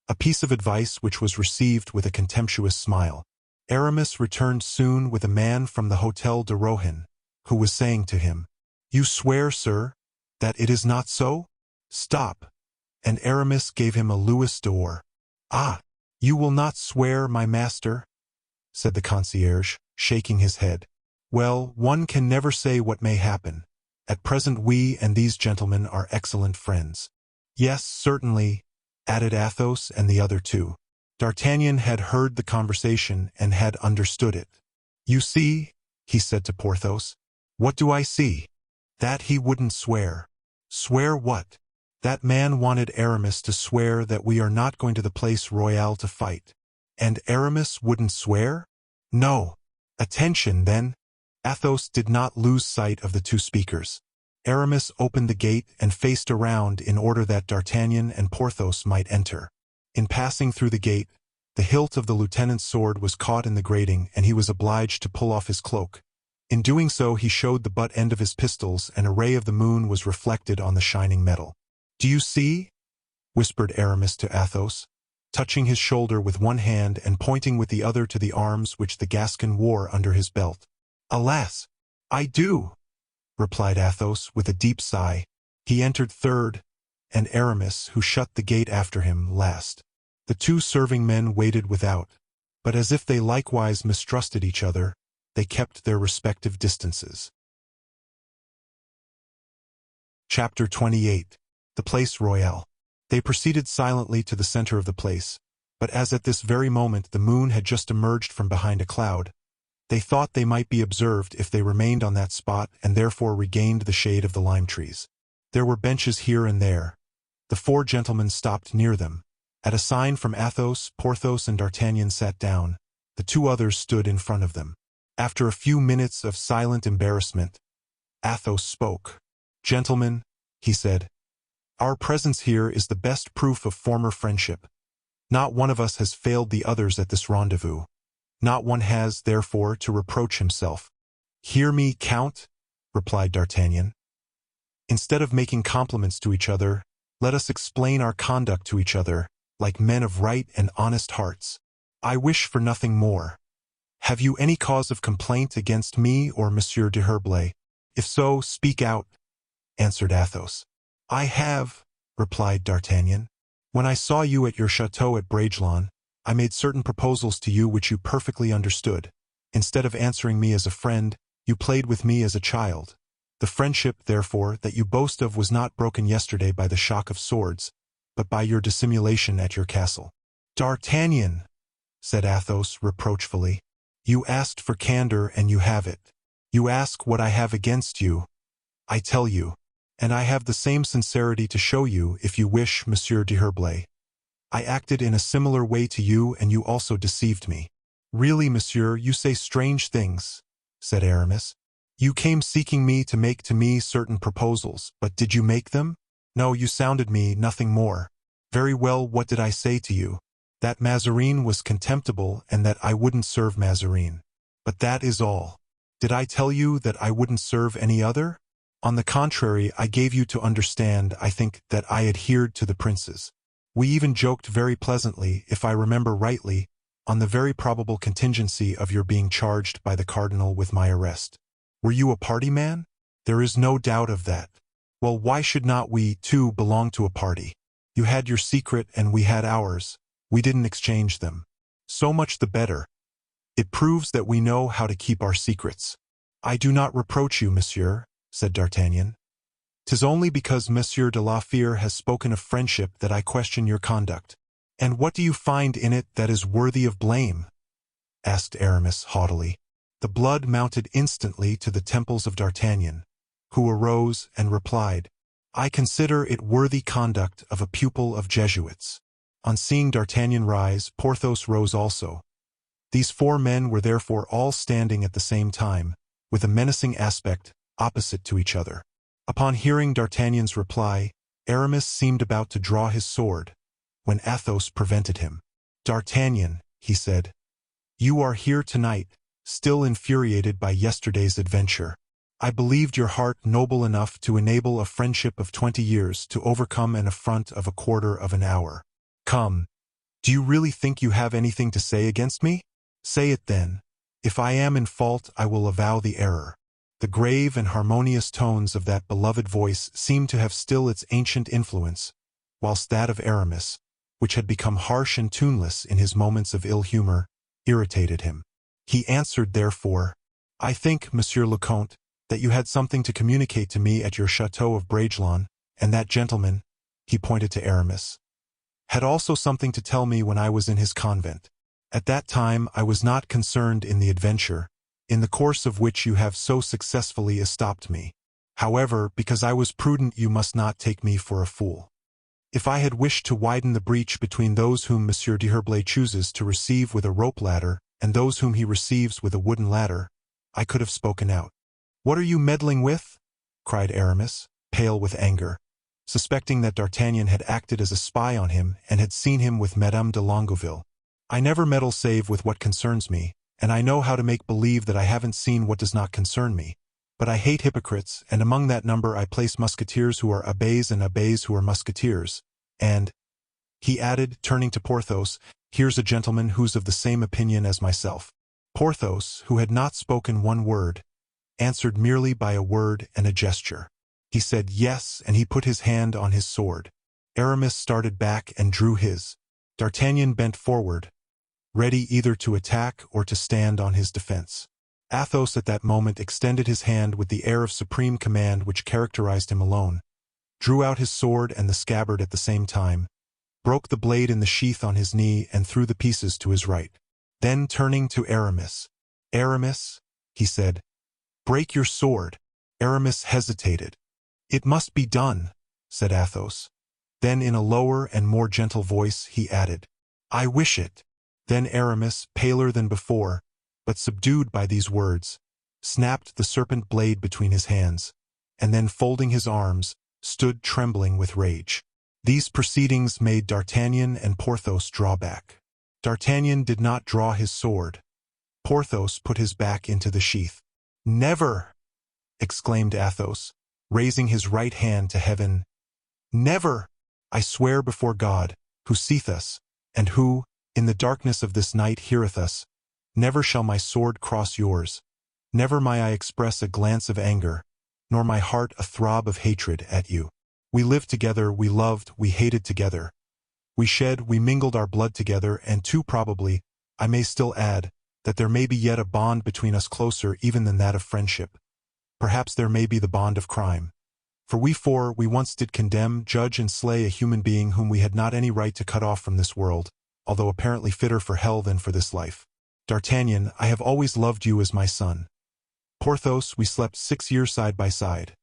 A piece of advice which was received with a contemptuous smile. Aramis returned soon with a man from the Hôtel de Rohan, who was saying to him, "You swear, sir, that it is not so? Stop." And Aramis gave him a louis d'or. "Ah, you will not swear, my master?" said the concierge, shaking his head. "Well, one can never say what may happen. At present we and these gentlemen are excellent friends. Yes, certainly, added Athos and the other two. D'Artagnan had heard the conversation and had understood it. You see, he said to Porthos. What do I see? That he wouldn't swear. Swear what? That man wanted Aramis to swear that we are not going to the Place Royale to fight. And Aramis wouldn't swear? No. Attention, then. Athos did not lose sight of the two speakers. Aramis opened the gate and faced around in order that D'Artagnan and Porthos might enter. In passing through the gate, the hilt of the lieutenant's sword was caught in the grating and he was obliged to pull off his cloak. In doing so he showed the butt end of his pistols and a ray of the moon was reflected on the shining metal. Do you see? Whispered Aramis to Athos, touching his shoulder with one hand and pointing with the other to the arms which the Gascon wore under his belt. Alas, I do, replied Athos with a deep sigh. He entered third, and Aramis, who shut the gate after him, last. The two serving men waited without, but as if they likewise mistrusted each other, they kept their respective distances. Chapter 28. The Place Royale. They proceeded silently to the center of the place, but as at this very moment the moon had just emerged from behind a cloud, they thought they might be observed if they remained on that spot and therefore regained the shade of the lime trees. There were benches here and there. The four gentlemen stopped near them. At a sign from Athos, Porthos and D'Artagnan sat down. The two others stood in front of them. After a few minutes of silent embarrassment, Athos spoke. Gentlemen, he said, our presence here is the best proof of former friendship. Not one of us has failed the others at this rendezvous. Not one has, therefore, to reproach himself. Hear me, Count, replied D'Artagnan. Instead of making compliments to each other, let us explain our conduct to each other, like men of right and honest hearts. I wish for nothing more. Have you any cause of complaint against me or Monsieur de Herblay? If so, speak out, answered Athos. I have, replied D'Artagnan. When I saw you at your chateau at Bragelonne, I made certain proposals to you which you perfectly understood. Instead of answering me as a friend, you played with me as a child. The friendship, therefore, that you boast of was not broken yesterday by the shock of swords, but by your dissimulation at your castle. D'Artagnan, said Athos reproachfully, you asked for candor and you have it. You ask what I have against you. I tell you, and I have the same sincerity to show you if you wish, Monsieur de Herblay. I acted in a similar way to you and you also deceived me. Really, monsieur, you say strange things, said Aramis. You came seeking me to make to me certain proposals, but did you make them? No, you sounded me, nothing more. Very well, what did I say to you? That Mazarin was contemptible and that I wouldn't serve Mazarin. But that is all. Did I tell you that I wouldn't serve any other? On the contrary, I gave you to understand, I think, that I adhered to the princes. We even joked very pleasantly, if I remember rightly, on the very probable contingency of your being charged by the cardinal with my arrest. Were you a party man? There is no doubt of that. Well, why should not we, too, belong to a party? You had your secret and we had ours. We didn't exchange them. So much the better. It proves that we know how to keep our secrets. I do not reproach you, monsieur, said D'Artagnan. 'Tis only because Monsieur de la Fère has spoken of friendship that I question your conduct. And what do you find in it that is worthy of blame? Asked Aramis haughtily. The blood mounted instantly to the temples of D'Artagnan, who arose and replied, I consider it worthy conduct of a pupil of Jesuits. On seeing D'Artagnan rise, Porthos rose also. These four men were therefore all standing at the same time, with a menacing aspect, opposite to each other. Upon hearing D'Artagnan's reply, Aramis seemed about to draw his sword, when Athos prevented him. D'Artagnan, he said, you are here tonight, still infuriated by yesterday's adventure. I believed your heart noble enough to enable a friendship of 20 years to overcome an affront of a quarter of an hour. Come, do you really think you have anything to say against me? Say it then. If I am in fault, I will avow the error. The grave and harmonious tones of that beloved voice seemed to have still its ancient influence, whilst that of Aramis, which had become harsh and tuneless in his moments of ill humor, irritated him. He answered therefore, I think, Monsieur le Comte, that you had something to communicate to me at your chateau of Bragelonne, and that gentleman," he pointed to Aramis, "had also something to tell me when I was in his convent. At that time I was not concerned in the adventure, in the course of which you have so successfully estopped me. However, because I was prudent, you must not take me for a fool. If I had wished to widen the breach between those whom Monsieur d'Herblay chooses to receive with a rope ladder and those whom he receives with a wooden ladder, I could have spoken out." "What are you meddling with?" cried Aramis, pale with anger, suspecting that D'Artagnan had acted as a spy on him and had seen him with Madame de Longueville. "I never meddle save with what concerns me, and I know how to make believe that I haven't seen what does not concern me. But I hate hypocrites, and among that number I place musketeers who are abbés and abbés who are musketeers. And," he added, turning to Porthos, "here's a gentleman who's of the same opinion as myself." Porthos, who had not spoken one word, answered merely by a word and a gesture. He said yes, and he put his hand on his sword. Aramis started back and drew his. D'Artagnan bent forward, ready either to attack or to stand on his defense. Athos at that moment extended his hand with the air of supreme command which characterized him alone, drew out his sword and the scabbard at the same time, broke the blade in the sheath on his knee and threw the pieces to his right. Then turning to Aramis, "Aramis," he said, "break your sword." Aramis hesitated. "It must be done," said Athos. Then in a lower and more gentle voice he added, "I wish it." Then Aramis, paler than before, but subdued by these words, snapped the serpent blade between his hands, and then folding his arms, stood trembling with rage. These proceedings made D'Artagnan and Porthos draw back. D'Artagnan did not draw his sword. Porthos put his back into the sheath. "Never!" exclaimed Athos, raising his right hand to heaven. "Never! I swear before God, who seeth us, and who, in the darkness of this night, heareth us, never shall my sword cross yours, never may I express a glance of anger, nor my heart a throb of hatred at you. We lived together, we loved, we hated together. We shed, we mingled our blood together, and too probably, I may still add, that there may be yet a bond between us closer even than that of friendship. Perhaps there may be the bond of crime. For we four, we once did condemn, judge, and slay a human being whom we had not any right to cut off from this world, although apparently fitter for hell than for this life. D'Artagnan, I have always loved you as my son. Porthos, we slept 6 years side by side.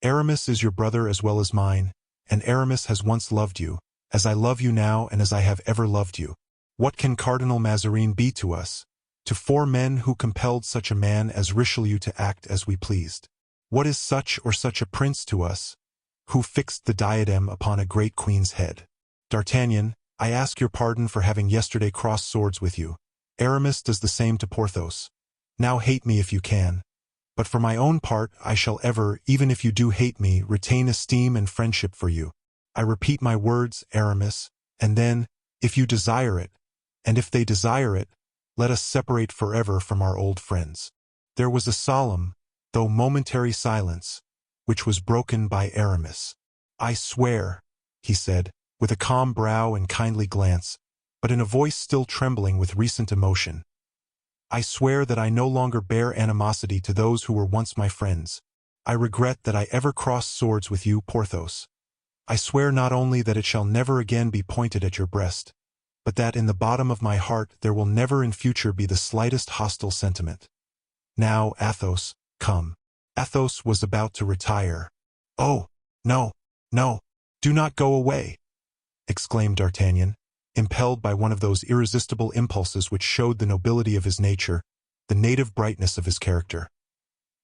Aramis is your brother as well as mine, and Aramis has once loved you, as I love you now and as I have ever loved you. What can Cardinal Mazarin be to us, to 4 men who compelled such a man as Richelieu to act as we pleased? What is such or such a prince to us, who fixed the diadem upon a great queen's head? D'Artagnan, I ask your pardon for having yesterday crossed swords with you. Aramis does the same to Porthos. Now hate me if you can. But for my own part, I shall ever, even if you do hate me, retain esteem and friendship for you. I repeat my words, Aramis, and then, if you desire it, and if they desire it, let us separate forever from our old friends." There was a solemn, though momentary silence, which was broken by Aramis. "I swear," he said, with a calm brow and kindly glance, but in a voice still trembling with recent emotion, "I swear that I no longer bear animosity to those who were once my friends. I regret that I ever crossed swords with you, Porthos. I swear not only that it shall never again be pointed at your breast, but that in the bottom of my heart there will never in future be the slightest hostile sentiment. Now, Athos, come." Athos was about to retire. "Oh, no, no, do not go away," exclaimed D'Artagnan, impelled by one of those irresistible impulses which showed the nobility of his nature, the native brightness of his character.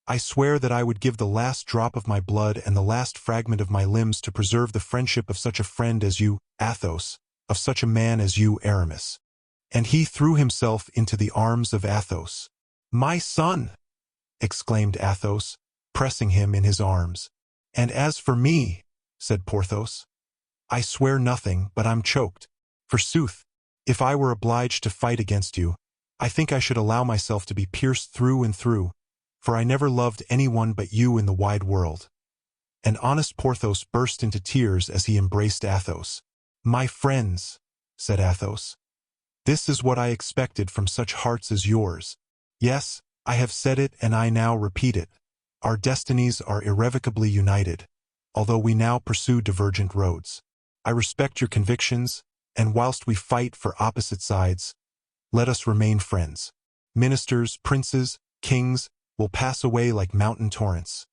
"I swear that I would give the last drop of my blood and the last fragment of my limbs to preserve the friendship of such a friend as you, Athos, of such a man as you, Aramis." And he threw himself into the arms of Athos. "My son!" exclaimed Athos, pressing him in his arms. "And as for me," said Porthos, "I swear nothing, but I'm choked. Forsooth, if I were obliged to fight against you, I think I should allow myself to be pierced through and through, for I never loved anyone but you in the wide world." And honest Porthos burst into tears as he embraced Athos. "My friends," said Athos, "this is what I expected from such hearts as yours. Yes, I have said it and I now repeat it. Our destinies are irrevocably united, although we now pursue divergent roads. I respect your convictions, and whilst we fight for opposite sides, let us remain friends. Ministers, princes, kings will pass away like mountain torrents.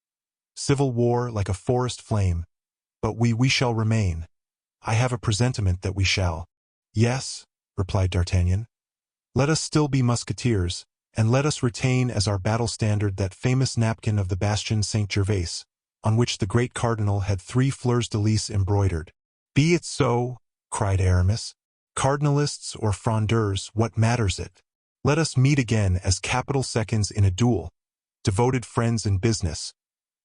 Civil war like a forest flame, but we shall remain. I have a presentiment that we shall. Yes, replied D'Artagnan. Let us still be musketeers, and let us retain as our battle standard that famous napkin of the Bastion Saint-Gervais, on which the great cardinal had 3 fleurs de lis embroidered. Be it so, cried Aramis. Cardinalists or frondeurs, what matters it? Let us meet again as capital seconds in a duel, devoted friends in business,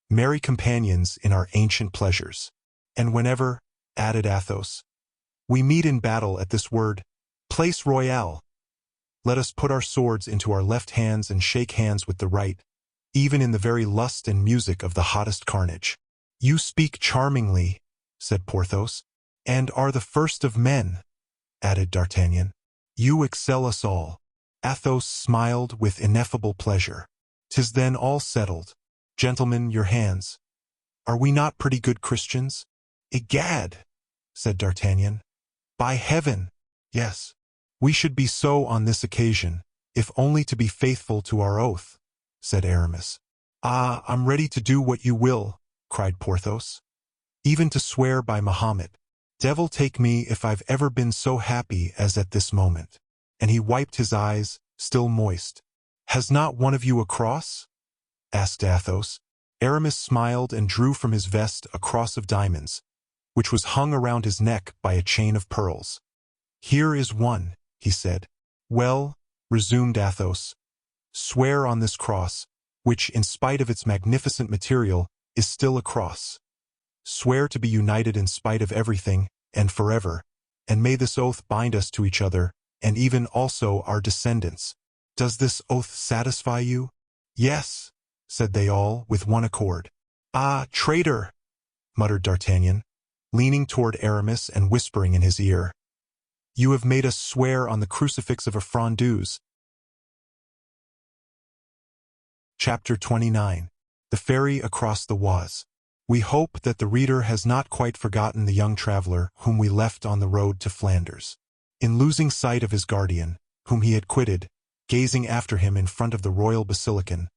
merry companions in our ancient pleasures. And whenever, added Athos, we meet in battle at this word, place royale, let us put our swords into our left hands and shake hands with the right, even in the very lust and music of the hottest carnage. You speak charmingly, said Porthos, and are the first of men, added D'Artagnan. You excel us all. Athos smiled with ineffable pleasure. 'Tis then all settled. Gentlemen, your hands. Are we not pretty good Christians? Egad, said D'Artagnan. By heaven, yes. We should be so on this occasion, if only to be faithful to our oath, said Aramis. Ah, I'm ready to do what you will, cried Porthos. Even to swear by Mahomet. Devil take me if I've ever been so happy as at this moment. And he wiped his eyes, still moist. Has not one of you a cross? Asked Athos. Aramis smiled and drew from his vest a cross of diamonds, which was hung around his neck by a chain of pearls. Here is one, he said. Well, resumed Athos, swear on this cross, which, in spite of its magnificent material, is still a cross. Swear to be united in spite of everything, and forever, and may this oath bind us to each other, and even also our descendants. Does this oath satisfy you? Yes, said they all, with one accord. Ah, traitor, muttered D'Artagnan, leaning toward Aramis and whispering in his ear. You have made us swear on the crucifix of a frondeuse. Chapter 29. The Ferry Across the Oise. We hope that the reader has not quite forgotten the young traveler whom we left on the road to Flanders. In losing sight of his guardian, whom he had quitted, gazing after him in front of the royal basilican,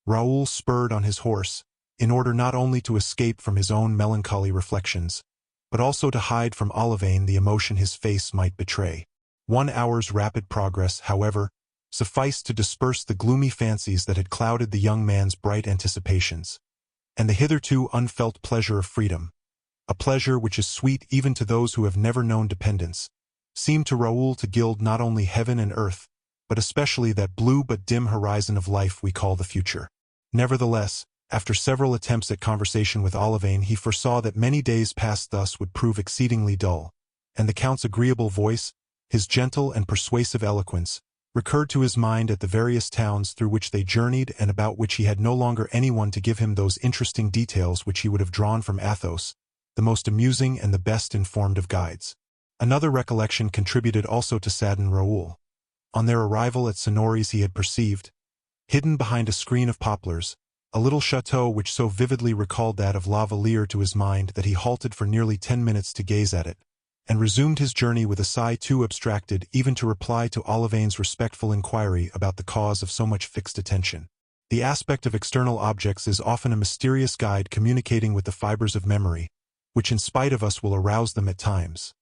Raoul spurred on his horse, in order not only to escape from his own melancholy reflections, but also to hide from Olivain the emotion his face might betray. 1 hour's rapid progress, however, sufficed to disperse the gloomy fancies that had clouded the young man's bright anticipations, and the hitherto unfelt pleasure of freedom, a pleasure which is sweet even to those who have never known dependence, seemed to Raoul to gild not only heaven and earth, but especially that blue but dim horizon of life we call the future. Nevertheless, after several attempts at conversation with Olivain, he foresaw that many days passed thus would prove exceedingly dull, and the Count's agreeable voice, his gentle and persuasive eloquence, recurred to his mind at the various towns through which they journeyed and about which he had no longer anyone to give him those interesting details which he would have drawn from Athos, the most amusing and the best informed of guides. Another recollection contributed also to sadden Raoul. On their arrival at Sonories he had perceived, hidden behind a screen of poplars, a little chateau which so vividly recalled that of La Valliere to his mind that he halted for nearly 10 minutes to gaze at it, and resumed his journey with a sigh too abstracted even to reply to Olivain's respectful inquiry about the cause of so much fixed attention. The aspect of external objects is often a mysterious guide communicating with the fibers of memory, which in spite of us will arouse them at times.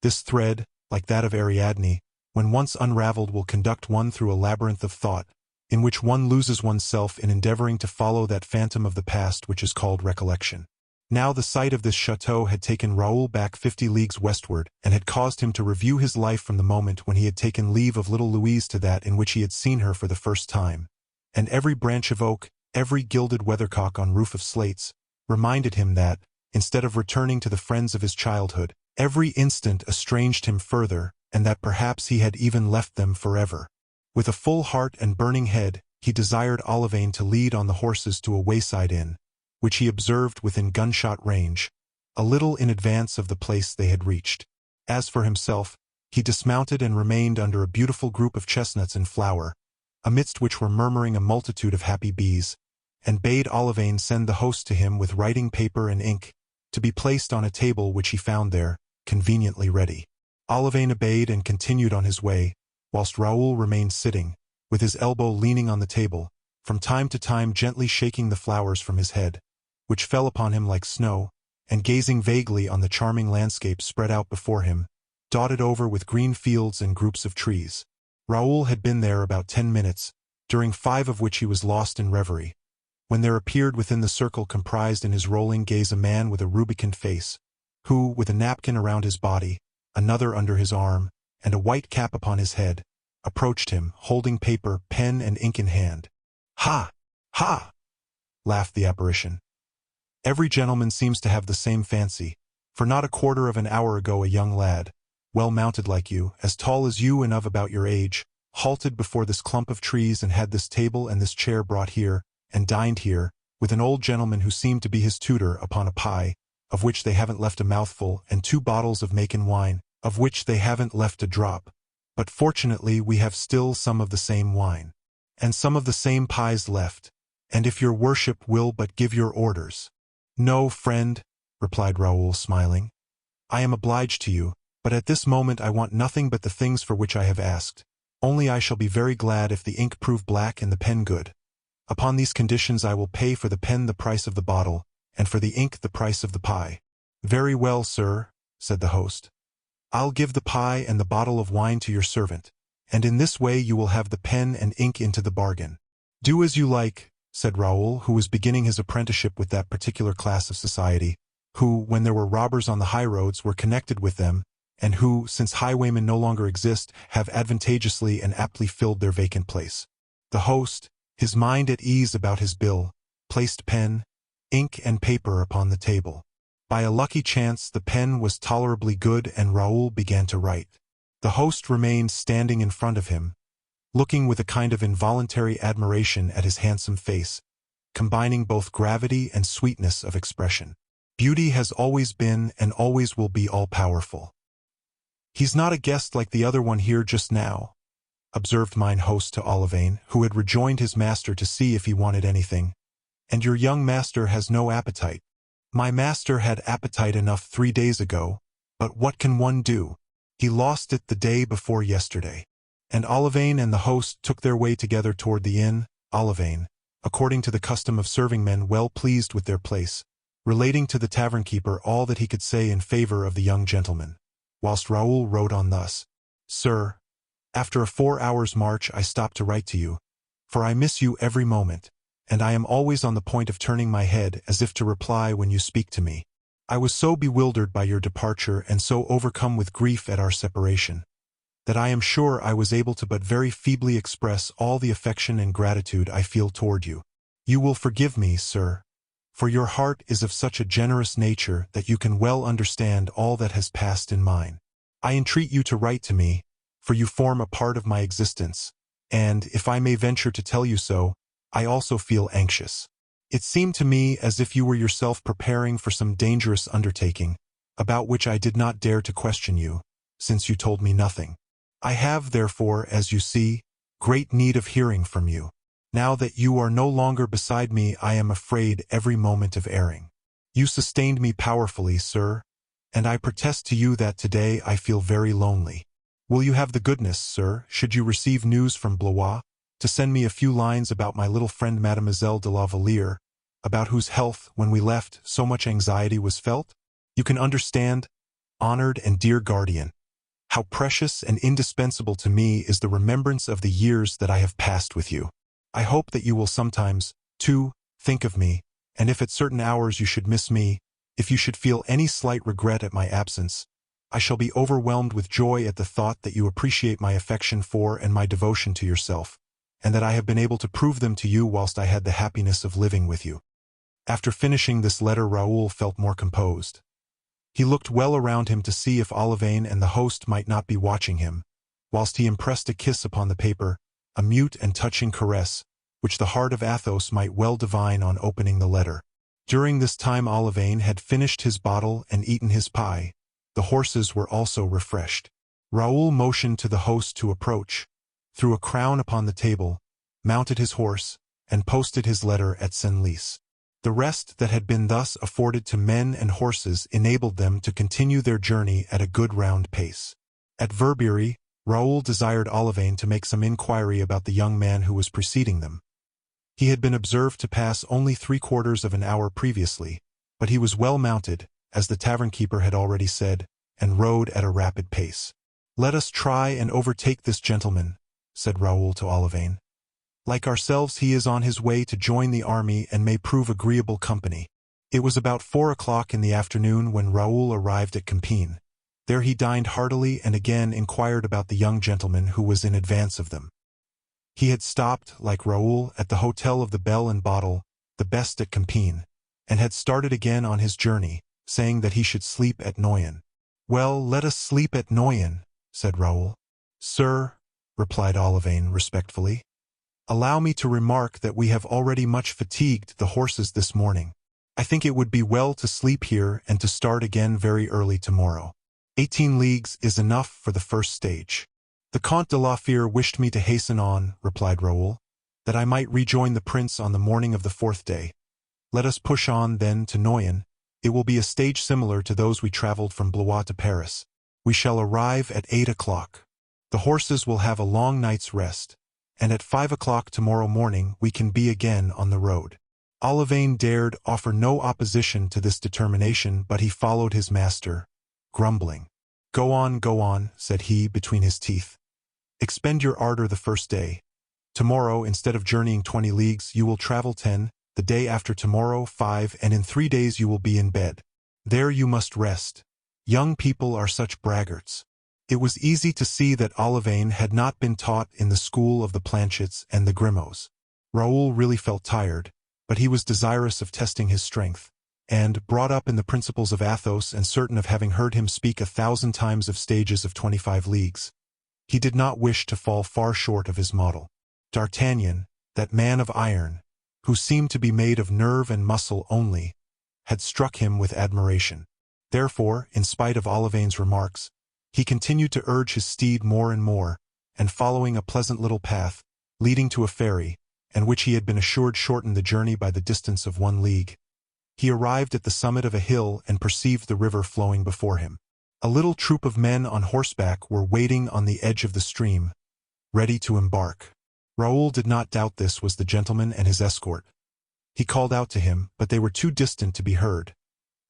This thread, like that of Ariadne, when once unraveled will conduct one through a labyrinth of thought, in which one loses oneself in endeavoring to follow that phantom of the past which is called recollection. Now the sight of this chateau had taken Raoul back 50 leagues westward, and had caused him to review his life from the moment when he had taken leave of little Louise to that in which he had seen her for the first time, and every branch of oak, every gilded weathercock on roof of slates, reminded him that, instead of returning to the friends of his childhood, every instant estranged him further, and that perhaps he had even left them forever. With a full heart and burning head, he desired Olivain to lead on the horses to a wayside inn, which he observed within gunshot range, a little in advance of the place they had reached. As for himself, he dismounted and remained under a beautiful group of chestnuts in flower, amidst which were murmuring a multitude of happy bees, and bade Olivain send the host to him with writing paper and ink, to be placed on a table which he found there, conveniently ready. Olivain obeyed and continued on his way, whilst Raoul remained sitting, with his elbow leaning on the table, from time to time gently shaking the flowers from his head, which fell upon him like snow, and gazing vaguely on the charming landscape spread out before him, dotted over with green fields and groups of trees. Raoul had been there about 10 minutes, during 5 of which he was lost in reverie, when there appeared within the circle comprised in his rolling gaze a man with a rubicund face, who, with a napkin around his body, another under his arm, and a white cap upon his head, approached him, holding paper, pen, and ink in hand. "Ha! Ha!" laughed the apparition. "Every gentleman seems to have the same fancy, for not a quarter of an hour ago a young lad, well mounted like you, as tall as you and of about your age, halted before this clump of trees and had this table and this chair brought here, and dined here, with an old gentleman who seemed to be his tutor, upon a pie, of which they haven't left a mouthful, and 2 bottles of Macon wine, of which they haven't left a drop. But fortunately we have still some of the same wine, and some of the same pies left, and if your worship will but give your orders." "No, friend," replied Raoul, smiling. "I am obliged to you, but at this moment I want nothing but the things for which I have asked. Only I shall be very glad if the ink prove black and the pen good. Upon these conditions I will pay for the pen the price of the bottle, and for the ink the price of the pie." "Very well, sir," said the host. "I'll give the pie and the bottle of wine to your servant, and in this way you will have the pen and ink into the bargain." "Do as you like," said Raoul, who was beginning his apprenticeship with that particular class of society, who, when there were robbers on the highroads, were connected with them, and who, since highwaymen no longer exist, have advantageously and aptly filled their vacant place. The host, his mind at ease about his bill, placed pen, ink, and paper upon the table. By a lucky chance the pen was tolerably good, and Raoul began to write. The host remained standing in front of him, looking with a kind of involuntary admiration at his handsome face, combining both gravity and sweetness of expression. Beauty has always been and always will be all-powerful. "He's not a guest like the other one here just now," observed mine host to Olivain, who had rejoined his master to see if he wanted anything. "And your young master has no appetite." "My master had appetite enough 3 days ago, but what can one do? He lost it the day before yesterday." And Olivain and the host took their way together toward the inn, Olivain, according to the custom of serving men well pleased with their place, relating to the tavern-keeper all that he could say in favor of the young gentleman, whilst Raoul wrote on thus: "Sir, after a 4 hours' march I stop to write to you, for I miss you every moment, and I am always on the point of turning my head as if to reply when you speak to me. I was so bewildered by your departure and so overcome with grief at our separation, that I am sure I was able to but very feebly express all the affection and gratitude I feel toward you. You will forgive me, sir, for your heart is of such a generous nature that you can well understand all that has passed in mine. I entreat you to write to me, for you form a part of my existence, and, if I may venture to tell you so, I also feel anxious. It seemed to me as if you were yourself preparing for some dangerous undertaking, about which I did not dare to question you, since you told me nothing. I have, therefore, as you see, great need of hearing from you. Now that you are no longer beside me, I am afraid every moment of erring. You sustained me powerfully, sir, and I protest to you that today I feel very lonely. Will you have the goodness, sir, should you receive news from Blois, to send me a few lines about my little friend Mademoiselle de la Valliere, about whose health, when we left, so much anxiety was felt? You can understand, honored and dear guardian, how precious and indispensable to me is the remembrance of the years that I have passed with you. I hope that you will sometimes, too, think of me, and if at certain hours you should miss me, if you should feel any slight regret at my absence, I shall be overwhelmed with joy at the thought that you appreciate my affection for and my devotion to yourself, and that I have been able to prove them to you whilst I had the happiness of living with you." After finishing this letter, Raoul felt more composed. He looked well around him to see if Olivain and the host might not be watching him, whilst he impressed a kiss upon the paper, a mute and touching caress, which the heart of Athos might well divine on opening the letter. During this time Olivain had finished his bottle and eaten his pie. The horses were also refreshed. Raoul motioned to the host to approach, threw a crown upon the table, mounted his horse, and posted his letter at Senlis. The rest that had been thus afforded to men and horses enabled them to continue their journey at a good round pace. At Verberie, Raoul desired Olivain to make some inquiry about the young man who was preceding them. He had been observed to pass only 3/4 of an hour previously, but he was well mounted, as the tavern-keeper had already said, and rode at a rapid pace. "Let us try and overtake this gentleman," said Raoul to Olivain. "Like ourselves, he is on his way to join the army and may prove agreeable company." It was about 4 o'clock in the afternoon when Raoul arrived at Compiègne. There he dined heartily and again inquired about the young gentleman who was in advance of them. He had stopped, like Raoul, at the Hotel of the Bell and Bottle, the best at Compiègne, and had started again on his journey, saying that he should sleep at Noyon. "Well, let us sleep at Noyon," said Raoul. "Sir," replied Olivain respectfully, "allow me to remark that we have already much fatigued the horses this morning. I think it would be well to sleep here and to start again very early tomorrow. 18 leagues is enough for the first stage." "The Comte de la Fère wished me to hasten on," replied Raoul, "that I might rejoin the prince on the morning of the 4th day. Let us push on, then, to Noyon. It will be a stage similar to those we traveled from Blois to Paris. We shall arrive at 8 o'clock. The horses will have a long night's rest, and at 5 o'clock tomorrow morning we can be again on the road." Olivain dared offer no opposition to this determination, but he followed his master, grumbling. Go on," said he between his teeth. "Expend your ardor the first day. Tomorrow, instead of journeying 20 leagues, you will travel 10, the day after tomorrow 5, and in 3 days you will be in bed. There you must rest. Young people are such braggarts." It was easy to see that Olivain had not been taught in the school of the Planchets and the Grimauds. Raoul really felt tired, but he was desirous of testing his strength, and, brought up in the principles of Athos and certain of having heard him speak 1,000 times of stages of 25 leagues, he did not wish to fall far short of his model. D'Artagnan, that man of iron, who seemed to be made of nerve and muscle only, had struck him with admiration. Therefore, in spite of Olivain's remarks, he continued to urge his steed more and more, and following a pleasant little path, leading to a ferry, and which he had been assured shortened the journey by the distance of 1 league, he arrived at the summit of a hill and perceived the river flowing before him. A little troop of men on horseback were waiting on the edge of the stream, ready to embark. Raoul did not doubt this was the gentleman and his escort. He called out to him, but they were too distant to be heard.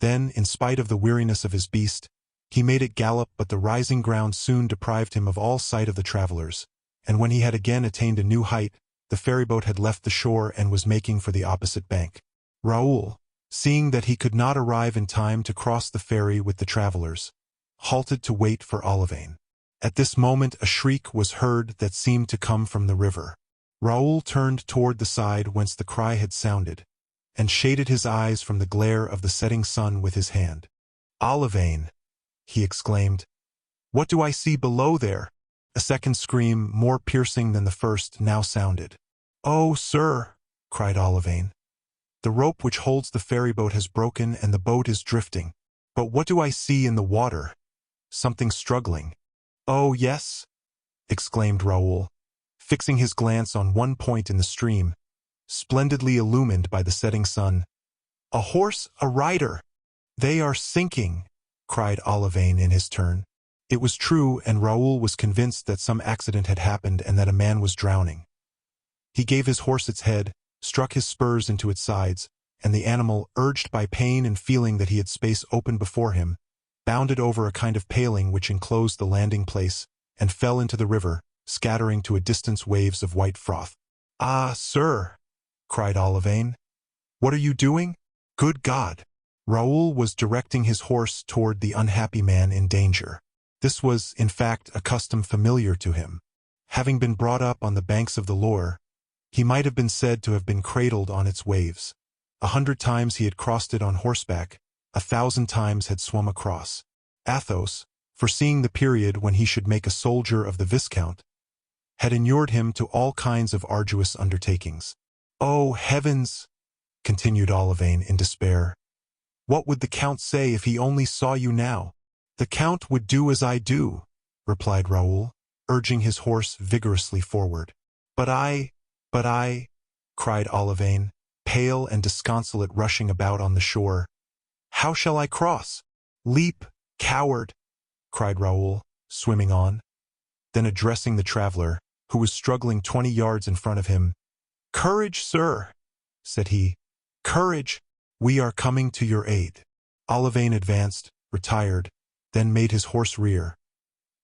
Then, in spite of the weariness of his beast, he made it gallop, but the rising ground soon deprived him of all sight of the travelers, and when he had again attained a new height, the ferryboat had left the shore and was making for the opposite bank. Raoul, seeing that he could not arrive in time to cross the ferry with the travelers, halted to wait for Olivain. At this moment a shriek was heard that seemed to come from the river. Raoul turned toward the side whence the cry had sounded, and shaded his eyes from the glare of the setting sun with his hand. "Olivain!" he exclaimed. "What do I see below there?" A second scream, more piercing than the first, now sounded. "Oh, sir!" cried Olivain. "The rope which holds the ferryboat has broken and the boat is drifting. But what do I see in the water? Something struggling." "Oh, yes!" exclaimed Raoul, fixing his glance on one point in the stream, splendidly illumined by the setting sun. "A horse, a rider! They are sinking!" cried Olivain in his turn. It was true, and Raoul was convinced that some accident had happened and that a man was drowning. He gave his horse its head, struck his spurs into its sides, and the animal, urged by pain and feeling that he had space open before him, bounded over a kind of paling which enclosed the landing place, and fell into the river, scattering to a distance waves of white froth. "Ah, sir!" cried Olivain. "What are you doing? Good God!" Raoul was directing his horse toward the unhappy man in danger. This was, in fact, a custom familiar to him. Having been brought up on the banks of the Loire, he might have been said to have been cradled on its waves. 100 times he had crossed it on horseback, 1,000 times had swum across. Athos, foreseeing the period when he should make a soldier of the Viscount, had inured him to all kinds of arduous undertakings. "Oh, heavens!" continued Olivain in despair. "What would the Count say if he only saw you now?" "The Count would do as I do," replied Raoul, urging his horse vigorously forward. But I... cried Olivain, pale and disconsolate, rushing about on the shore. "How shall I cross?" "Leap, coward!" cried Raoul, swimming on. Then addressing the traveler, who was struggling 20 yards in front of him, "Courage, sir," said he. "Courage! We are coming to your aid." Olivain advanced, retired, then made his horse rear,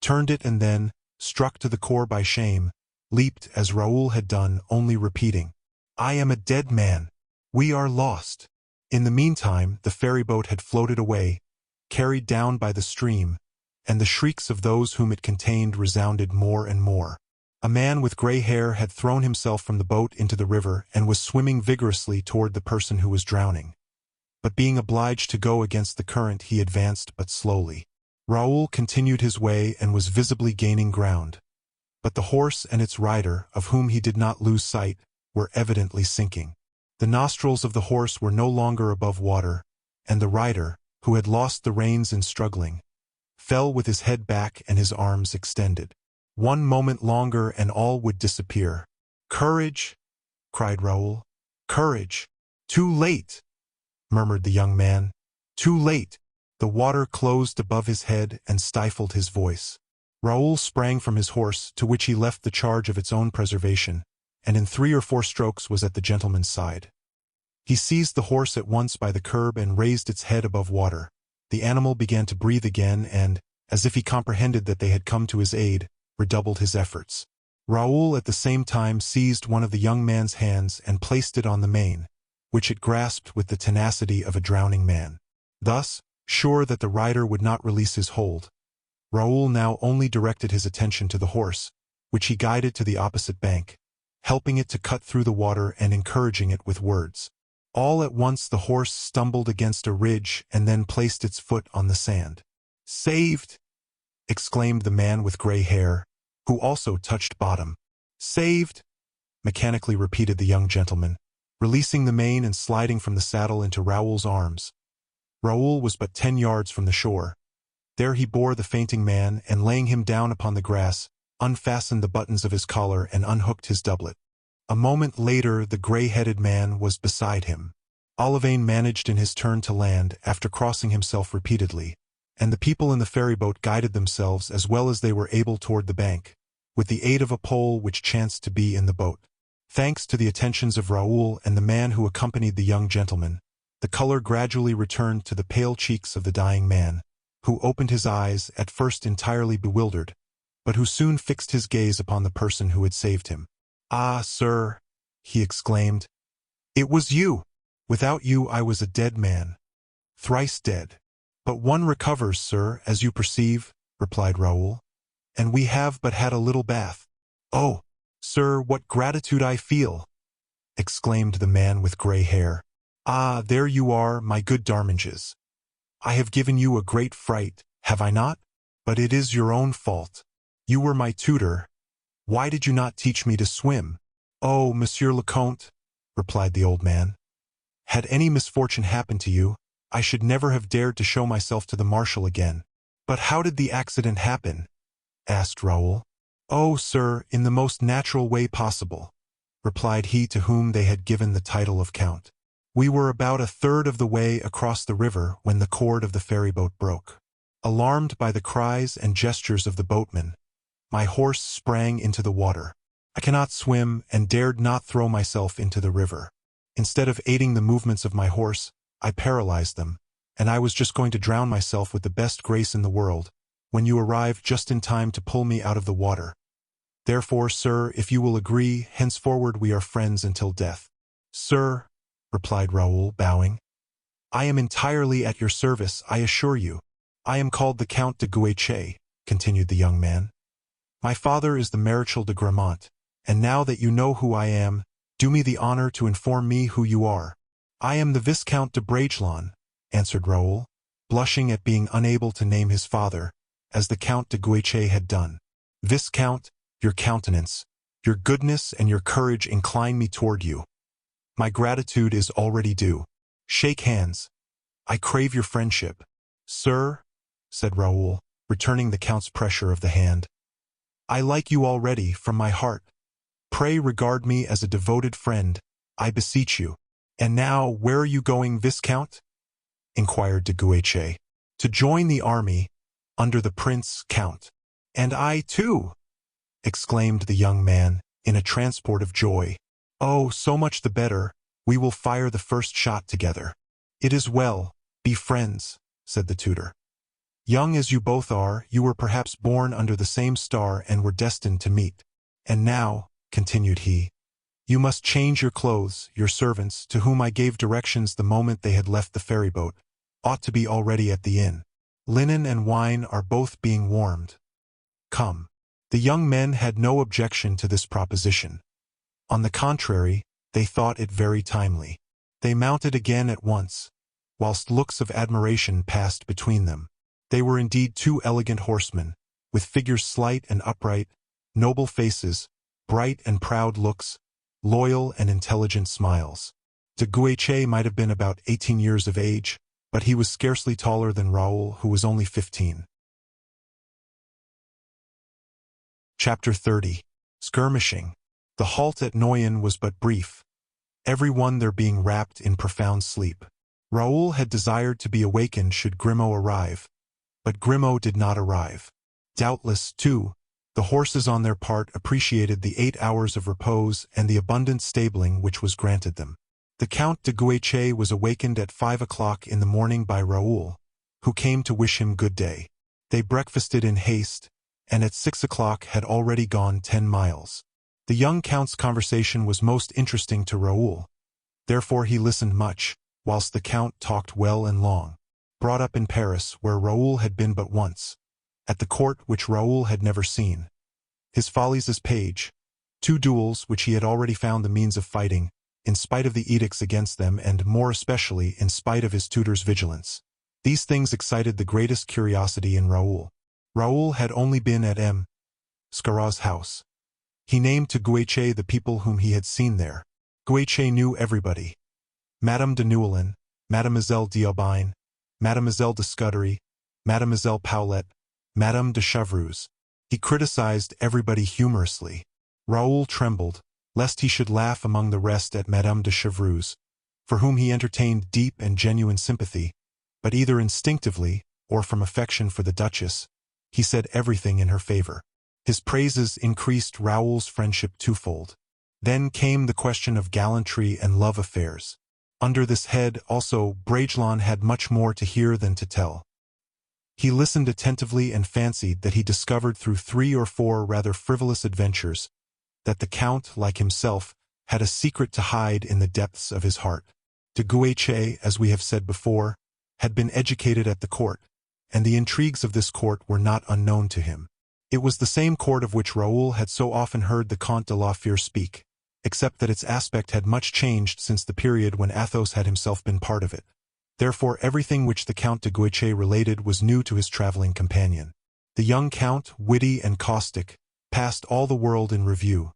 turned it, and then, struck to the core by shame, leaped as Raoul had done, only repeating, "I am a dead man. We are lost." In the meantime, the ferryboat had floated away, carried down by the stream, and the shrieks of those whom it contained resounded more and more. A man with gray hair had thrown himself from the boat into the river and was swimming vigorously toward the person who was drowning. But being obliged to go against the current, he advanced but slowly. Raoul continued his way and was visibly gaining ground. But the horse and its rider, of whom he did not lose sight, were evidently sinking. The nostrils of the horse were no longer above water, and the rider, who had lost the reins in struggling, fell with his head back and his arms extended. One moment longer and all would disappear. "Courage!" cried Raoul. "Courage!" "Too late!" murmured the young man. "Too late!" The water closed above his head and stifled his voice. Raoul sprang from his horse, to which he left the charge of its own preservation, and in 3 or 4 strokes was at the gentleman's side. He seized the horse at once by the curb and raised its head above water. The animal began to breathe again and, as if he comprehended that they had come to his aid, redoubled his efforts. Raoul at the same time seized one of the young man's hands and placed it on the mane, which it grasped with the tenacity of a drowning man. Thus, sure that the rider would not release his hold, Raoul now only directed his attention to the horse, which he guided to the opposite bank, helping it to cut through the water and encouraging it with words. All at once the horse stumbled against a ridge and then placed its foot on the sand. "Saved!" exclaimed the man with gray hair, who also touched bottom. "Saved!" mechanically repeated the young gentleman, releasing the mane and sliding from the saddle into Raoul's arms. Raoul was but 10 yards from the shore. There he bore the fainting man, and laying him down upon the grass, unfastened the buttons of his collar and unhooked his doublet. A moment later the gray-headed man was beside him. Olivain managed in his turn to land, after crossing himself repeatedly, and the people in the ferryboat guided themselves as well as they were able toward the bank, with the aid of a pole which chanced to be in the boat. Thanks to the attentions of Raoul and the man who accompanied the young gentleman, the color gradually returned to the pale cheeks of the dying man, who opened his eyes, at first entirely bewildered, but who soon fixed his gaze upon the person who had saved him. "Ah, sir," he exclaimed, "it was you! Without you I was a dead man. Thrice dead." "But one recovers, sir, as you perceive," replied Raoul, "and we have but had a little bath." "Oh, sir, what gratitude I feel!" exclaimed the man with gray hair. "Ah, there you are, my good Darminges. I have given you a great fright, have I not? But it is your own fault. You were my tutor. Why did you not teach me to swim?" "Oh, Monsieur le Comte," replied the old man, "had any misfortune happened to you, I should never have dared to show myself to the marshal again." "But how did the accident happen?" asked Raoul. "Oh, sir, in the most natural way possible," replied he to whom they had given the title of Count. "We were about 1/3 of the way across the river when the cord of the ferryboat broke. Alarmed by the cries and gestures of the boatmen, my horse sprang into the water. I cannot swim and dared not throw myself into the river. Instead of aiding the movements of my horse, I paralyzed them, and I was just going to drown myself with the best grace in the world, when you arrived just in time to pull me out of the water. Therefore, sir, if you will agree, henceforward we are friends until death." "Sir," replied Raoul, bowing, "I am entirely at your service, I assure you. I am called the Count de Guiche," continued the young man. "My father is the Marechal de Gramont, and now that you know who I am, do me the honor to inform me who you are." "I am the Viscount de Bragelonne," answered Raoul, blushing at being unable to name his father, as the Count de Guiche had done. "Viscount, your countenance, your goodness and your courage incline me toward you. My gratitude is already due. Shake hands. I crave your friendship." "Sir," said Raoul, returning the Count's pressure of the hand, "I like you already, from my heart. Pray regard me as a devoted friend, I beseech you. And now, where are you going, Viscount? Inquired de Guiche. To join the army, under the Prince Count. And I, too, exclaimed the young man, in a transport of joy. Oh, so much the better, we will fire the first shot together. It is well, be friends, said the tutor. Young as you both are, you were perhaps born under the same star and were destined to meet. And now, continued he, you must change your clothes. Your servants, to whom I gave directions the moment they had left the ferryboat, ought to be already at the inn. Linen and wine are both being warmed. Come. The young men had no objection to this proposition. On the contrary, they thought it very timely. They mounted again at once, whilst looks of admiration passed between them. They were indeed two elegant horsemen, with figures slight and upright, noble faces, bright and proud looks, loyal and intelligent smiles. De Guiche might have been about 18 years of age, but he was scarcely taller than Raoul, who was only 15. Chapter 30. Skirmishing. The halt at Noyon was but brief, every one there being wrapped in profound sleep. Raoul had desired to be awakened should Grimaud arrive, but Grimaud did not arrive. Doubtless, too, the horses on their part appreciated the 8 hours of repose and the abundant stabling which was granted them. The Count de Guiche was awakened at 5 o'clock in the morning by Raoul, who came to wish him good day. They breakfasted in haste, and at 6 o'clock had already gone 10 miles. The young Count's conversation was most interesting to Raoul. Therefore he listened much, whilst the Count talked well and long. Brought up in Paris, where Raoul had been but once, at the court which Raoul had never seen, his follies as page, 2 duels which he had already found the means of fighting, in spite of the edicts against them and more especially in spite of his tutor's vigilance. These things excited the greatest curiosity in Raoul. Raoul had only been at M. Scarrat's house. He named to Guiche the people whom he had seen there. Guiche knew everybody. Madame de Neuillan, Mademoiselle d'Aubagne, Mademoiselle de Scudery, Mademoiselle Paulette, Madame de Chevreuse. He criticized everybody humorously. Raoul trembled, lest he should laugh among the rest at Madame de Chevreuse, for whom he entertained deep and genuine sympathy, but either instinctively, or from affection for the Duchess, he said everything in her favor. His praises increased Raoul's friendship twofold. Then came the question of gallantry and love affairs. Under this head, also, Bragelonne had much more to hear than to tell. He listened attentively and fancied that he discovered through 3 or 4 rather frivolous adventures that the Count, like himself, had a secret to hide in the depths of his heart. De Guiche, as we have said before, had been educated at the court, and the intrigues of this court were not unknown to him. It was the same court of which Raoul had so often heard the Comte de la Fère speak, except that its aspect had much changed since the period when Athos had himself been part of it. Therefore everything which the Count de Guiche related was new to his traveling companion. The young Count, witty and caustic, passed all the world in review.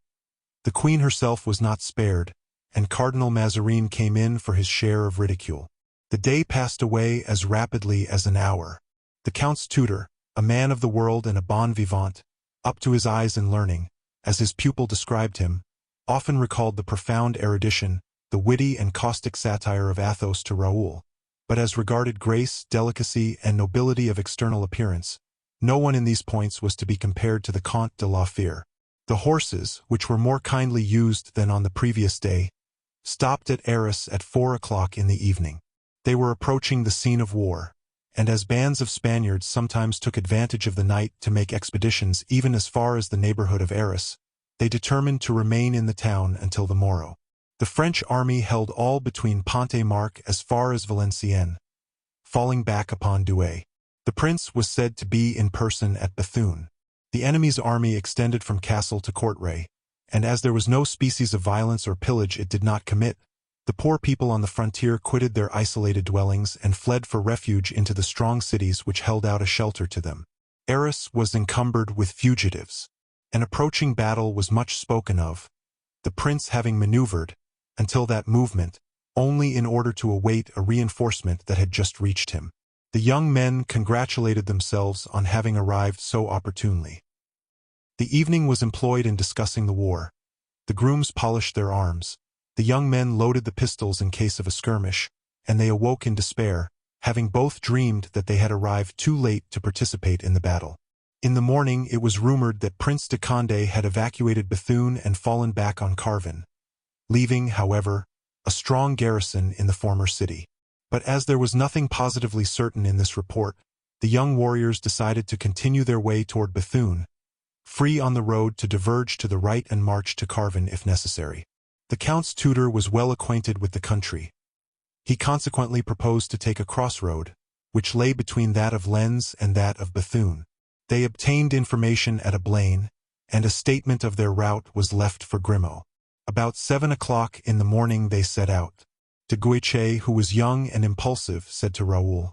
The Queen herself was not spared, and Cardinal Mazarin came in for his share of ridicule. The day passed away as rapidly as an hour. The Count's tutor, a man of the world and a bon vivant, up to his eyes in learning, as his pupil described him, often recalled the profound erudition, the witty and caustic satire of Athos to Raoul. But as regarded grace, delicacy, and nobility of external appearance, no one in these points was to be compared to the Comte de la Fère. The horses, which were more kindly used than on the previous day, stopped at Arras at 4 o'clock in the evening. They were approaching the scene of war, and as bands of Spaniards sometimes took advantage of the night to make expeditions even as far as the neighborhood of Arras, they determined to remain in the town until the morrow. The French army held all between Pont-et-Marc as far as Valenciennes, falling back upon Douai. The prince was said to be in person at Bethune. The enemy's army extended from Castle to Courtrai, and as there was no species of violence or pillage it did not commit, the poor people on the frontier quitted their isolated dwellings and fled for refuge into the strong cities which held out a shelter to them. Arras was encumbered with fugitives. An approaching battle was much spoken of, the prince having maneuvered, until that movement, only in order to await a reinforcement that had just reached him. The young men congratulated themselves on having arrived so opportunely. The evening was employed in discussing the war. The grooms polished their arms. The young men loaded the pistols in case of a skirmish, and they awoke in despair, having both dreamed that they had arrived too late to participate in the battle. In the morning it was rumored that Prince de Condé had evacuated Bethune and fallen back on Carvin, leaving, however, a strong garrison in the former city. But as there was nothing positively certain in this report, the young warriors decided to continue their way toward Bethune, free on the road to diverge to the right and march to Carvin if necessary. The Count's tutor was well acquainted with the country. He consequently proposed to take a crossroad, which lay between that of Lens and that of Bethune. They obtained information at Ablain, and a statement of their route was left for Grimaud. About 7 o'clock in the morning they set out. De Guiche, who was young and impulsive, said to Raoul,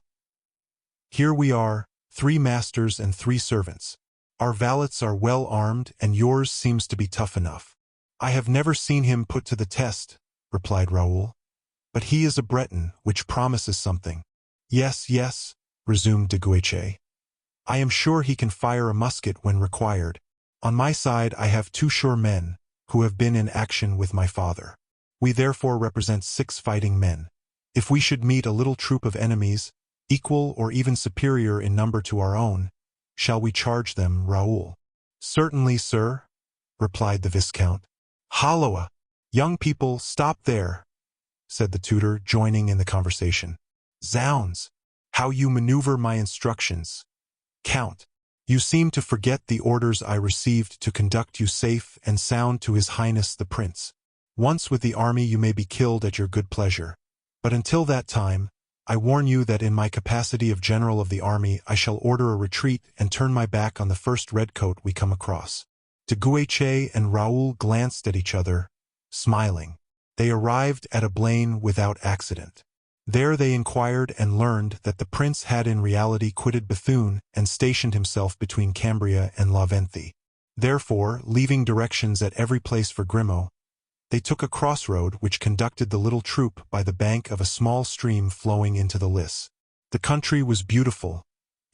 "Here we are, 3 masters and 3 servants. Our valets are well armed, and yours seems to be tough enough." "I have never seen him put to the test," replied Raoul. "But he is a Breton, which promises something." "Yes, yes," resumed de Guiche. "I am sure he can fire a musket when required. On my side I have 2 sure men, who have been in action with my father. We therefore represent 6 fighting men. If we should meet a little troop of enemies, equal or even superior in number to our own, shall we charge them, Raoul?" "Certainly, sir," replied the Viscount. "Halloa! Young people, stop there," said the tutor, joining in the conversation. "Zounds! How you maneuver my instructions! Count, you seem to forget the orders I received to conduct you safe and sound to His Highness the Prince. Once with the army you may be killed at your good pleasure. But until that time, I warn you that in my capacity of general of the army I shall order a retreat and turn my back on the first redcoat we come across." De Guiche and Raoul glanced at each other, smiling. They arrived at Ablain without accident. There they inquired and learned that the prince had in reality quitted Bethune and stationed himself between Cambria and La Venthie. Therefore, leaving directions at every place for Grimaud, they took a crossroad which conducted the little troop by the bank of a small stream flowing into the Lys. The country was beautiful,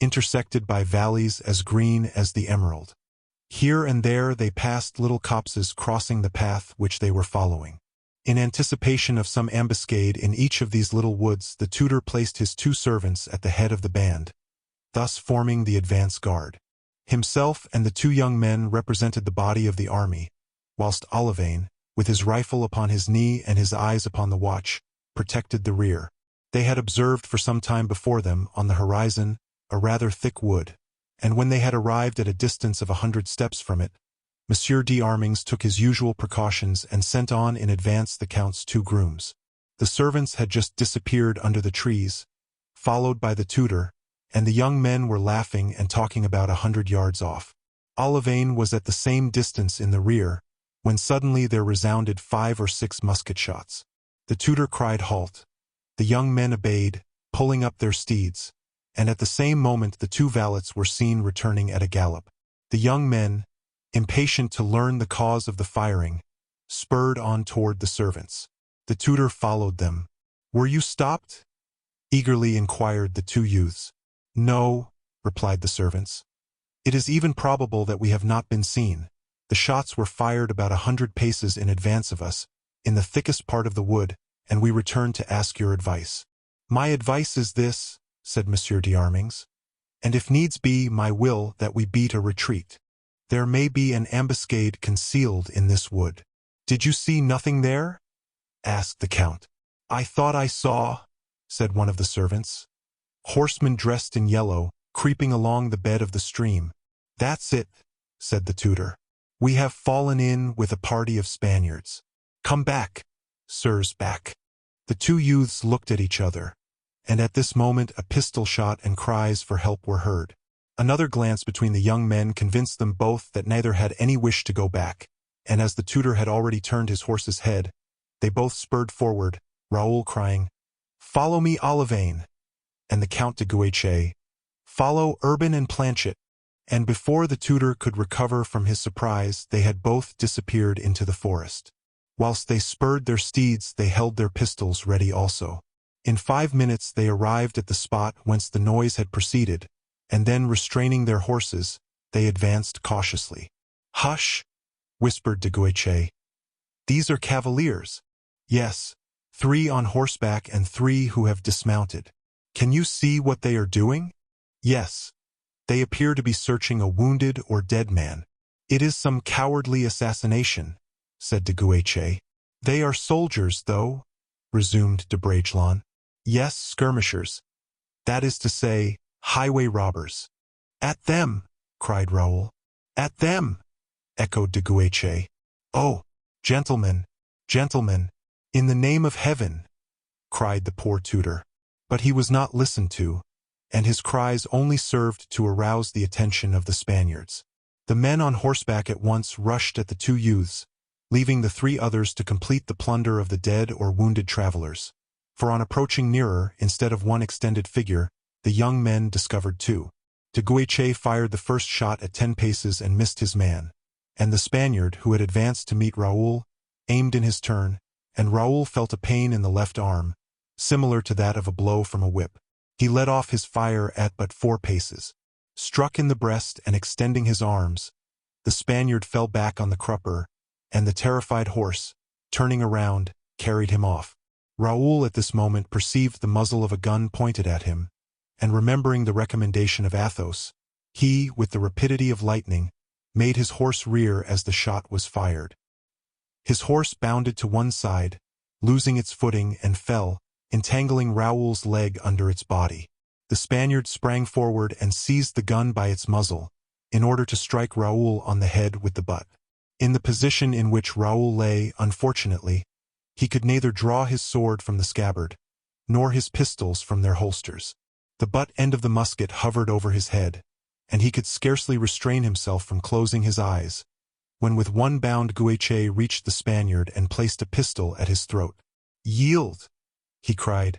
intersected by valleys as green as the emerald. Here and there they passed little copses crossing the path which they were following. In anticipation of some ambuscade in each of these little woods, the tutor placed his 2 servants at the head of the band, thus forming the advance guard. Himself and the 2 young men represented the body of the army, whilst Olivain, with his rifle upon his knee and his eyes upon the watch, protected the rear. They had observed for some time before them, on the horizon, a rather thick wood, and when they had arrived at a distance of 100 steps from it, Monsieur d'Armings took his usual precautions and sent on in advance the Count's 2 grooms. The servants had just disappeared under the trees, followed by the tutor, and the young men were laughing and talking about 100 yards off. Olivain was at the same distance in the rear, when suddenly there resounded 5 or 6 musket shots. The tutor cried halt. The young men obeyed, pulling up their steeds, and at the same moment the 2 valets were seen returning at a gallop. The young men, impatient to learn the cause of the firing, spurred on toward the servants. The tutor followed them. "Were you stopped?" eagerly inquired the 2 youths. "No," replied the servants. "It is even probable that we have not been seen. The shots were fired about 100 paces in advance of us, in the thickest part of the wood, and we returned to ask your advice." "My advice is this," said Monsieur d'Armings, "and if needs be, my will that we beat a retreat. There may be an ambuscade concealed in this wood." "Did you see nothing there?" asked the Count. "I thought I saw," said one of the servants, "horsemen dressed in yellow, creeping along the bed of the stream." "That's it," said the tutor. "We have fallen in with a party of Spaniards. Come back, sirs, back." The 2 youths looked at each other, and at this moment a pistol shot and cries for help were heard. Another glance between the young men convinced them both that neither had any wish to go back, and as the tutor had already turned his horse's head, they both spurred forward, Raoul crying, "Follow me, Olivain," and the Count de Guiche, "Follow Urban and Planchet." And before the tutor could recover from his surprise, they had both disappeared into the forest. Whilst they spurred their steeds, they held their pistols ready also. In 5 minutes they arrived at the spot whence the noise had proceeded, and then restraining their horses, they advanced cautiously. "Hush!" whispered de Guiche. "These are cavaliers. Yes, 3 on horseback and 3 who have dismounted. Can you see what they are doing? Yes. They appear to be searching a wounded or dead man. It is some cowardly assassination, said de Guiche. They are soldiers, though, resumed de Bragelonne. Yes, skirmishers. That is to say, highway robbers. At them, cried Raoul. At them, echoed de Guiche. Oh, gentlemen, gentlemen, in the name of heaven, cried the poor tutor. But he was not listened to, and his cries only served to arouse the attention of the Spaniards. The men on horseback at once rushed at the 2 youths, leaving the 3 others to complete the plunder of the dead or wounded travelers. For on approaching nearer, instead of 1 extended figure, the young men discovered 2. De Guiche fired the first shot at 10 paces and missed his man, and the Spaniard, who had advanced to meet Raoul, aimed in his turn, and Raoul felt a pain in the left arm, similar to that of a blow from a whip. He let off his fire at but 4 paces. Struck in the breast and extending his arms, the Spaniard fell back on the crupper, and the terrified horse, turning around, carried him off. Raoul at this moment perceived the muzzle of a gun pointed at him, and remembering the recommendation of Athos, he, with the rapidity of lightning, made his horse rear as the shot was fired. His horse bounded to one side, losing its footing, and fell, entangling Raoul's leg under its body. The Spaniard sprang forward and seized the gun by its muzzle, in order to strike Raoul on the head with the butt. In the position in which Raoul lay, unfortunately, he could neither draw his sword from the scabbard, nor his pistols from their holsters. The butt end of the musket hovered over his head, and he could scarcely restrain himself from closing his eyes, when with one bound Guiche reached the Spaniard and placed a pistol at his throat. "Yield!" he cried,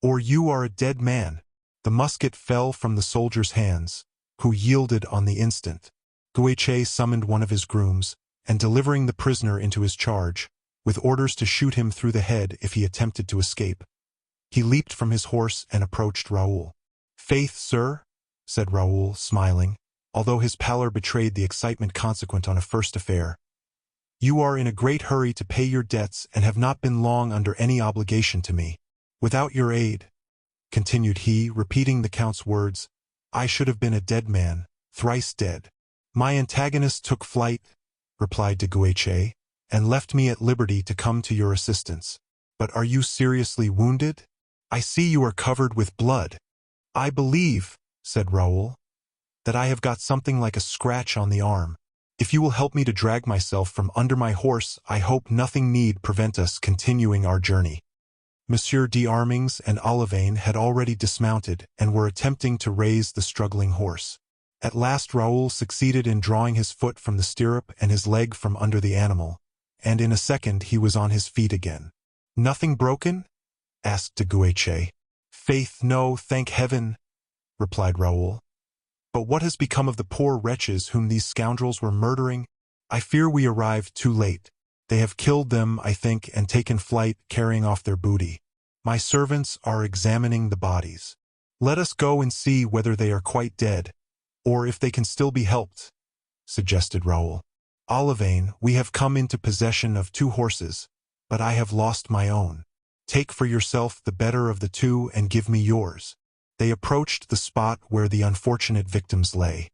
"or you are a dead man." The musket fell from the soldier's hands, who yielded on the instant. Guiche summoned one of his grooms, and delivering the prisoner into his charge, with orders to shoot him through the head if he attempted to escape, he leaped from his horse and approached Raoul. "Faith, sir," said Raoul, smiling, although his pallor betrayed the excitement consequent on a first affair, "you are in a great hurry to pay your debts and have not been long under any obligation to me. Without your aid," continued he, repeating the Count's words, "I should have been a dead man, thrice dead." "My antagonist took flight," replied de Guiche, "and left me at liberty to come to your assistance. But are you seriously wounded? I see you are covered with blood." "I believe," said Raoul, "that I have got something like a scratch on the arm. If you will help me to drag myself from under my horse, I hope nothing need prevent us continuing our journey." Monsieur d'Armings and Olivain had already dismounted and were attempting to raise the struggling horse. At last Raoul succeeded in drawing his foot from the stirrup and his leg from under the animal, and in a second he was on his feet again. "Nothing broken?" asked de Guiche. "Faith, no, thank heaven," replied Raoul. "But what has become of the poor wretches whom these scoundrels were murdering? I fear we arrived too late. They have killed them, I think, and taken flight, carrying off their booty. My servants are examining the bodies. Let us go and see whether they are quite dead, or if they can still be helped," suggested Raoul. "Olivain, we have come into possession of 2 horses, but I have lost my own. Take for yourself the better of the 2 and give me yours." They approached the spot where the unfortunate victims lay.